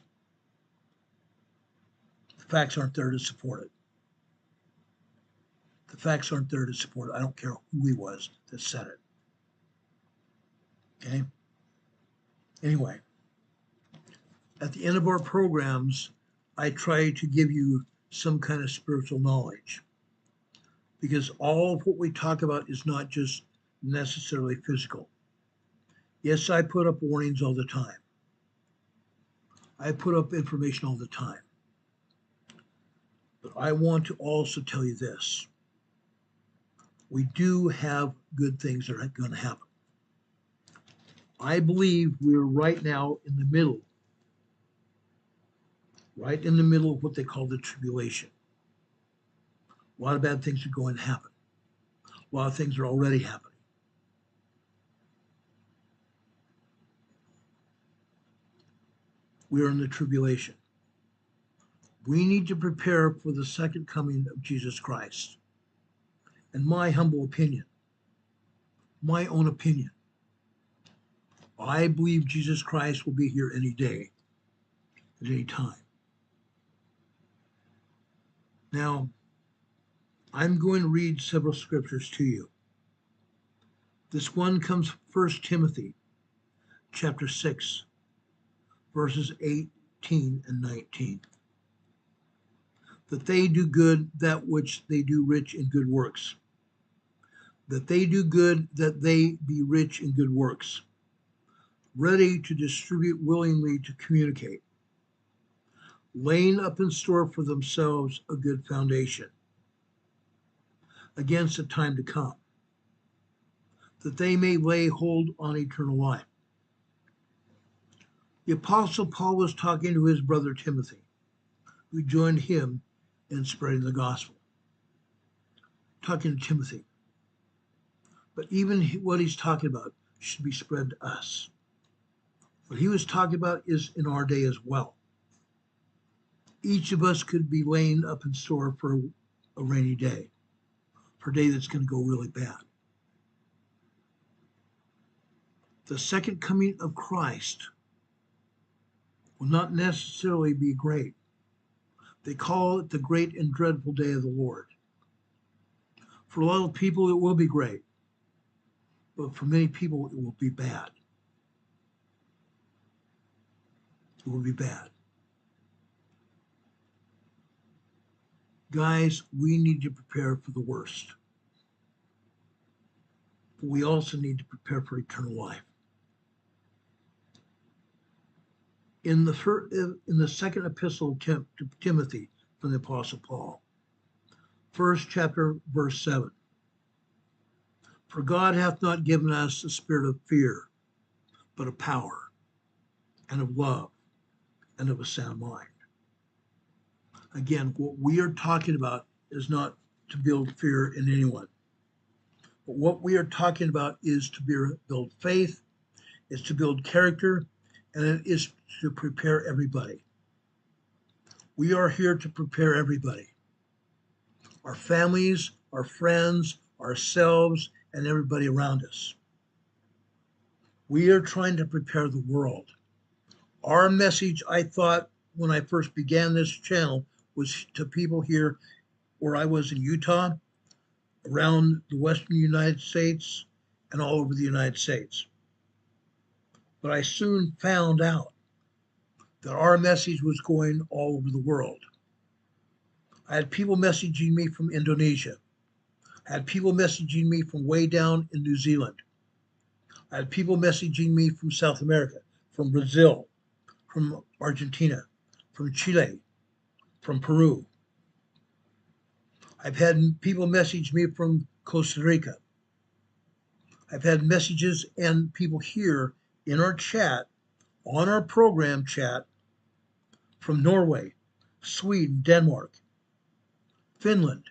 The facts aren't there to support it. The facts aren't there to support it. I don't care who he was that said it. Okay? Anyway, at the end of our programs, I try to give you some kind of spiritual knowledge, because all of what we talk about is not just necessarily physical. Yes, I put up warnings all the time. I put up information all the time. But I want to also tell you this. We do have good things that are going to happen. I believe we're right now in the middle, of what they call the tribulation. A lot of bad things are going to happen. A lot of things are already happening. We are in the tribulation. We need to prepare for the second coming of Jesus Christ. In my humble opinion, my own opinion, I believe Jesus Christ will be here any day, at any time. Now, I'm going to read several scriptures to you. This one comes from 1 Timothy chapter 6, verses 18 and 19. That they do good that which they do rich in good works. That they do good that they be rich in good works, ready to distribute willingly to communicate, laying up in store for themselves a good foundation against the time to come, that they may lay hold on eternal life. The Apostle Paul was talking to his brother Timothy, who joined him in spreading the gospel. Talking to Timothy. But even what he's talking about should be spread to us. What he was talking about is in our day as well. Each of us could be laying up in store for a rainy day, for a day that's going to go really bad. The second coming of Christ will not necessarily be great. They call it the great and dreadful day of the Lord. For a lot of people, it will be great. But for many people, it will be bad. It will be bad. Guys, we need to prepare for the worst. But we also need to prepare for eternal life. In the second epistle to Timothy from the Apostle Paul, first chapter, verse 7. For God hath not given us a spirit of fear, but of power, and of love, and of a sound mind. Again, what we are talking about is not to build fear in anyone. But what we are talking about is to build faith, is to build character, and it is to prepare everybody. We are here to prepare everybody. Our families, our friends, ourselves, and everybody around us. We are trying to prepare the world. Our message, I thought, when I first began this channel, was to people here where I was in Utah, around the western United States, and all over the United States. But I soon found out that our message was going all over the world. I had people messaging me from Indonesia. I had people messaging me from way down in New Zealand. I had people messaging me from South America, from Brazil, from Argentina, from Chile, from Peru. I've had people message me from Costa Rica. I've had messages and people here in our chat, on our program chat, from Norway, Sweden, Denmark, Finland.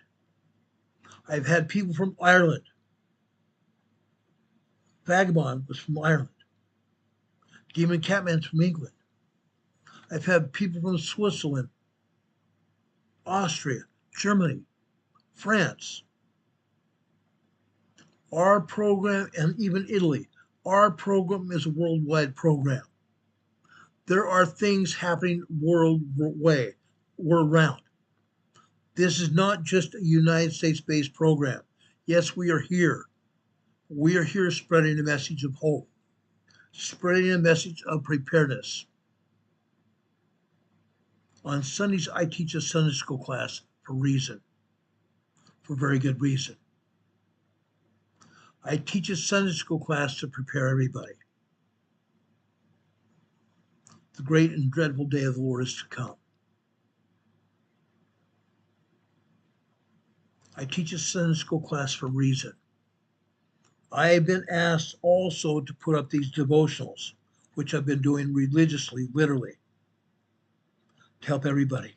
I've had people from Ireland. Vagabond was from Ireland. Demon Catman's from England. I've had people from Switzerland, Austria, Germany, France. Our program, and even Italy, our program is a worldwide program. There are things happening world round. This is not just a United States-based program. Yes, we are here. We are here spreading a message of hope, spreading a message of preparedness. On Sundays, I teach a Sunday school class for very good reason. I teach a Sunday school class to prepare everybody. The great and dreadful day of the Lord is to come. I teach a Sunday school class for a reason. I have been asked also to put up these devotionals, which I've been doing religiously, literally, to help everybody.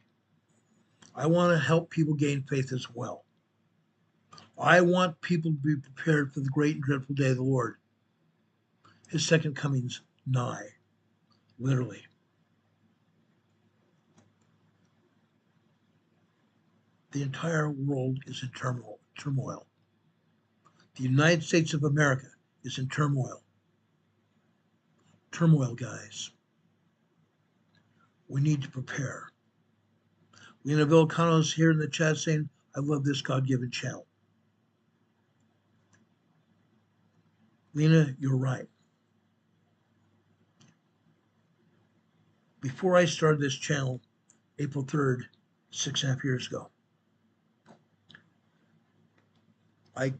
I want to help people gain faith as well. I want people to be prepared for the great and dreadful day of the Lord. His second coming's nigh, literally. The entire world is in turmoil. The United States of America is in turmoil. Turmoil, guys. We need to prepare. Lena Volcanoes here in the chat saying, I love this God-given channel. Lena, you're right. Before I started this channel, April 3rd, 6.5 years ago, a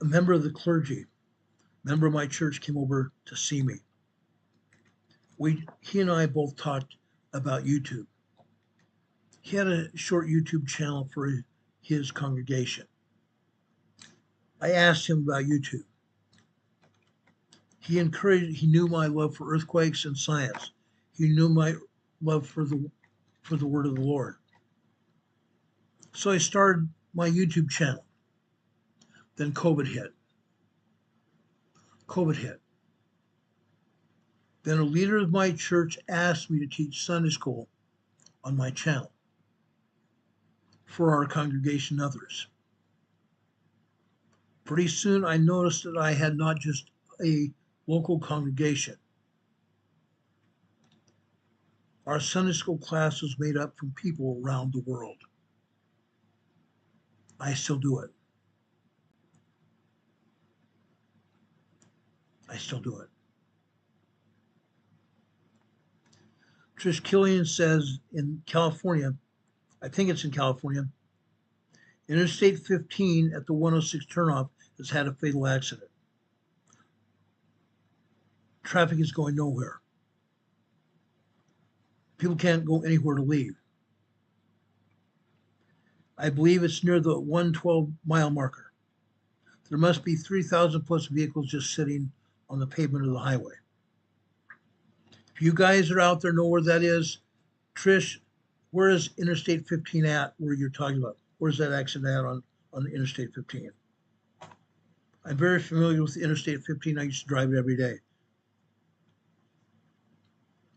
member of the clergy, member of my church, came over to see me. He and I both talked about YouTube. He had a short YouTube channel for his congregation. I asked him about YouTube. He knew my love for earthquakes and science. He knew my love for the word of the Lord. So I started my YouTube channel. Then COVID hit. Then a leader of my church asked me to teach Sunday school on my channel for our congregation and others. Pretty soon I noticed that I had not just a local congregation. Our Sunday school class was made up from people around the world. I still do it. Trish Killian says in California, I think it's in California, Interstate 15 at the 106 turnoff has had a fatal accident. Traffic is going nowhere. People can't go anywhere to leave. I believe it's near the 112-mile marker. There must be 3,000 plus vehicles just sitting on the pavement of the highway. If you guys are out there, know where that is. Trish, where is Interstate 15 at, where you're talking about? Where's that accident at on Interstate 15? I'm very familiar with Interstate 15. I used to drive it every day.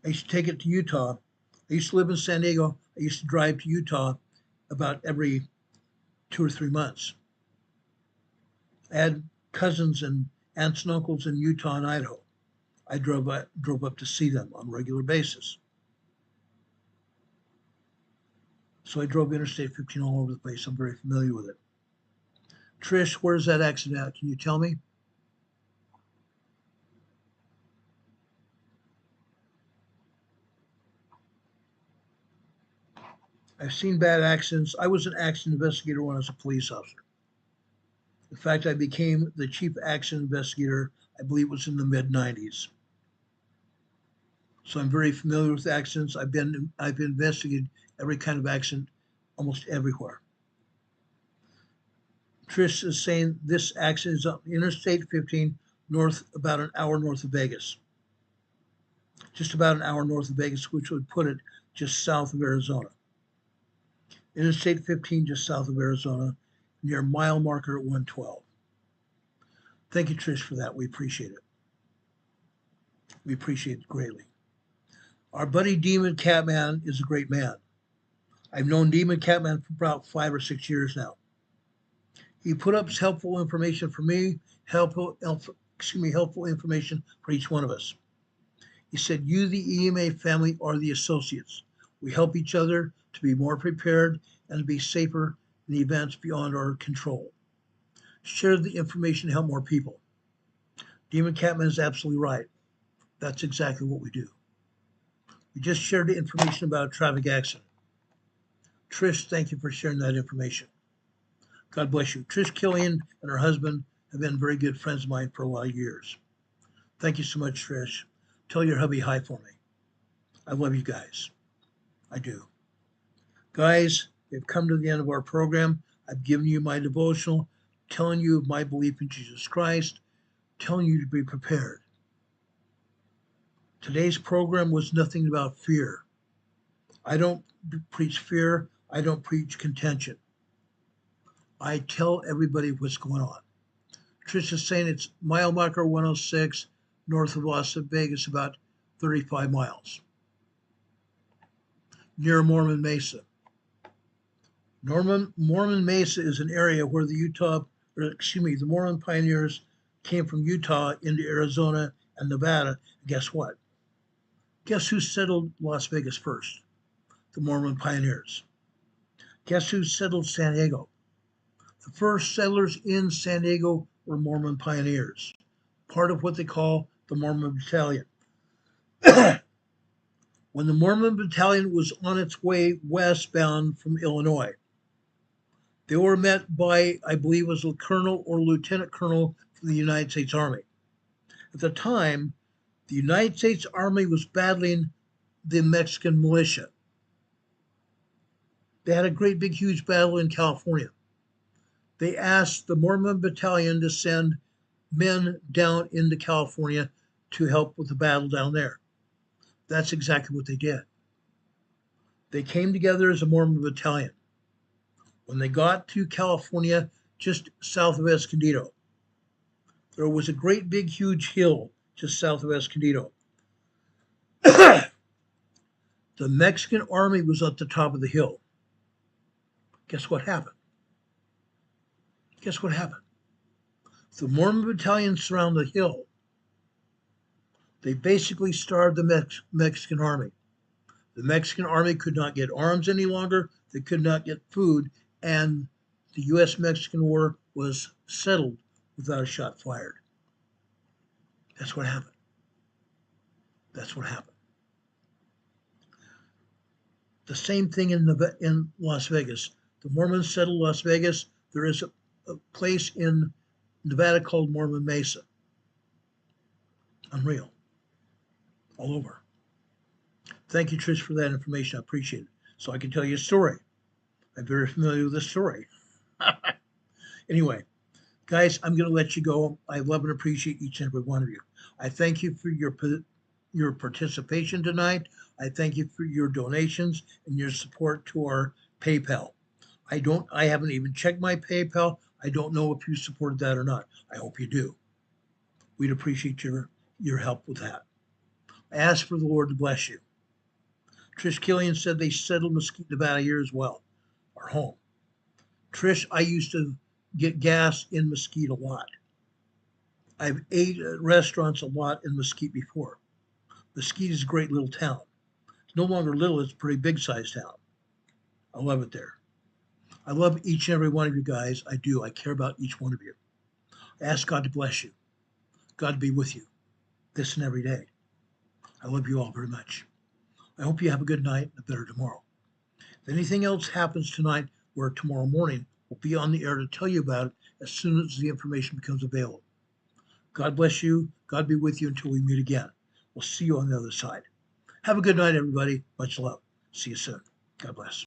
I used to take it to Utah. I used to live in San Diego. I used to drive to Utah about every 2 or 3 months. I had cousins and aunts and uncles in Utah and Idaho. I drove up to see them on a regular basis. So I drove Interstate 15 all over the place. I'm very familiar with it. Trish, where's that accident at? Can you tell me? I've seen bad accidents. I was an accident investigator when I was a police officer. In fact, I became the chief accident investigator, I believe it was in the mid-90s. So I'm very familiar with accidents. I've investigated every kind of accident almost everywhere. Trish is saying this accident is on Interstate 15 north, about an hour north of Vegas. Just about an hour north of Vegas, which would put it just south of Arizona. Interstate 15 just south of Arizona, near mile marker at 112. Thank you, Trish, for that. We appreciate it. We appreciate it greatly. Our buddy Demon Catman is a great man. I've known Demon Catman for about 5 or 6 years now. He put up helpful information for me, helpful information for each one of us. He said, you, the EMA family, are the associates. We help each other to be more prepared and to be safer in the events beyond our control. Share the information to help more people. Demon Catman is absolutely right. That's exactly what we do. We just shared the information about a traffic accident. Trish, thank you for sharing that information. God bless you. Trish Killian and her husband have been very good friends of mine for a lot of years. Thank you so much, Trish. Tell your hubby hi for me. I love you guys. I do. Guys, we've come to the end of our program. I've given you my devotional, telling you of my belief in Jesus Christ, telling you to be prepared. Today's program was nothing about fear. I don't preach fear. I don't preach contention. I tell everybody what's going on. Trish is saying it's mile marker 106 north of Las Vegas, about 35 miles, near Mormon Mesa. Mormon Mesa is an area where the Mormon pioneers came from Utah into Arizona and Nevada. Guess what? Guess who settled Las Vegas first? The Mormon pioneers. Guess who settled San Diego? The first settlers in San Diego were Mormon pioneers, part of what they call the Mormon Battalion. When the Mormon Battalion was on its way westbound from Illinois, they were met by, I believe it was a colonel or lieutenant colonel from the United States Army. At the time, the United States Army was battling the Mexican militia. They had a great big huge battle in California. They asked the Mormon Battalion to send men down into California to help with the battle down there. That's exactly what they did. They came together as a Mormon Battalion. When they got to California, just south of Escondido, there was a great big huge hill just south of Escondido. The Mexican army was at the top of the hill. Guess what happened? Guess what happened? The Mormon Battalion surrounded the hill. They basically starved the Mexican army. The Mexican army could not get arms any longer. They could not get food. And the U.S.-Mexican War was settled without a shot fired. That's what happened. That's what happened. The same thing in Las Vegas. The Mormons settled Las Vegas. There is a place in Nevada called Mormon Mesa. Unreal. All over. Thank you, Trish, for that information. I appreciate it. So I can tell you a story. I'm very familiar with this story. Anyway, guys, I'm going to let you go. I love and appreciate each and every one of you. I thank you for your participation tonight. I thank you for your donations and your support to our PayPal. I haven't even checked my PayPal. I don't know if you supported that or not. I hope you do. We'd appreciate your help with that. I ask for the Lord to bless you. Trish Killian said they settled Mesquite, Nevada here as well, our home. Trish, I used to get gas in Mesquite a lot. I've ate at restaurants a lot in Mesquite before. Mesquite is a great little town. It's no longer little, it's a pretty big sized town. I love it there. I love each and every one of you guys. I do. I care about each one of you. I ask God to bless you. God to be with you this and every day. I love you all very much. I hope you have a good night and a better tomorrow. If anything else happens tonight or tomorrow morning, we'll be on the air to tell you about it as soon as the information becomes available. God bless you. God be with you until we meet again. We'll see you on the other side. Have a good night, everybody. Much love. See you soon. God bless.